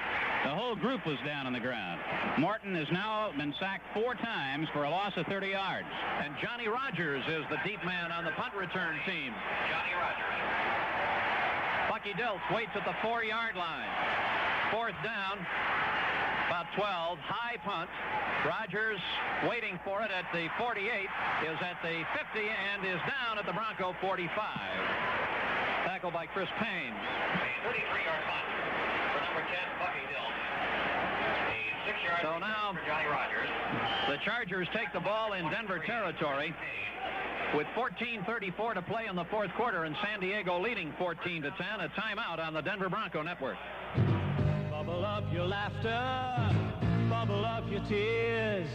the whole group was down on the ground. Morton has now been sacked 4 times for a loss of 30 yards. And Johnny Rogers is the deep man on the punt return team. Johnny Rogers. Bucky Dilts waits at the 4-yard line. 4th down, about 12. High punt. Rogers waiting for it at the 48, is at the 50, and is down at the Bronco 45. Tackled by Chris Payne. A 33-yard punt for number 10, Bucky Dilts. A 6-yard So now for Johnny Rogers. The Chargers take the ball in Denver territory with 14:34 to play in the 4th quarter, and San Diego leading 14-10. A timeout on the Denver Bronco Network. Bubble up your laughter, bubble up your tears,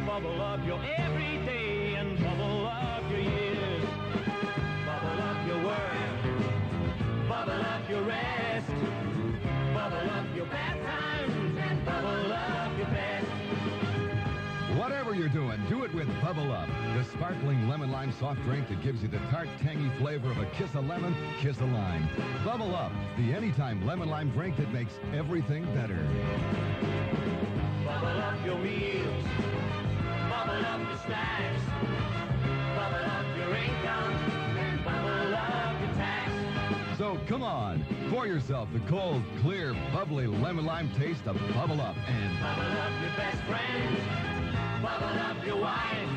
bubble up your everyday, and bubble up your years. Bubble up your work, bubble up your rest, bubble up your bad times, and bubble up your best. Whatever you're doing, do it with Bubble Up, the sparkling lemon lime soft drink that gives you the tart, tangy flavor of a kiss of lemon, kiss of lime. Bubble Up, the anytime lemon lime drink that makes everything better. Bubble up your meals, bubble up your snacks, bubble up your income, and bubble up your tax. So come on, pour yourself the cold, clear, bubbly lemon lime taste of Bubble Up and bubble up your best friends. Bubble up your wife,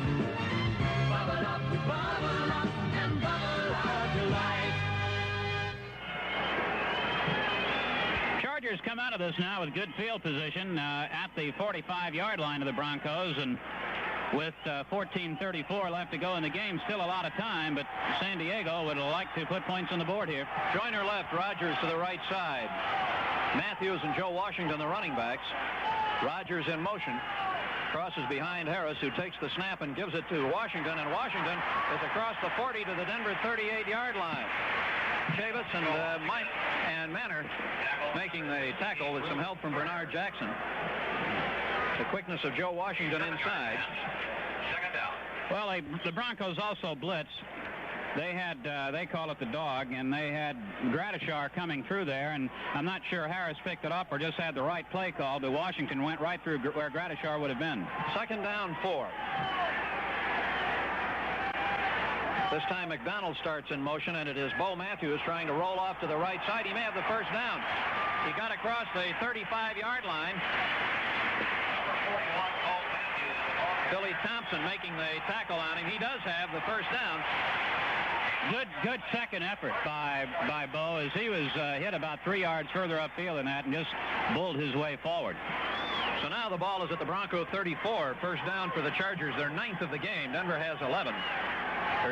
bubble up your bubble up, and bubble up your life. Chargers come out of this now with good field position at the 45-yard line of the Broncos, and with 14:34 left to go in the game, still a lot of time, but San Diego would like to put points on the board here. Joyner left, Rogers to the right side. Matthews and Joe Washington, the running backs. Rogers in motion. Crosses behind Harris, who takes the snap and gives it to Washington, and Washington is across the 40 to the Denver 38-yard line. Chavis and Manor making the tackle with some help from Bernard Jackson. The quickness of Joe Washington inside. Well, the Broncos also blitz. They call it the dog, and they had Gradishar coming through there, and I'm not sure Harris picked it up or just had the right play call, but Washington went right through where Gradishar would have been. Second down, 4. This time McDonald starts in motion, and it is Bo Matthews trying to roll off to the right side. He may have the first down. He got across the 35-yard line. Billy Thompson making the tackle on him. He does have the first down. Good second effort by Bo, as he was hit about 3 yards further upfield than that and just bulled his way forward. So now the ball is at the Bronco 34. First down for the Chargers, their 9th of the game. Denver has 11.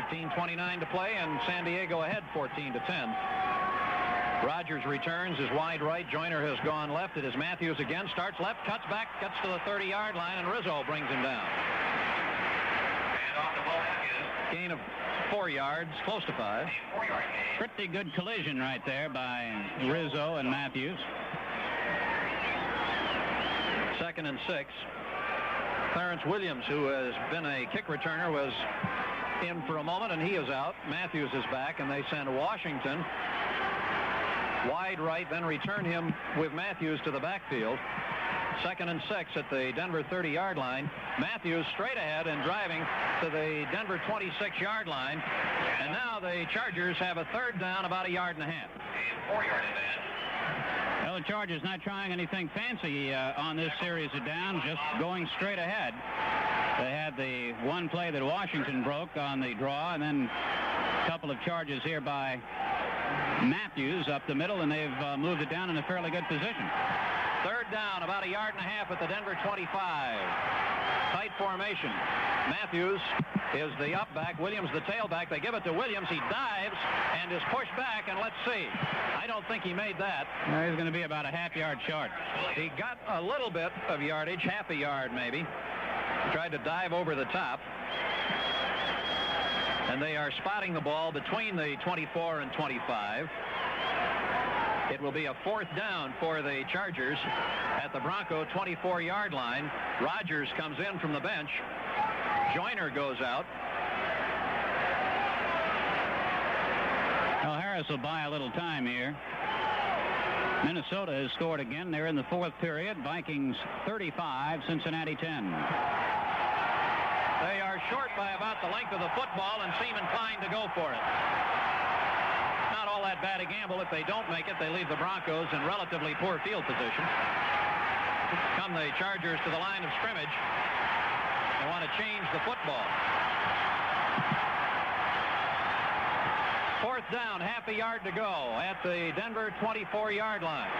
13:29 to play, and San Diego ahead 14-10. Rogers returns, is wide right. Joyner has gone left. It is Matthews again. Starts left, cuts back, gets to the 30-yard line, and Rizzo brings him down. And off the ball is Gain of 4 yards, close to 5. 4-yard gain. Pretty good collision right there by Rizzo and Matthews. 2nd and 6. Clarence Williams, who has been a kick returner, was in for a moment, and he is out. Matthews is back, and they send Washington wide right, then return him with Matthews to the backfield. 2nd and 6 at the Denver 30-yard line. Matthews straight ahead and driving to the Denver 26-yard line. And now the Chargers have a third down, about 1.5 yards. And 4-yard advance. Well, the Chargers not trying anything fancy on this series of downs, just going straight ahead. They had the one play that Washington broke on the draw, and then a couple of charges here by Matthews up the middle, and they've moved it down in a fairly good position. Third down, about 1.5 yards at the Denver 25. Tight formation. Matthews is the up back. Williams the tailback. They give it to Williams. He dives and is pushed back, and let's see. I don't think he made that. He's going to be about a half-yard short. He got a little bit of yardage, half a yard maybe. Tried to dive over the top. And they are spotting the ball between the 24 and 25. It will be a fourth down for the Chargers at the Bronco 24-yard line. Rogers comes in from the bench. Joyner goes out. Well, Harris will buy a little time here. Minnesota has scored again. They're in the fourth period. Vikings 35, Cincinnati 10. They are short by about the length of the football and seem inclined to go for it. Not all that bad a gamble. If they don't make it, they leave the Broncos in relatively poor field position. Come the Chargers to the line of scrimmage. They want to change the football. Fourth down, half a yard to go at the Denver 24-yard line.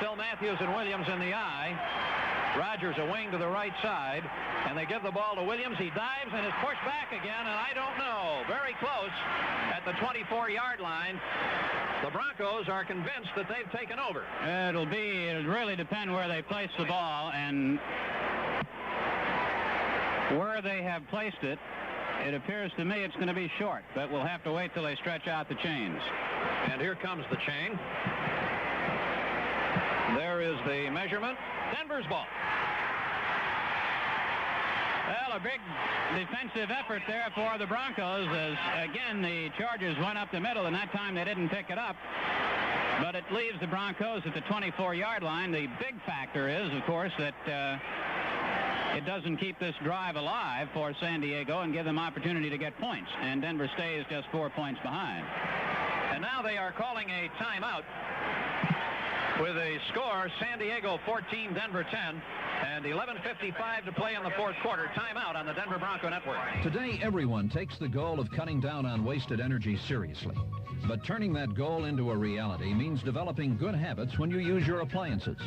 Still Matthews and Williams in the eye. Rogers a wing to the right side, and they give the ball to Williams. He dives and is pushed back again, and I don't know. Very close at the 24-yard line. The Broncos are convinced that they've taken over. It'll really depend where they place the ball, and where they have placed it. It appears to me it's going to be short, but we'll have to wait till they stretch out the chains. And here comes the chain. There is the measurement. Denver's ball. Well, a big defensive effort there for the Broncos, as again the Chargers went up the middle, and that time they didn't pick it up. But it leaves the Broncos at the 24-yard line. The big factor is, of course, that it doesn't keep this drive alive for San Diego and give them opportunity to get points. And Denver stays just 4 points behind. And now they are calling a timeout with a score, San Diego 14, Denver 10, and 11:55 to play in the fourth quarter. Timeout on the Denver Bronco Network. Today, everyone takes the goal of cutting down on wasted energy seriously. But turning that goal into a reality means developing good habits when you use your appliances.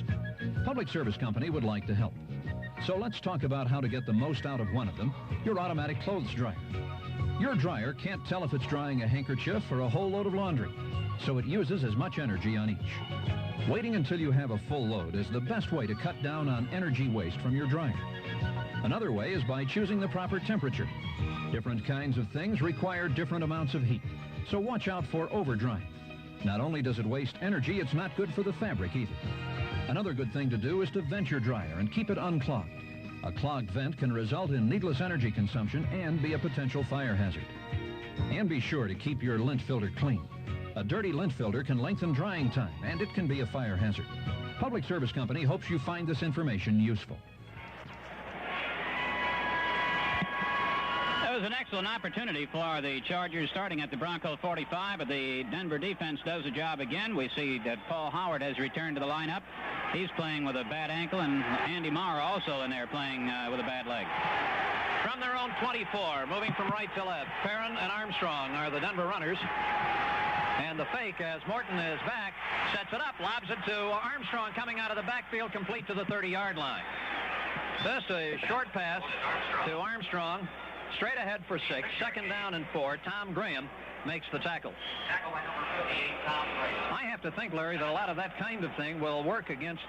Public Service Company would like to help. So let's talk about how to get the most out of one of them, your automatic clothes dryer. Your dryer can't tell if it's drying a handkerchief or a whole load of laundry, so it uses as much energy on each. Waiting until you have a full load is the best way to cut down on energy waste from your dryer. Another way is by choosing the proper temperature. Different kinds of things require different amounts of heat, so watch out for over-drying. Not only does it waste energy, it's not good for the fabric either. Another good thing to do is to vent your dryer and keep it unclogged. A clogged vent can result in needless energy consumption and be a potential fire hazard. And be sure to keep your lint filter clean. A dirty lint filter can lengthen drying time, and it can be a fire hazard. Public Service Company hopes you find this information useful. It was an excellent opportunity for the Chargers starting at the Bronco 45, but the Denver defense does the job again. We see that Paul Howard has returned to the lineup. He's playing with a bad ankle, and Andy Maurer also in there playing with a bad leg. From their own 24, moving from right to left, Perrin and Armstrong are the Denver runners. And the fake as Morton is back, sets it up, lobs it to Armstrong coming out of the backfield, complete to the 30-yard line. Just a short pass to Armstrong, straight ahead for 6, second down and 4. Tom Graham makes the tackle. Tackle by number 58, Tom Graham. I have to think, Larry, that a lot of that kind of thing will work against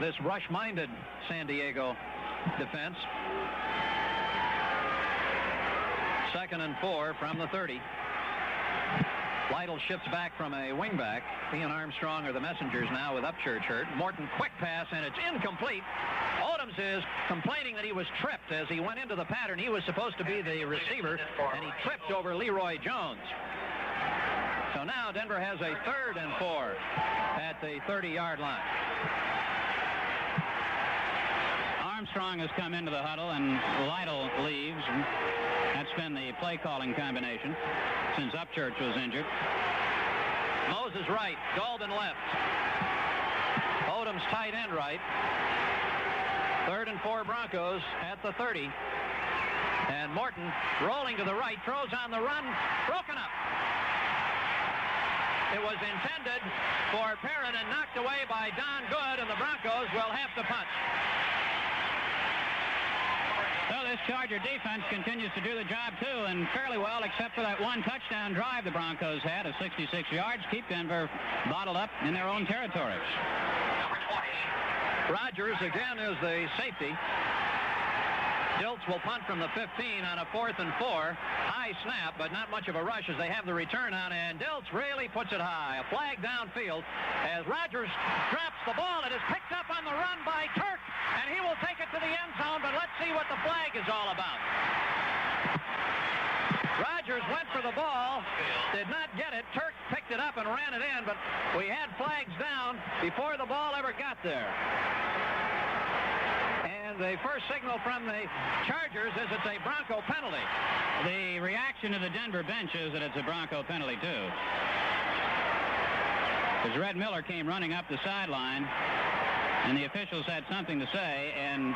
this rush-minded San Diego defense. Second and 4 from the 30. Lytle shifts back from a wingback. He and Armstrong are the messengers now with Upchurch hurt. Morton, quick pass, and it's incomplete. Odoms is complaining that he was tripped as he went into the pattern. He was supposed to be the receiver, and he tripped over Leroy Jones. So now Denver has a 3rd and 4 at the 30-yard line. Armstrong has come into the huddle, and Lytle leaves. That's been the play-calling combination since Upchurch was injured. Moses right, Golden left. Odoms tight end right. 3rd and 4 Broncos at the 30. And Morton rolling to the right, throws on the run, broken up. It was intended for Perrin and knocked away by Don Good, and the Broncos will have to punt. So this Charger defense continues to do the job, too, and fairly well, except for that one touchdown drive the Broncos had of 66 yards. Keep Denver bottled up in their own territory. Number 20. Rogers again is the safety. Dilts will punt from the 15 on a 4th and 4. High snap, but not much of a rush as they have the return on, and Dilts really puts it high. A flag downfield as Rogers drops the ball. It is picked up on the run by Turk, and he will take it to the end zone, but let's see what the flag is all about. Rogers went for the ball, did not get it. Turk picked it up and ran it in, but we had flags down before the ball ever got there. And the first signal from the Chargers is it's a Bronco penalty. The reaction of the Denver bench is that it's a Bronco penalty, too. As Red Miller came running up the sideline, and the officials had something to say, and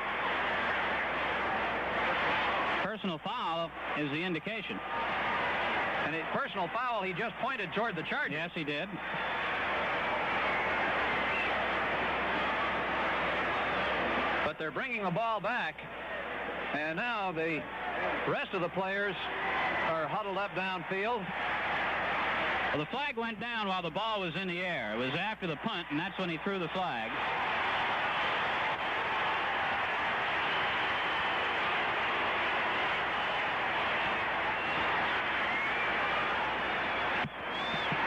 personal foul is the indication. And a personal foul, he just pointed toward the Chargers. Yes, he did. But they're bringing the ball back, and now the rest of the players are huddled up downfield. Well, the flag went down while the ball was in the air. It was after the punt, and that's when he threw the flag.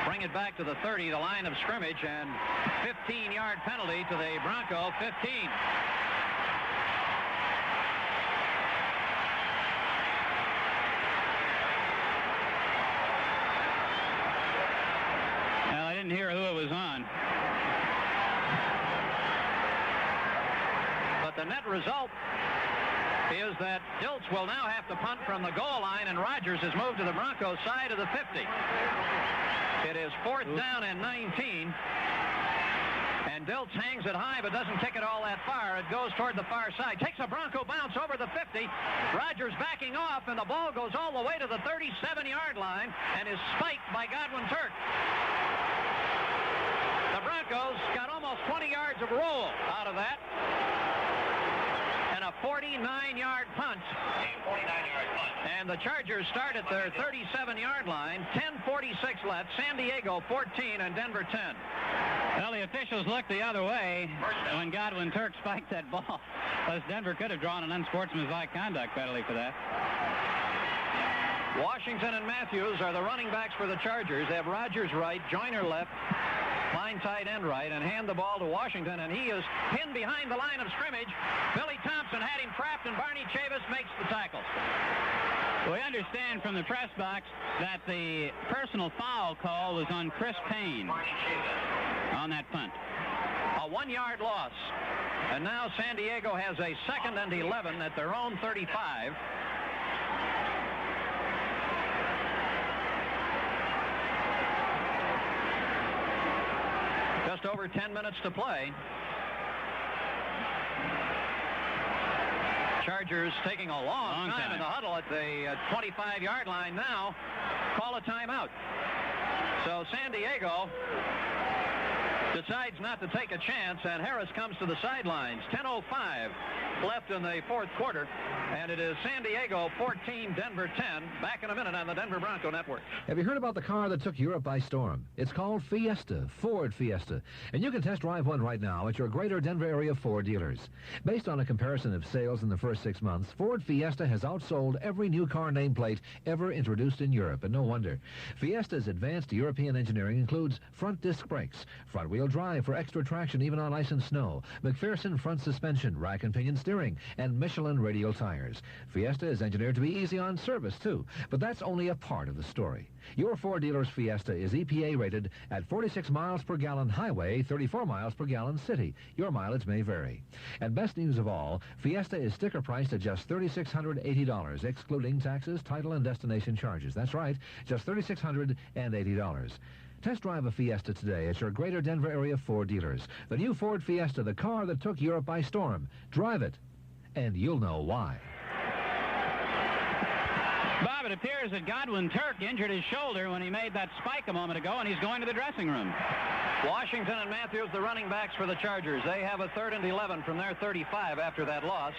Bring it back to the 30, the line of scrimmage, and 15-yard penalty to the Bronco 15. Didn't hear who it was on. But the net result is that Dilts will now have to punt from the goal line, and Rogers has moved to the Broncos side of the 50. It is 4th down and 19. And Dilts hangs it high but doesn't kick it all that far. It goes toward the far side. Takes a Bronco bounce over the 50. Rogers backing off, and the ball goes all the way to the 37-yard line and is spiked by Godwin Turk. The Broncos got almost 20 yards of roll out of that. And a 49-yard punt. A 49-yard punt. And the Chargers start at their 37-yard line. 10:46 left. San Diego 14 and Denver 10. Well, the officials looked the other way when Godwin Turk spiked that ball. Plus, Denver could have drawn an unsportsmanlike conduct penalty for that. Washington and Matthews are the running backs for the Chargers. They have Rogers right, Joyner left, line tight end right, and hand the ball to Washington, and he is pinned behind the line of scrimmage. Billy Thompson had him trapped, and Barney Chavis makes the tackle. We understand from the press box that the personal foul call was on Chris Payne on that punt. A 1-yard loss. And now San Diego has a 2nd and 11 at their own 35. Just over 10 minutes to play. Chargers taking a long time in the huddle at the 25-yard line now. Call a timeout. So San Diego decides not to take a chance, and Harris comes to the sidelines. 10:05 left in the fourth quarter, and it is San Diego 14, Denver 10. Back in a minute on the Denver Bronco Network. Have you heard about the car that took Europe by storm? It's called Fiesta, Ford Fiesta, and you can test drive one right now at your greater Denver area Ford dealers. Based on a comparison of sales in the first 6 months, Ford Fiesta has outsold every new car nameplate ever introduced in Europe, and no wonder. Fiesta's advanced European engineering includes front disc brakes, front-wheel drive for extra traction even on ice and snow, McPherson front suspension, rack and pinion steering, and Michelin radial tires. Fiesta is engineered to be easy on service, too, but that's only a part of the story. Your Ford dealer's Fiesta is EPA rated at 46 miles per gallon highway, 34 miles per gallon city. Your mileage may vary. And best news of all, Fiesta is sticker priced at just $3,680, excluding taxes, title, and destination charges. That's right, just $3,680. Test drive a Fiesta today at your greater Denver area Ford dealers. The new Ford Fiesta, the car that took Europe by storm. Drive it, and you'll know why. Bob, it appears that Godwin Turk injured his shoulder when he made that spike a moment ago, and he's going to the dressing room. Washington and Matthews, the running backs for the Chargers. They have a 3rd and 11 from their 35 after that loss.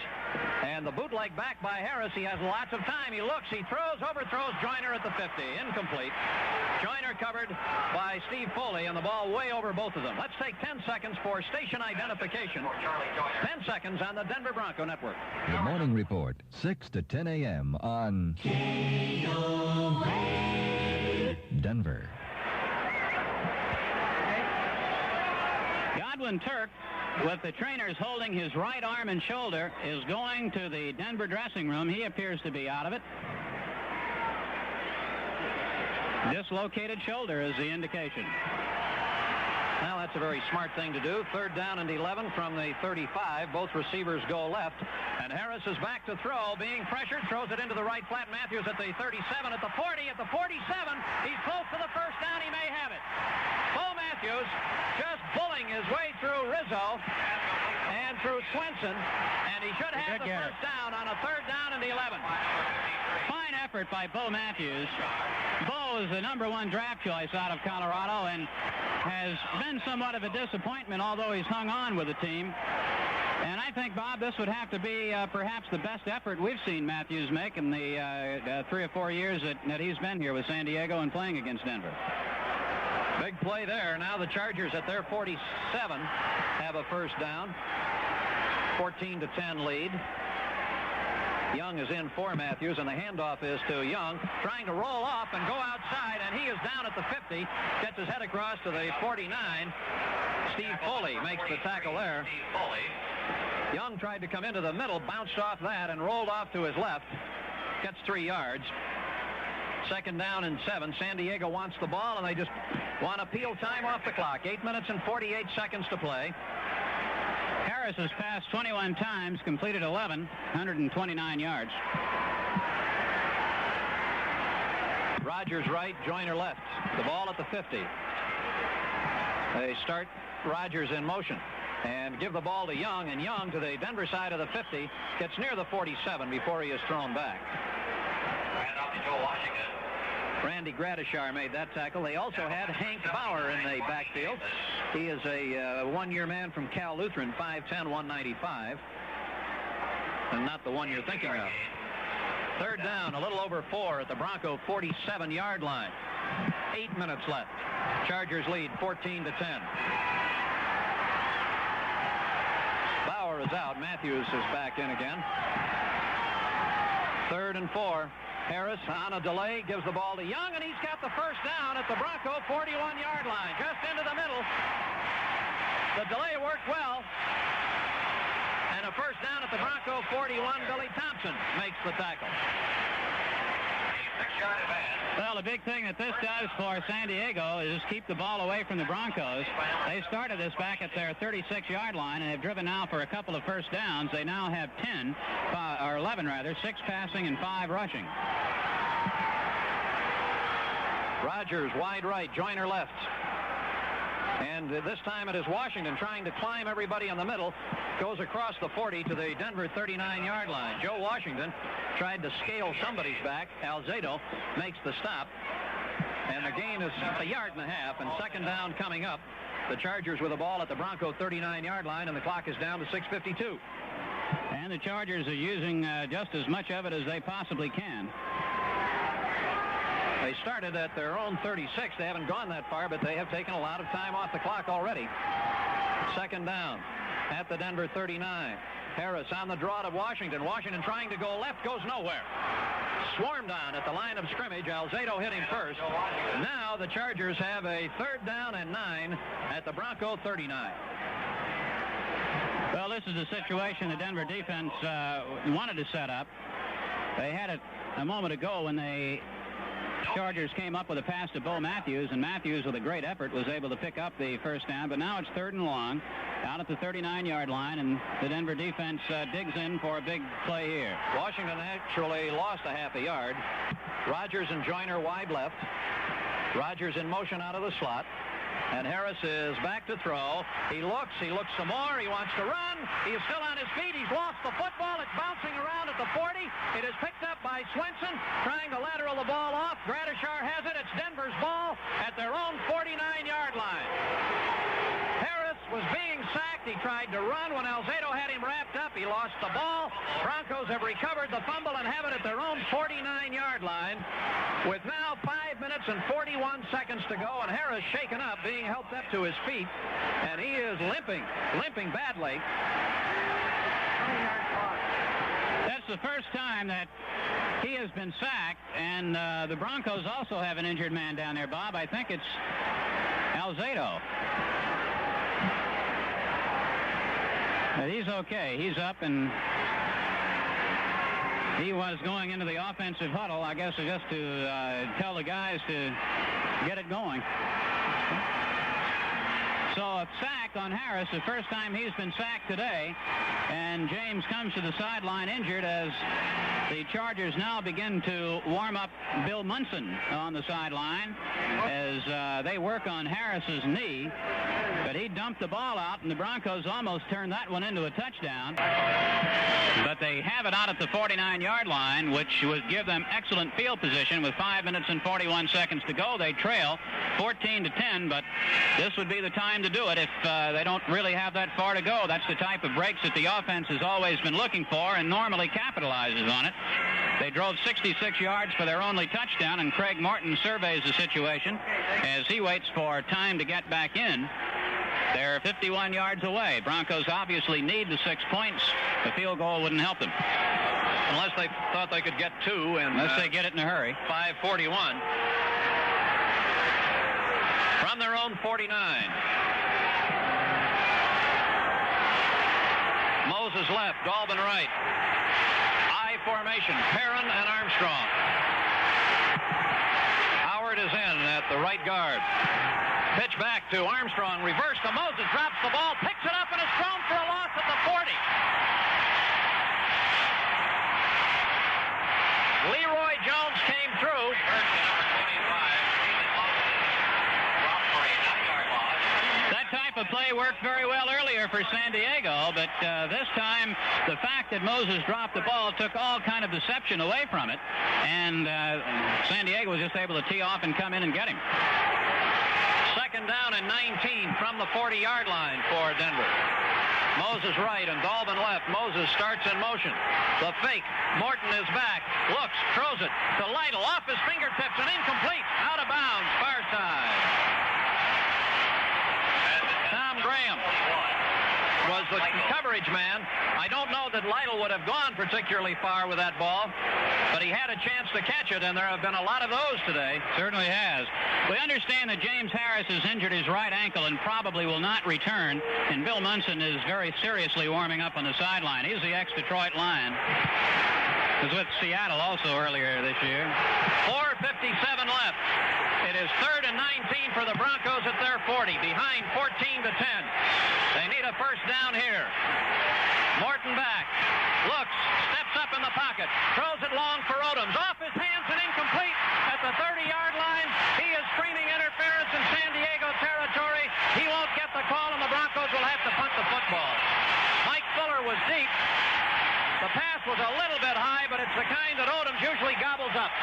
And the bootleg back by Harris. He has lots of time. He looks, he throws, overthrows Joyner at the 50. Incomplete. Joyner covered by Steve Foley, and the ball way over both of them. Let's take 10 seconds for station identification. 10 seconds on the Denver Bronco Network. The Morning Report, 6 to 10 a.m. on KOA Denver. Godwin Turk, with the trainers holding his right arm and shoulder, is going to the Denver dressing room. He appears to be out of it. Dislocated shoulder is the indication. Well, that's a very smart thing to do. 3rd down and 11 from the 35. Both receivers go left. And Harris is back to throw, being pressured, throws it into the right flat. Matthews at the 37, at the 40, at the 47. He's close to the first down. He may have it. Bo Matthews just pulling his way through Rizzo and through Swenson, and he should have the first down on a 3rd down and 11. Fine effort by Bo Matthews. Bo is the #1 draft choice out of Colorado and has been somewhat of a disappointment, although he's hung on with the team. And I think, Bob, this would have to be perhaps the best effort we've seen Matthews make in the 3 or 4 years that he's been here with San Diego and playing against Denver. Big play there. Now the Chargers at their 47 have a first down. 14-10 lead. Young is in for Matthews, and the handoff is to Young, trying to roll off and go outside, and he is down at the 50, gets his head across to the 49. Steve Foley makes the tackle there. Young tried to come into the middle, bounced off that, and rolled off to his left. Gets 3 yards. 2nd down and 7. San Diego wants the ball, and they just want to peel time off the clock. 8 minutes and 48 seconds to play. Harris has passed 21 times, completed 11, 129 yards. Rogers right, Joyner left. The ball at the 50. They start Rogers in motion and give the ball to Young, and Young to the Denver side of the 50 gets near the 47 before he is thrown back. And off to Joe Washington. Randy Gradishar made that tackle. They also had Hank Bauer in the backfield. He is a one-year man from Cal Lutheran, 5'10", 195. And not the one you're thinking of. 3rd down, a little over 4 at the Bronco 47-yard line. 8 minutes left. Chargers lead 14-10. is out. Matthews is back in again. 3rd and 4. Harris on a delay gives the ball to Young, and he's got the first down at the Bronco 41-yard line, just into the middle. The delay worked well. And a first down at the Bronco 41. Billy Thompson makes the tackle. Well, the big thing that this does for San Diego is keep the ball away from the Broncos. They started this back at their 36-yard line and have driven now for a couple of first downs. They now have 11 rather, 6 passing and 5 rushing. Rogers wide right, Joyner left. And this time it is Washington trying to climb everybody in the middle. Goes across the 40 to the Denver 39-yard line. Joe Washington tried to scale somebody's back. Alzado makes the stop. And the gain is a yard and a half, and second down coming up. The Chargers with the ball at the Bronco 39-yard line, and the clock is down to 6:52. And the Chargers are using just as much of it as they possibly can. They started at their own 36. They haven't gone that far, but they have taken a lot of time off the clock already. Second down at the Denver 39. Harris on the draw to Washington. Washington trying to go left, goes nowhere. Swarmed on at the line of scrimmage. Alzado hit him first. Now the Chargers have a 3rd down and 9 at the Bronco 39. Well, this is a situation the Denver defense wanted to set up. They had it a moment ago when the Chargers came up with a pass to Bo Matthews, and Matthews, with a great effort, was able to pick up the first down. But now it's 3rd and long, out at the 39-yard line, and the Denver defense digs in for a big play here. Washington actually lost a half a yard. Rogers and Joyner wide left. Rogers in motion out of the slot. And Harris is back to throw. He looks some more. He wants to run. He is still on his feet. He's lost the football. It's bouncing around at the 40. It is picked up by Swenson, trying to lateral the ball off. Gradishar has it. It's Denver's ball at their own 49-yard line. Harris was being sacked. He tried to run when Alzado had him wrapped up. He lost the ball. Broncos have recovered the fumble and have it at their own 49-yard line with now 5 minutes and 41 seconds to go, and Harris shaken up, being helped up to his feet, and he is limping badly. That's the first time that he has been sacked, and the Broncos also have an injured man down there, Bob. I think it's Alzado. But he's okay. He's up, and he was going into the offensive huddle, I guess, just to tell the guys to get it going. So a sack on Harris, the first time he's been sacked today. And James comes to the sideline injured as the Chargers now begin to warm up Bill Munson on the sideline as they work on Harris's knee. But he dumped the ball out, and the Broncos almost turned that one into a touchdown. But they have it out at the 49-yard line, which would give them excellent field position with 5 minutes and 41 seconds to go. They trail 14-10, but this would be the time to do it if they don't really have that far to go. That's the type of breaks that the offense has always been looking for and normally capitalizes on it. They drove 66 yards for their only touchdown, and Craig Morton surveys the situation as he waits for time to get back in. They're 51 yards away. Broncos obviously need the 6 points. The field goal wouldn't help them. Unless they thought they could get 2. And, unless they get it in a hurry. 5:41. From their own 49. Moses left, Dalvin right. I formation, Perrin and Armstrong. Howard is in at the right guard. Pitch back to Armstrong, reverse to Moses, drops the ball, picks it up, and is thrown for a loss at the 40. Leroy Jones came through. That type of play worked very well earlier for San Diego, but this time the fact that Moses dropped the ball took all kind of deception away from it, and San Diego was just able to tee off and come in and get him. Second down and 19 from the 40-yard line for Denver. Moses right and Dalvin left. Moses starts in motion. The fake. Morton is back. Looks, throws it to Lytle. Off his fingertips and incomplete. Out of bounds. Far side. Tom Graham was the coverage man. I don't know that Lytle would have gone particularly far with that ball, but he had a chance to catch it, and there have been a lot of those today. Certainly has. We understand that James Harris has injured his right ankle and probably will not return, and Bill Munson is very seriously warming up on the sideline. He's the ex-Detroit Lion. He was with Seattle also earlier this year. 4:57 left. It is 3rd and 19 for the Broncos at their 40, behind 14-10. They need a first down here. Morton back, looks, steps up in the pocket, throws it long for Odoms, off his hands and incomplete at the 30-yard line. He is screaming interference in San Diego territory. He won't get the call, and the Broncos will have to punt the football. Mike Fuller was deep. The pass was a little bit high, but it's the kind that Odoms usually gobbles up.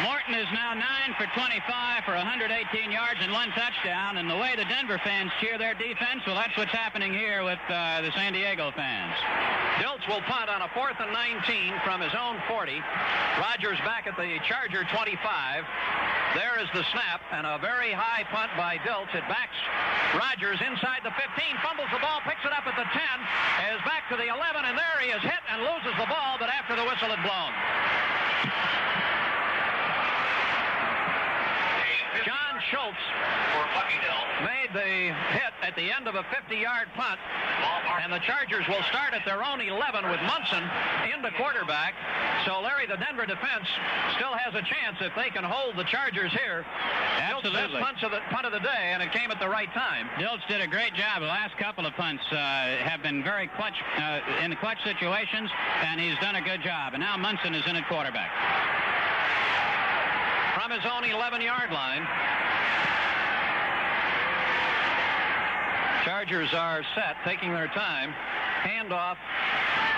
Morton is now 9 for 25 for 118 yards and 1 touchdown. And the way the Denver fans cheer their defense, well, that's what's happening here with the San Diego fans. Dilts will punt on a 4th and 19 from his own 40. Rogers back at the Charger 25. There is the snap, and a very high punt by Dilts. It backs Rogers inside the 15, fumbles the ball, picks it up at the 10, is back to the 11, and there he is hit and loses the ball, but after the whistle had blown. John Schultz made the hit at the end of a 50-yard punt, and the Chargers will start at their own 11 with Munson into quarterback. So, Larry, the Denver defense still has a chance if they can hold the Chargers here. Absolutely. Best punt of the day, and it came at the right time. Dilts did a great job. The last couple of punts have been very clutch in the clutch situations, and he's done a good job. And now Munson is in at quarterback. From his own 11-yard line. Chargers are set, taking their time. Handoff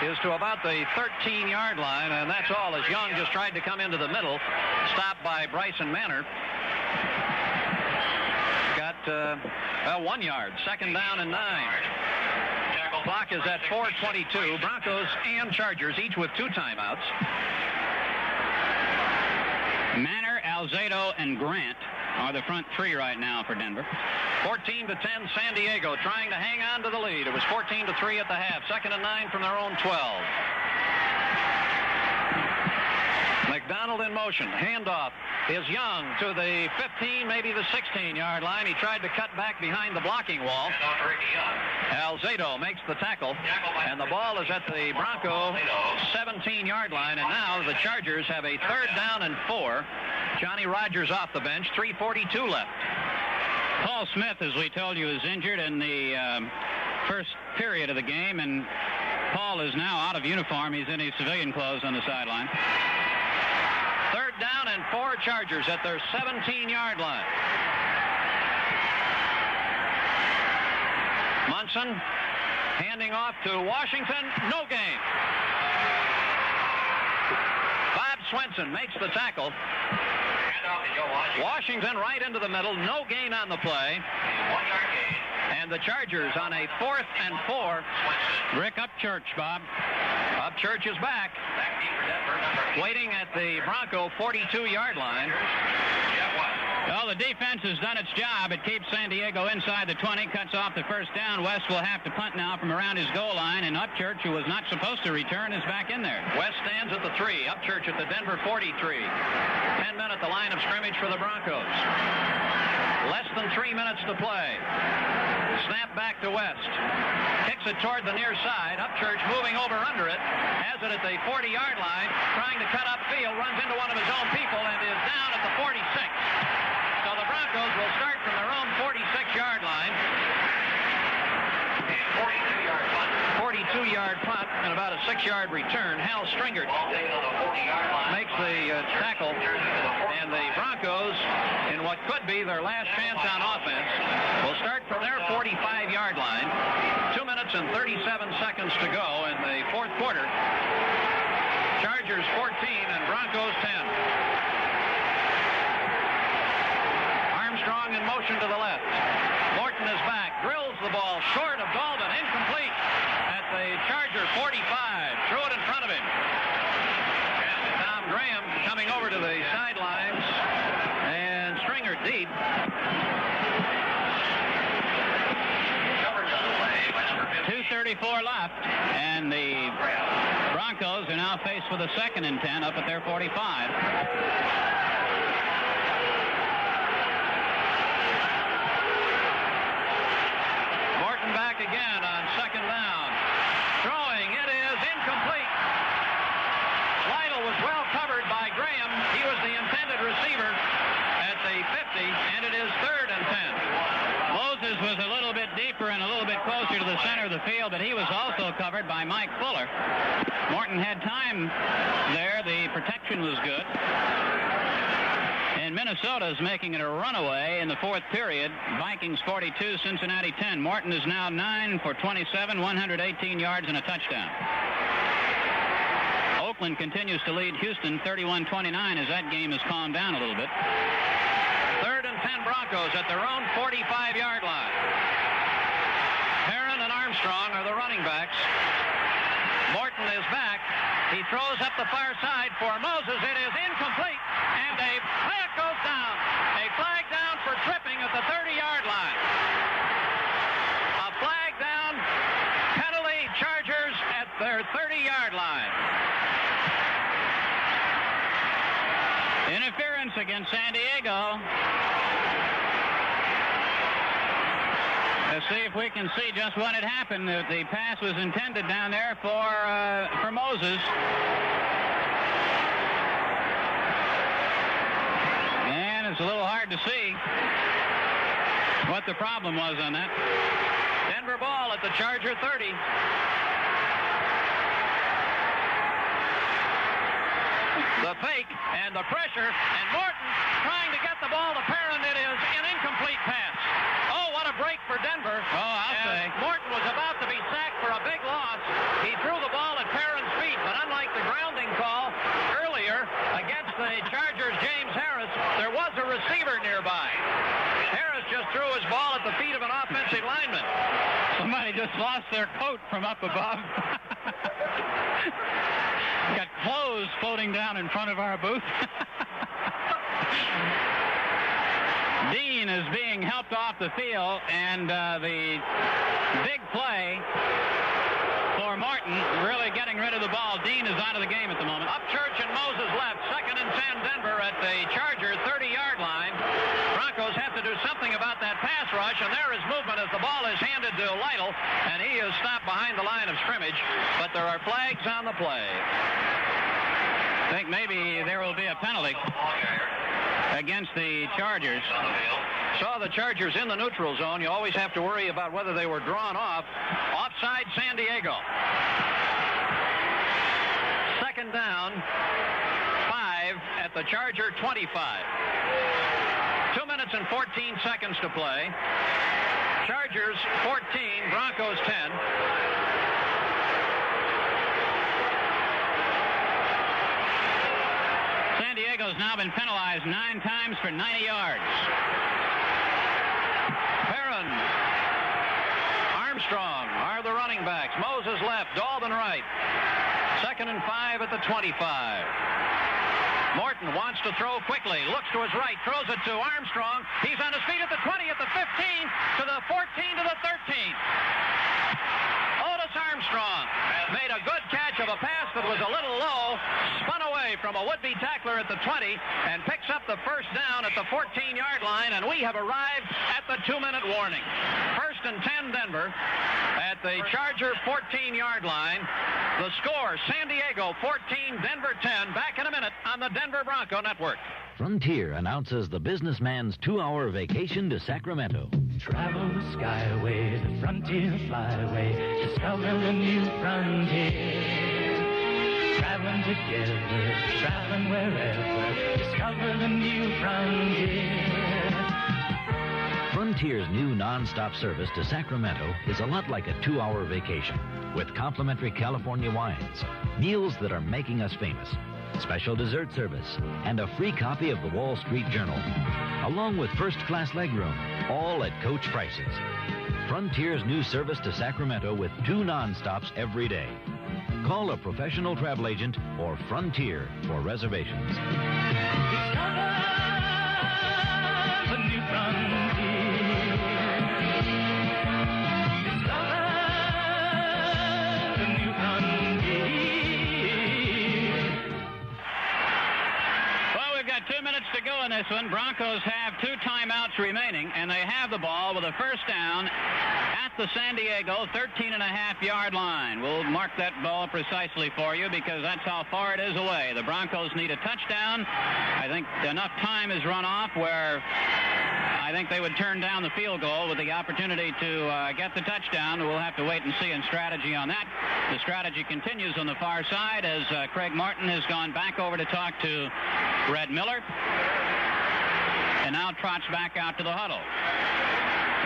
is to about the 13-yard line, and that's all as Young just tried to come into the middle. Stopped by Bryson Manor. Got 1 yard. 2nd down and 9. Clock is at 4:22. Broncos and Chargers each with 2 timeouts. Manor, Alzado, and Grant are the front 3 right now for Denver. 14-10 San Diego trying to hang on to the lead. It was 14-3 at the half. 2nd and 9 from their own 12. McDonald in motion. Handoff is Young to the 15, maybe the 16-yard line. He tried to cut back behind the blocking wall. Alzado makes the tackle, and the ball is at the Bronco 17-yard line, and now the Chargers have a 3rd down and 4. Johnny Rogers off the bench, 3:42 left. Paul Smith, as we told you, is injured in the first period of the game, and Paul is now out of uniform. He's in his civilian clothes on the sideline. 3rd down and 4 Chargers at their 17-yard line. Munson handing off to Washington. No gain. Bob Swenson makes the tackle. Washington right into the middle. No gain on the play. 1-yard gain. And the Chargers on a 4th and 4. Rick Upchurch, Bob. Upchurch is back. Waiting at the Bronco 42-yard line. Well, the defense has done its job. It keeps San Diego inside the 20, cuts off the first down. West will have to punt now from around his goal line, and Upchurch, who was not supposed to return, is back in there. West stands at the 3. Upchurch at the Denver 43. 10 men at the line of scrimmage for the Broncos. Less than 3 minutes to play. Snap back to West. Kicks it toward the near side. Upchurch moving over under it. Has it at the 40-yard line. Trying to cut upfield. Runs into one of his own people and is down at the 46. So the Broncos will start from their own 46-yard line. 42-yard punt and about a 6-yard return. Hal Stringert makes the tackle, and the Broncos, in what could be their last chance on offense, will start from their 45-yard line. 2 minutes and 37 seconds to go in the 4th quarter. Chargers 14 and Broncos 10. Armstrong in motion to the left. Morton is back, drills the ball short of Dalton, incomplete at the Charger 45. Threw it in front of him. Tom Graham coming over to the sidelines, and Stringer deep. 2:34 left, and the Broncos are now faced with a 2nd and 10 up at their 45. Morton back again on 2nd down. Throwing, it is incomplete. Lytle was well covered by Graham. He was the intended receiver at the 50, and it is 3rd and 10. Moses was a little bit deeper and a little bit closer to the center of the field, but he was also covered by Mike Fuller. Morton had time there. The protection was good. And Minnesota's making it a runaway in the 4th period. Vikings 42, Cincinnati 10. Morton is now 9 for 27, 118 yards and a touchdown. Oakland continues to lead Houston 31-29 as that game has calmed down a little bit. 3rd and 10 Broncos at their own 45-yard line. Perrin and Armstrong are the running backs. Morton is back. He throws up the far side for Moses. It is incomplete, and a flag goes down. A flag down for tripping at the 30-yard line. A flag down, penalty, Chargers at their 30-yard line. Interference against San Diego. Let's see if we can see just what had happened. The pass was intended down there for Moses. And it's a little hard to see what the problem was on that. Denver ball at the Charger 30. The fake and the pressure, and Morton trying to get the ball to Perrin. It is an incomplete pass. Oh, what a break for Denver. Oh, I'll say. Morton was about to be sacked for a big loss. He threw the ball at Perrin's feet, but unlike the grounding call earlier against the Chargers' James Harris, there was a receiver nearby. Harris just threw his ball at the feet of an offensive lineman. Somebody just lost their coat from up above. Got clothes floating down in front of our booth. Dean is being helped off the field, and the big play for Morton, really getting rid of the ball. Dean is out of the game at the moment. Upchurch and Moses left. 2nd and 10 Denver at the Chargers 30-yard line. Broncos have to do something about that pass rush, and there is movement as the ball is handed to Lytle, and he is stopped behind the line of scrimmage, but there are flags on the play. I think maybe there will be a penalty against the Chargers. Saw the Chargers in the neutral zone. You always have to worry about whether they were drawn off. Offside San Diego. 2nd down, 5 at the Charger 25. 2 minutes and 14 seconds to play. Chargers 14, Broncos 10. San Diego's now been penalized 9 times for 90 yards. Perrin, Armstrong are the running backs. Moses left, Dalton right. 2nd and 5 at the 25. Morton wants to throw quickly, looks to his right, throws it to Armstrong. He's on his feet at the 20, at the 15, to the 14, to the 13. Otis Armstrong made a good catch of a pass that was a little low, spun away from a would-be tackler at the 20, and picks up the first down at the 14-yard line, and we have arrived at the 2-minute warning. 1st and 10 Denver at the Charger 14-yard line. The score, San Diego 14, Denver 10. Back in a minute on the Denver Bronco Network. Frontier announces the businessman's 2-hour vacation to Sacramento. Travel the skyway, the frontier flyway, discover a new frontier. Traveling together, traveling wherever, discover the new frontier. Frontier's new non-stop service to Sacramento is a lot like a 2-hour vacation with complimentary California wines, meals that are making us famous, special dessert service, and a free copy of the Wall Street Journal, along with first-class legroom, all at coach prices. Frontier's new service to Sacramento with 2 non-stops every day. Call a professional travel agent or Frontier for reservations. Discover the new frontier. Discover this one. Broncos have 2 timeouts remaining, and they have the ball with a first down at the San Diego 13.5-yard line. We'll mark that ball precisely for you because that's how far it is away. The Broncos need a touchdown. I think enough time has run off where I think they would turn down the field goal with the opportunity to get the touchdown. We'll have to wait and see in strategy on that. The strategy continues on the far side as Craig Martin has gone back over to talk to Red Miller and now trots back out to the huddle.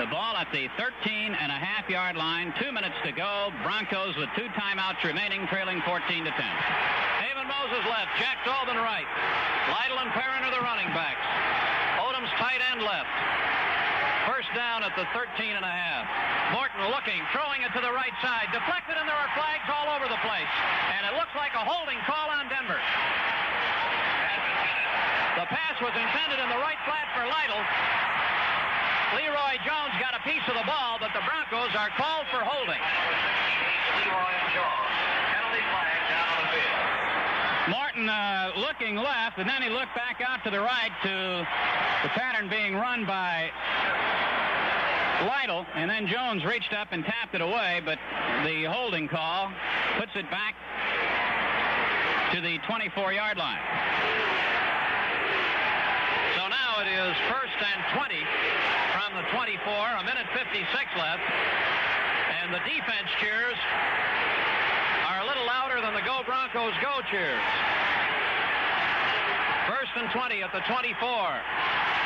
The ball at the 13.5-yard line, 2 minutes to go. Broncos with 2 timeouts remaining, trailing 14-10. David Moses left, Jack Dolben right. Lytle and Perrin are the running backs. Odom's tight end left. First down at the 13.5. Morton looking, throwing it to the right side. Deflected, and there are flags all over the place. And it looks like a holding call on Denver. The pass was intended in the right flat for Lytle. Leroy Jones got a piece of the ball, but the Broncos are called for holding. Leroy Jones, penalty flag down on the field. Martin looking left, and then he looked back out to the right to the pattern being run by Lytle, and then Jones reached up and tapped it away, but the holding call puts it back to the 24-yard line. So now it is 1st and 20 from the 24, a minute 56 left, and the defense cheers are a little louder than the Go Broncos Go cheers. 1st and 20 at the 24.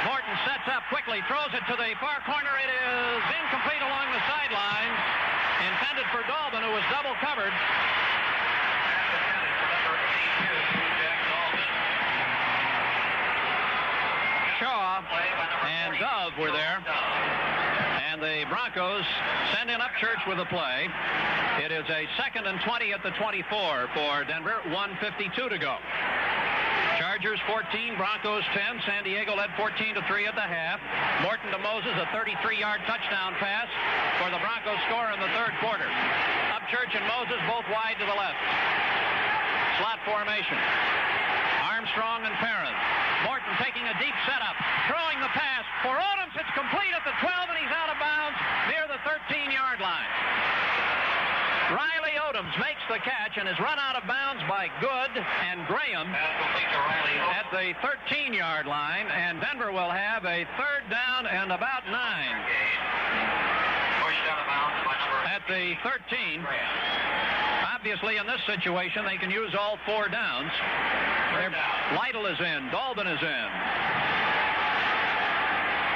Morton sets up quickly, throws it to the far corner. It is incomplete along the sidelines, intended for Dolben, who was double covered. Shaw and Dove were there, and the Broncos send in Upchurch with a play. It is a 2nd and 20 at the 24 for Denver, 1:52 to go. Chargers 14, Broncos 10. San Diego led 14-3 at the half. Morton to Moses, a 33-yard touchdown pass for the Broncos score in the 3rd quarter. Upchurch and Moses both wide to the left. Slot formation. Armstrong and Perrin. Morton taking a deep setup, throwing the pass for Odoms. It's complete at the 12, and he's out of bounds near the 13-yard line. Riley Odoms makes the catch and is run out of bounds by Good and Graham at the 13-yard line, and Denver will have a 3rd down and about 9. At the 13. Obviously, in this situation, they can use all 4 downs. Lytle is in. Dolben is in.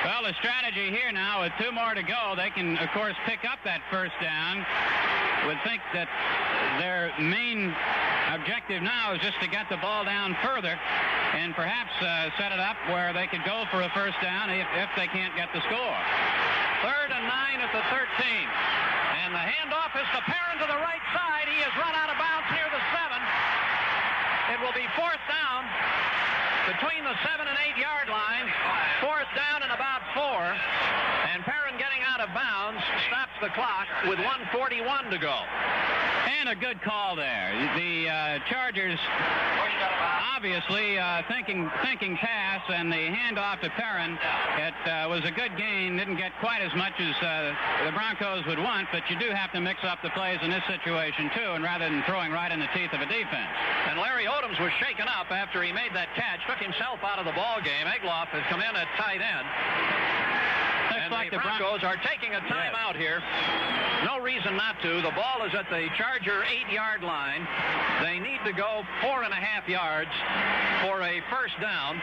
Well, the strategy here now, with 2 more to go, they can, of course, pick up that first down. Would think that their main objective now is just to get the ball down further and perhaps set it up where they could go for a first down if they can't get the score. 3rd and 9 at the 13. And the handoff is to Perrin to the right side. He is run out of bounds near the 7. It will be 4th down between the 7 and 8-yard line. 4th down and about 4. And Perrin getting out of bounds stops the clock with 1:41 to go. And a good call there. The Chargers obviously thinking pass, and the handoff to Perrin. It was a good gain. Didn't get quite as much as the Broncos would want, but you do have to mix up the plays in this situation too, and rather than throwing right in the teeth of a defense. And Larry Odoms was shaken up after he made that catch, took himself out of the ball game. Egloff has come in at tight end. And like the Broncos are taking a timeout here. No reason not to. The ball is at the Charger 8-yard line. They need to go 4.5 yards for a first down.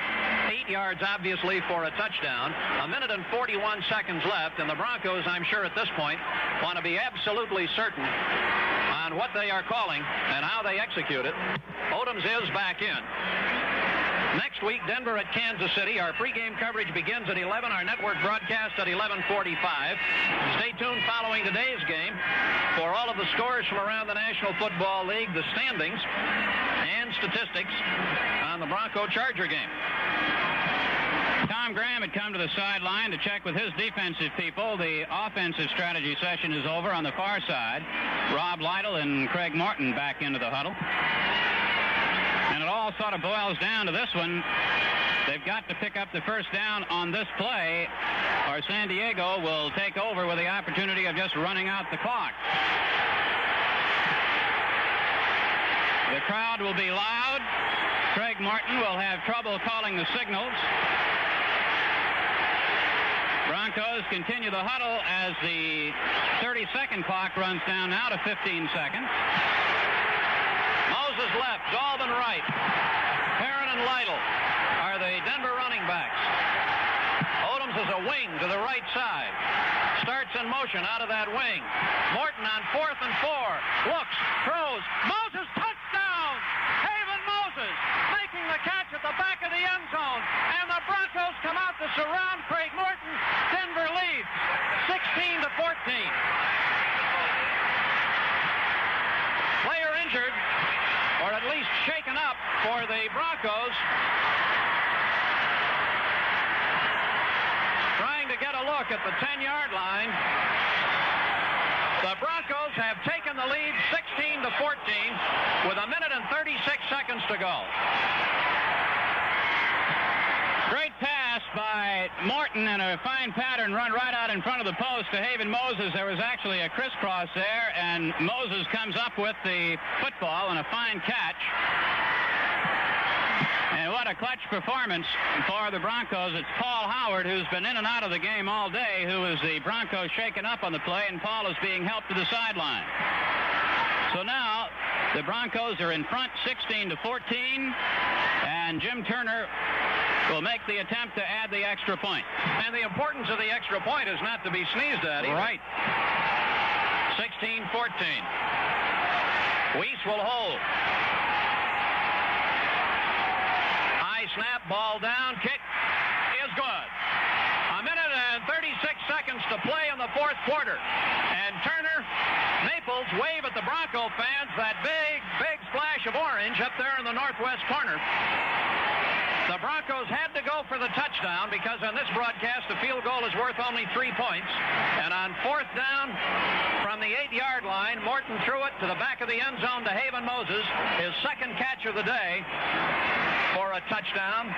8 yards, obviously, for a touchdown. A minute and 41 seconds left, and the Broncos, I'm sure at this point, want to be absolutely certain on what they are calling and how they execute it. Odoms is back in. Next week, Denver at Kansas City. Our pregame coverage begins at 11. Our network broadcast at 11:45. Stay tuned following today's game for all of the scores from around the National Football League, the standings, and statistics on the Bronco-Charger game. Tom Graham had come to the sideline to check with his defensive people. The offensive strategy session is over on the far side. Rob Lytle and Craig Martin back into the huddle. And it all sort of boils down to this one. They've got to pick up the first down on this play, or San Diego will take over with the opportunity of just running out the clock. The crowd will be loud. Craig Morton will have trouble calling the signals. Broncos continue the huddle as the 30-second clock runs down now to 15 seconds. Moses left, Galvin right. Perrin and Lytle are the Denver running backs. Odoms is a wing to the right side. Starts in motion out of that wing. Morton on 4th and 4. Looks, throws. Moses, touchdown! Haven Moses making the catch at the back of the end zone. And the Broncos come out to surround Craig Morton. Denver leads 16-14. Player injured, or at least shaken up for the Broncos. Trying to get a look at the 10-yard line. The Broncos have taken the lead 16-14 with 1 minute and 36 seconds to go. Great pass by Morton and a fine pattern run right out in front of the post to Haven Moses. There was actually a crisscross there, and Moses comes up with the football and a fine catch. And what a clutch performance for the Broncos. It's Paul Howard, who's been in and out of the game all day, who is the Broncos shaken up on the play, and Paul is being helped to the sideline. So now the Broncos are in front 16-14, and Jim Turner will make the attempt to add the extra point. And the importance of the extra point is not to be sneezed at either. Right. 16-14. Weiss will hold. High snap, ball down, kick is good. 1 minute and 36 seconds to play in the fourth quarter. And Turner, Naples wave at the Bronco fans, that big splash of orange up there in the northwest corner. The Broncos had to go for the touchdown because on this broadcast, the field goal is worth only 3 points. And on 4th down from the 8-yard line, Morton threw it to the back of the end zone to Haven Moses, his second catch of the day for a touchdown.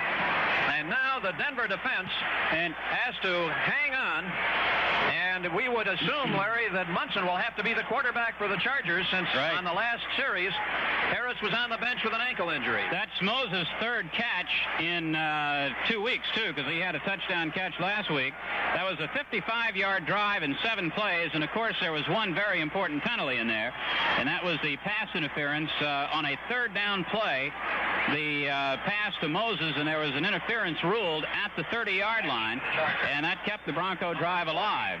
And now the Denver defense has to hang on. And we would assume, Larry, that Munson will have to be the quarterback for the Chargers since on the last series, Harris was on the bench with an ankle injury. That's Moses' third catch in 2 weeks, too, because he had a touchdown catch last week. That was a 55-yard drive in 7 plays, and, of course, there was one very important penalty in there, and that was the pass interference on a third down play. The pass to Moses, and there was an interference ruled at the 30-yard line, and that kept the Bronco drive alive.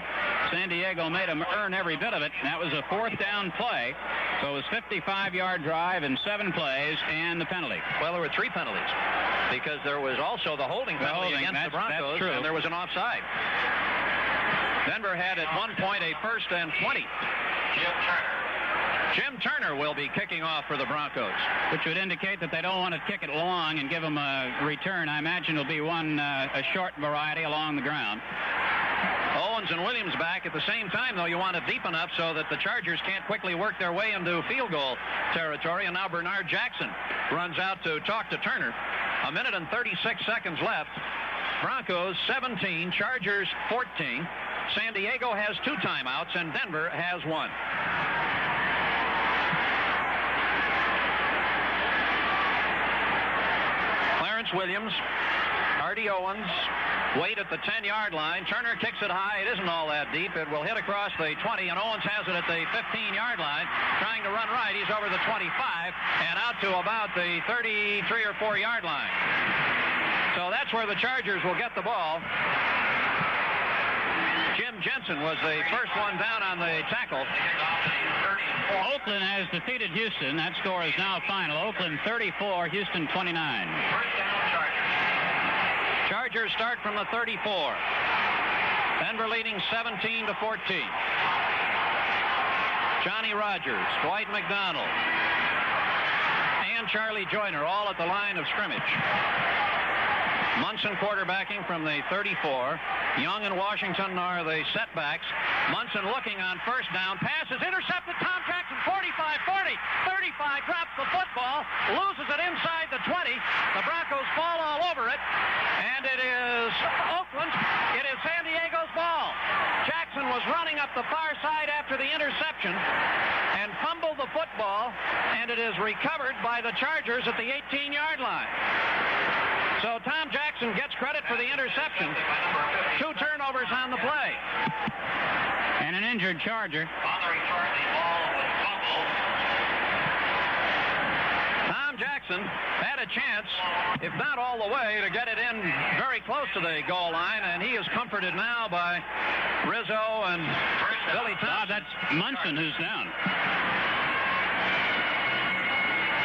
San Diego made him earn every bit of it. That was a 4th down play, so it was 55-yard drive in 7 plays and the penalty. Well, there were 3 penalties because there was also the holding penalty against the Broncos, and there was an offside. Denver had at one point a 1st and 20. Jim Turner will be kicking off for the Broncos. Which would indicate that they don't want to kick it long and give them a return. I imagine it'll be a short variety along the ground. Owens and Williams back at the same time, though. You want it deep enough so that the Chargers can't quickly work their way into field goal territory. And now Bernard Jackson runs out to talk to Turner. 1 minute and 36 seconds left. Broncos 17, Chargers 14. San Diego has 2 timeouts, and Denver has 1. Clarence Williams, Artie Owens, wait at the 10-yard line. Turner kicks it high. It isn't all that deep. It will hit across the 20, and Owens has it at the 15-yard line. Trying to run right. He's over the 25 and out to about the 33 or 4-yard line. So that's where the Chargers will get the ball. Jim Jensen was the first one down on the tackle. Oakland has defeated Houston. That score is now final. Oakland 34, Houston 29. Chargers start from the 34. Denver leading 17-14. Johnny Rogers, Dwight McDonald, and Charlie Joyner all at the line of scrimmage. Munson quarterbacking from the 34. Young and Washington are the setbacks. Munson looking on first down. Pass is intercepted. Tom Jackson, 45-40. 35, drops the football, loses it inside the 20. The Broncos fall all over it, and it is Oakland. It is San Diego's ball. Jackson was running up the far side after the interception and fumbled the football, and it is recovered by the Chargers at the 18-yard line. So Tom Jackson gets credit for the interception. 2 turnovers on the play. And an injured Charger. On the return, the ball was fumbled. Tom Jackson had a chance, if not all the way, to get it in very close to the goal line, and he is comforted now by Rizzo and Billy Thompson. That's Munson who's down.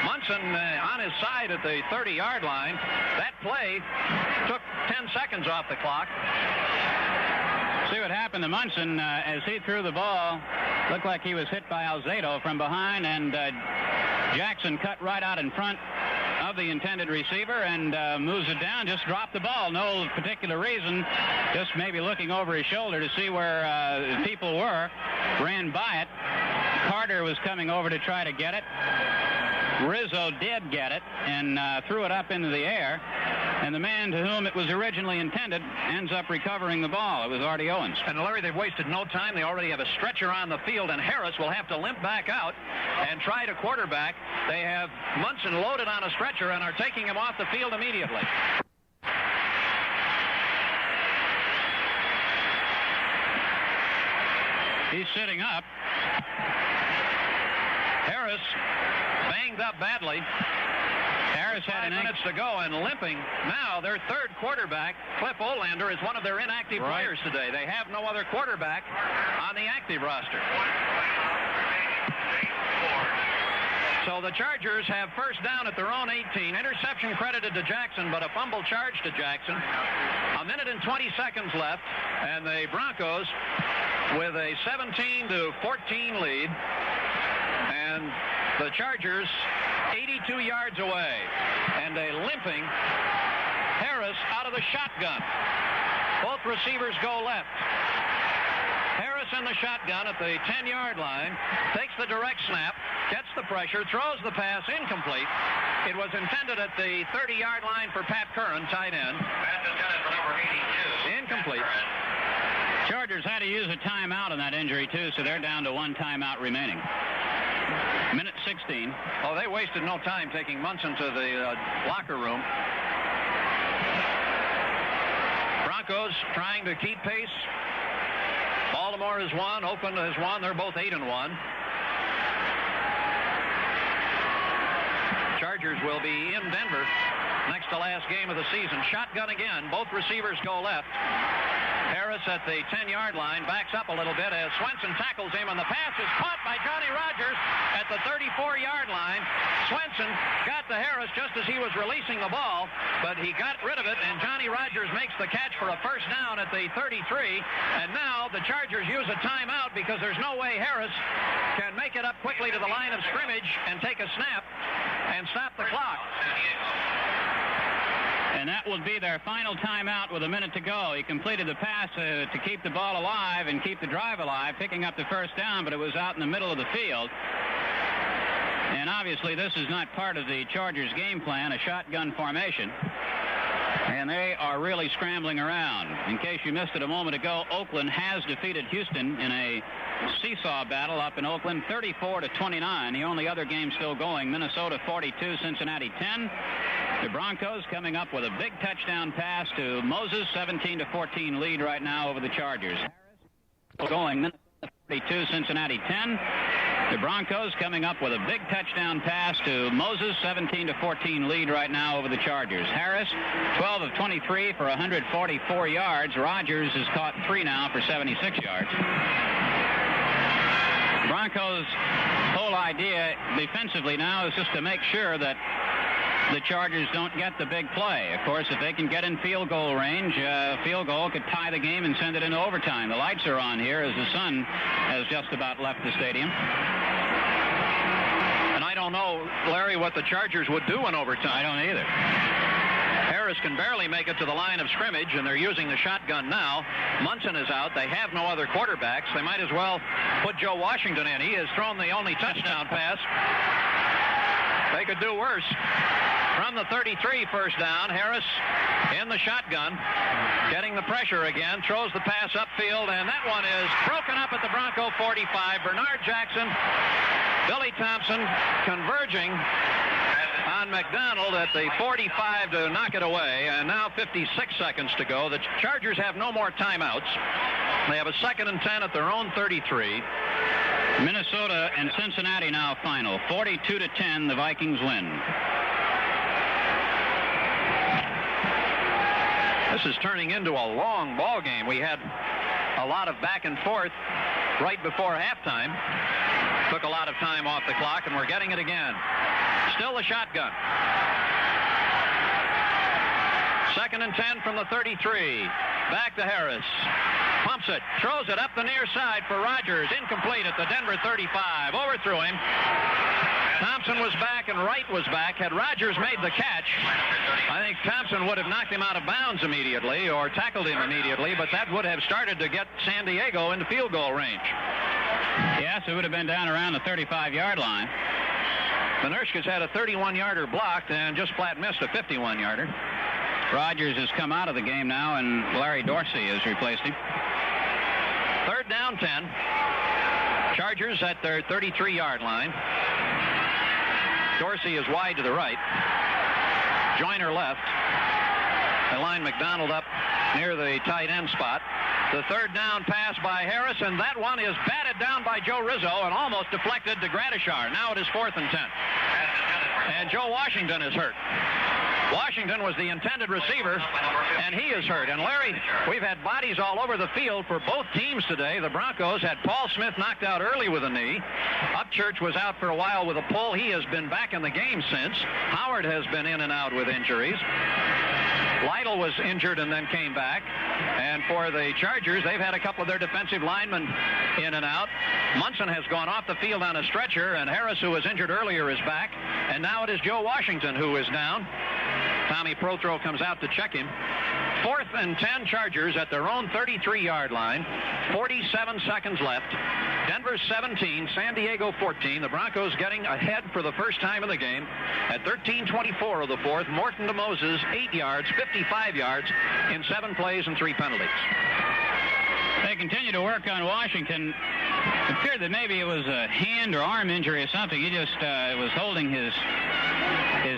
Munson on his side at the 30-yard line. That play took 10 seconds off the clock. See what happened to Munson as he threw the ball. Looked like he was hit by Alzado from behind, and Jackson cut right out in front of the intended receiver and moves it down, just dropped the ball. No particular reason, just maybe looking over his shoulder to see where people were. Ran by it. Carter was coming over to try to get it. Rizzo did get it and threw it up into the air, and the man to whom it was originally intended ends up recovering the ball. It was Artie Owens. And Larry, they've wasted no time. They already have a stretcher on the field, and Harris will have to limp back out and try to quarterback. They have Munson loaded on a stretcher and are taking him off the field immediately. He's sitting up. Harris banged up badly. Harris had 5 minutes to go and limping. Now their third quarterback, Cliff Olander, is one of their inactive players today. They have no other quarterback on the active roster. So the Chargers have first down at their own 18. Interception credited to Jackson, but a fumble charge to Jackson. 1 minute and 20 seconds left, and the Broncos with a 17-14 lead. And the Chargers 82 yards away. And a limping Harris out of the shotgun. Both receivers go left. Harris in the shotgun at the 10-yard line, takes the direct snap, gets the pressure, throws the pass, incomplete. It was intended at the 30-yard line for Pat Curran, tight end. Pass intended for number 82. Incomplete. Chargers had to use a timeout on that injury, too, so they're down to 1 timeout remaining. Minute 16. Oh, they wasted no time taking Munson to the locker room. Broncos trying to keep pace. Baltimore has won. Oakland has won. They're both 8-1. Chargers will be in Denver next to last game of the season. Shotgun again. Both receivers go left. Harris at the 10-yard line backs up a little bit as Swenson tackles him, and the pass is caught by Johnny Rodgers at the 34-yard line. Swenson got to Harris just as he was releasing the ball, but he got rid of it, and Johnny Rodgers makes the catch for a first down at the 33. And now the Chargers use a timeout because there's no way Harris can make it up quickly to the line of scrimmage and take a snap and stop the clock. And that will be their final timeout with a minute to go. He completed the pass to keep the ball alive and keep the drive alive, picking up the first down, but it was out in the middle of the field. And obviously this is not part of the Chargers' game plan, a shotgun formation. And they are really scrambling around. In case you missed it a moment ago, Oakland has defeated Houston in a seesaw battle up in Oakland, 34-29. The only other game still going, Minnesota 42, Cincinnati 10. The Broncos coming up with a big touchdown pass to Moses, 17-14 lead right now over the Chargers. Harris going, Minnesota 42, Cincinnati 10. The Broncos coming up with a big touchdown pass to Moses, 17-14 lead right now over the Chargers. Harris, 12 of 23 for 144 yards. Rodgers has caught 3 now for 76 yards. Broncos' whole idea defensively now is just to make sure that the Chargers don't get the big play. Of course, if they can get in field goal range, field goal could tie the game and send it into overtime. The lights are on here as the sun has just about left the stadium. And I don't know, Larry, what the Chargers would do in overtime. I don't either. Harris can barely make it to the line of scrimmage, and they're using the shotgun now. Munson is out. They have no other quarterbacks. They might as well put Joe Washington in. He has thrown the only touchdown pass. They could do worse. From the 33, first down. Harris in the shotgun, getting the pressure again, throws the pass upfield, and that one is broken up at the Bronco 45. Bernard Jackson, Billy Thompson converging on McDonald at the 45 to knock it away, and now 56 seconds to go. The Chargers have no more timeouts. They have a 2nd and 10 at their own 33. Minnesota and Cincinnati now final. 42-10, the Vikings win. This is turning into a long ball game. We had a lot of back and forth right before halftime. Took a lot of time off the clock, and we're getting it again. Still a shotgun. 2nd and 10 from the 33. Back to Harris. Pumps it. Throws it up the near side for Rogers. Incomplete at the Denver 35. Overthrew him. Thompson was back and Wright was back. Had Rogers made the catch, I think Thompson would have knocked him out of bounds immediately or tackled him immediately, but that would have started to get San Diego into field goal range. Yes, it would have been down around the 35-yard line. The Nurschkas had a 31-yarder blocked and just flat missed a 51-yarder. Rogers has come out of the game now, and Larry Dorsey has replaced him. 3rd down 10. Chargers at their 33-yard line. Dorsey is wide to the right. Joyner left. They line McDonald up near the tight end spot. The 3rd down pass by Harris, and that one is batted down by Joe Rizzo and almost deflected to Gradishar. Now it is 4th and 10. And Joe Washington is hurt. Washington was the intended receiver, and he is hurt. And Larry, we've had bodies all over the field for both teams today. The Broncos had Paul Smith knocked out early with a knee. Upchurch was out for a while with a pull. He has been back in the game since. Howard has been in and out with injuries. Lytle was injured and then came back. And for the Chargers, they've had a couple of their defensive linemen in and out. Munson has gone off the field on a stretcher, and Harris, who was injured earlier, is back. And now it is Joe Washington who is down. Tommy Prothro comes out to check him. 4th and 10 Chargers at their own 33-yard line. 47 seconds left. Denver 17, San Diego 14. The Broncos getting ahead for the first time in the game. At 13:24 of the 4th, Morton to Moses, 8 yards, 55 yards in 7 plays and 3 penalties. They continue to work on Washington. It appeared that maybe it was a hand or arm injury or something. He just was holding his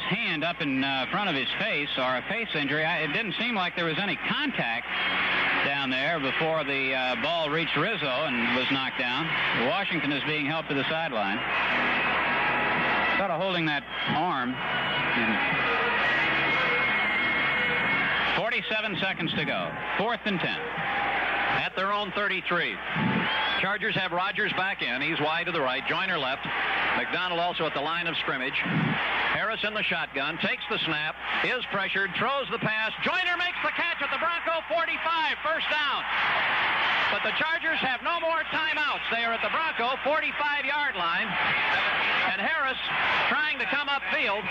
hand up in front of his face, or a face injury. It didn't seem like there was any contact down there before the ball reached Rizzo and was knocked down. Washington is being helped to the sideline. Sort of holding that arm. 47 seconds to go. 4th and 10. At their own 33. Chargers have Rogers back in. He's wide to the right. Joyner left. McDonald also at the line of scrimmage. Harris in the shotgun. Takes the snap. Is pressured. Throws the pass. Joyner makes the catch at the Bronco 45. First down. But the Chargers have no more timeouts. They are at the Bronco 45-yard line. And Harris, trying to come upfield,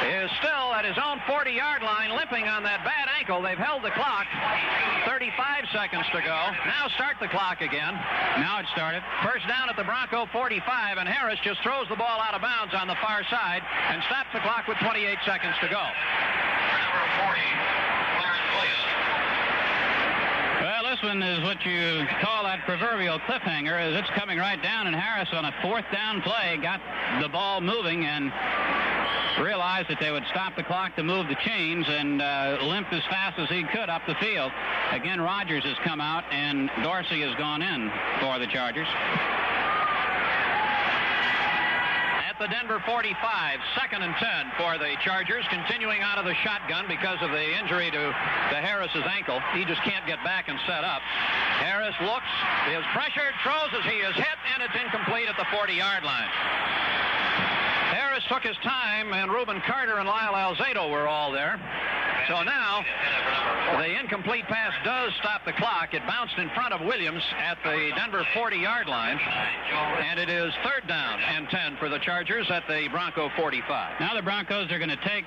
is still at his own 40-yard line, limping on that bad ankle. They've held the clock. 35 seconds to go. Now start the clock again. Now it started. First down at the Bronco 45, and Harris just throws the ball out of bounds on the far side and stops the clock with 28 seconds to go. Well, this one is what you call that proverbial cliffhanger, as it's coming right down, and Harris on a 4th down play got the ball moving and realized that they would stop the clock to move the chains and limp as fast as he could up the field. Again, Rogers has come out, and Dorsey has gone in for the Chargers. The Denver 45, 2nd and 10 for the Chargers, continuing out of the shotgun because of the injury to Harris's ankle. He just can't get back and set up. Harris looks, is pressured, throws as he is hit, and it's incomplete at the 40-yard line. Harris took his time, and Reuben Carter and Lyle Alzado were all there. So now, the incomplete pass does stop the clock. It bounced in front of Williams at the Denver 40-yard line. And it is 3rd down and 10 for the Chargers at the Bronco 45. Now the Broncos are going to take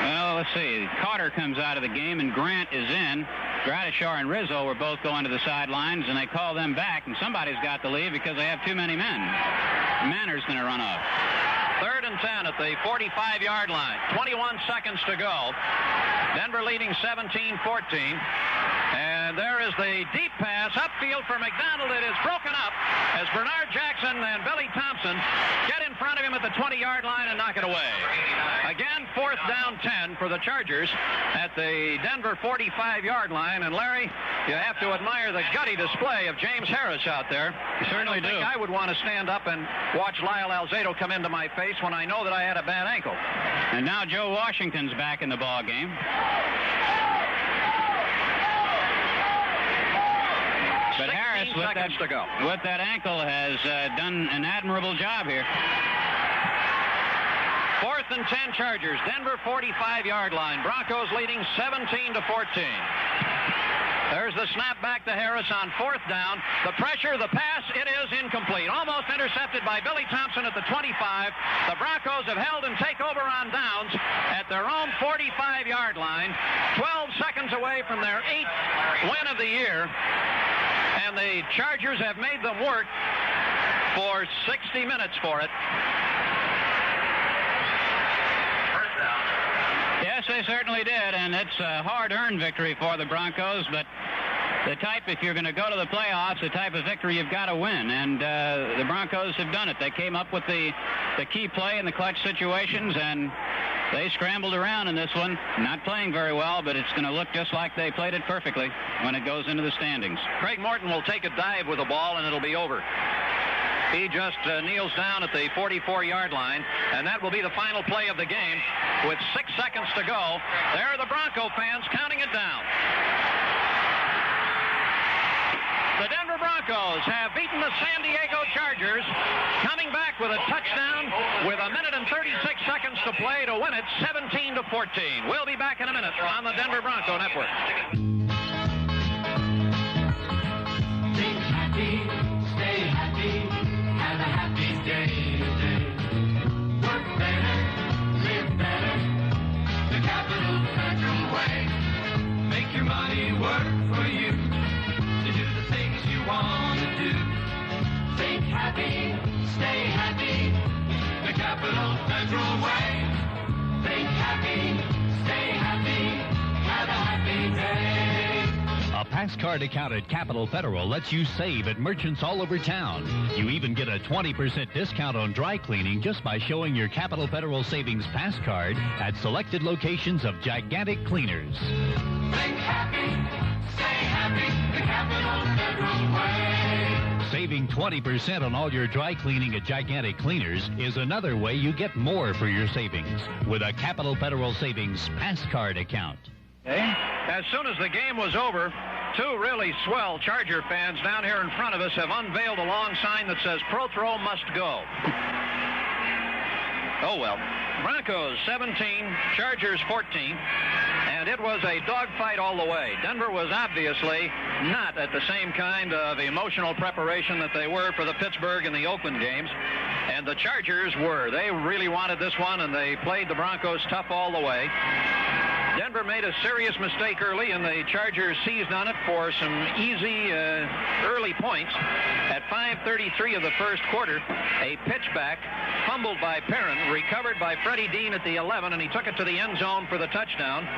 Well, let's see. Carter comes out of the game, and Grant is in. Gradishar and Rizzo were both going to the sidelines, and they call them back, and somebody's got to leave because they have too many men. Manner's going to run off. 3rd and 10 at the 45-yard line. 21 seconds to go. Denver leading 17-14. And there is the deep pass upfield for McDonald. It is broken up as Bernard Jackson and Billy Thompson get in front of him at the 20-yard line and knock it away. Again, 4th down 10 for the Chargers at the Denver 45-yard line. And Larry, you have to admire the gutty display of James Harris out there. You certainly do. I would want to stand up and watch Lyle Alzado come into my face when I know that I had a bad ankle. And now Joe Washington's back in the ball game. But Harris, with that ankle, has done an admirable job here. 4th and 10 Chargers. Denver 45-yard line. Broncos leading 17-14. There's the snap back to Harris on 4th down. The pressure, the pass, it is incomplete. Almost intercepted by Billy Thompson at the 25. The Broncos have held and take over on downs at their own 45-yard line. 12 seconds away from their 8th win of the year. And the Chargers have made them work for 60 minutes for it. Yes, they certainly did, and it's a hard-earned victory for the Broncos, but the type, if you're going to go to the playoffs, the type of victory you've got to win, and the Broncos have done it. They came up with the key play in the clutch situations, and they scrambled around in this one. Not playing very well, but it's going to look just like they played it perfectly when it goes into the standings. Craig Morton will take a dive with the ball, and it'll be over. He just kneels down at the 44-yard line, and that will be the final play of the game with 6 seconds to go. There are the Bronco fans counting it down. The Denver Broncos have beaten the San Diego Chargers, coming back with a touchdown with 1 minute and 36 seconds to play to win it 17-14. We'll be back in a minute on the Denver Bronco Network. Think happy, stay happy, have a happy day today. Work better, live better, the Capital Federal way. Make your money work for you to do the things you want to do. Think happy, stay happy, the Capital Federal way. Think happy, stay happy, have a happy day. A pass card account at Capital Federal lets you save at merchants all over town. You even get a 20% discount on dry cleaning just by showing your Capital Federal Savings Pass card at selected locations of gigantic cleaners. Think happy, stay happy, the Capital Federal way. Saving 20% on all your dry cleaning at gigantic cleaners is another way you get more for your savings with a Capital Federal Savings Pass card account. As soon as the game was over, two really swell Charger fans down here in front of us have unveiled a long sign that says Prothrow must go. Oh, well. Broncos 17, Chargers 14, and it was a dogfight all the way. Denver was obviously not at the same kind of emotional preparation that they were for the Pittsburgh and the Oakland games, and the Chargers were. They really wanted this one, and they played the Broncos tough all the way. Denver made a serious mistake early, and the Chargers seized on it for some easy early points. At 5:33 of the first quarter, a pitchback fumbled by Perrin, recovered by Freddie Dean at the 11, and he took it to the end zone for the touchdown.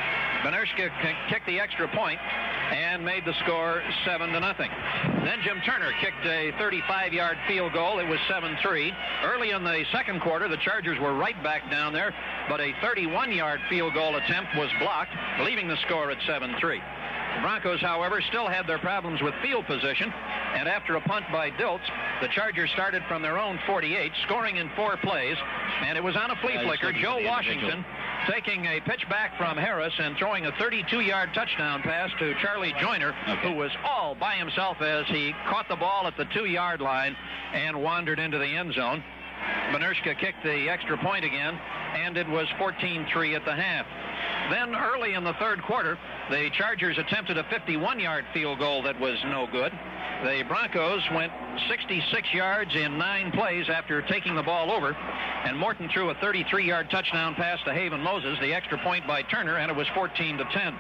Benershka kicked the extra point and made the score 7-0. Then Jim Turner kicked a 35-yard field goal. It was 7-3. Early in the second quarter, the Chargers were right back down there, but a 31-yard field goal attempt was blocked, leaving the score at 7-3. The Broncos, however, still had their problems with field position, and after a punt by Diltz, the Chargers started from their own 48, scoring in 4 plays, and it was on a flea flicker. Joe Washington taking a pitch back from Harris and throwing a 32-yard touchdown pass to Charlie Joyner, who was all by himself as he caught the ball at the 2-yard line and wandered into the end zone. Benershka kicked the extra point again, and it was 14-3 at the half. Then early in the third quarter, the Chargers attempted a 51-yard field goal that was no good. The Broncos went 66 yards in 9 plays after taking the ball over. and Morton threw a 33-yard touchdown pass to Haven Moses, the extra point by Turner, and it was 14-10.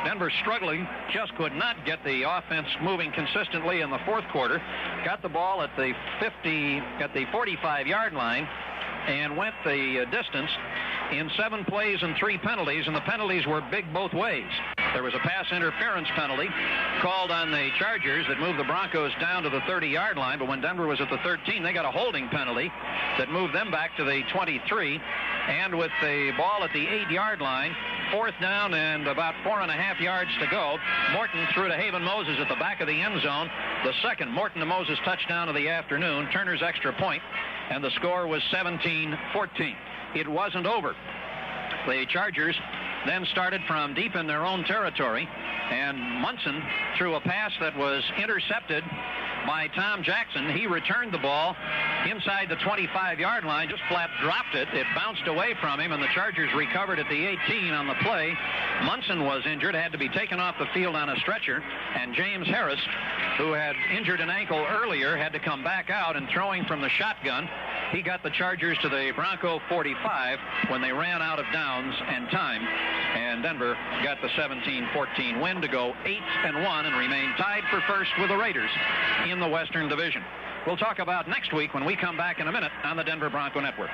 Denver struggling, just could not get the offense moving consistently in the fourth quarter. Got the ball at the 45-yard line and went the distance in 7 plays and 3 penalties, and the penalties were big both ways. There was a pass interference penalty called on the Chargers that moved the Broncos down to the 30-yard line, but when Denver was at the 13, they got a holding penalty that moved them back to the 23, and with the ball at the 8-yard line, 4th down and about 4.5 yards to go, Morton threw to Haven Moses at the back of the end zone, the second Morton to Moses touchdown of the afternoon, Turner's extra point, and the score was 17-14. It wasn't over. The Chargers then started from deep in their own territory, and Munson threw a pass that was intercepted by Tom Jackson. He returned the ball inside the 25-yard line, just flat dropped it. It bounced away from him, and the Chargers recovered at the 18 on the play. Munson was injured, had to be taken off the field on a stretcher, and James Harris, who had injured an ankle earlier, had to come back out, and throwing from the shotgun, he got the Chargers to the Bronco 45 when they ran out of downs and time, and Denver got the 17-14 win to go 8-1 and remain tied for first with the Raiders in the Western Division. We'll talk about next week when we come back in a minute on the Denver Bronco Network.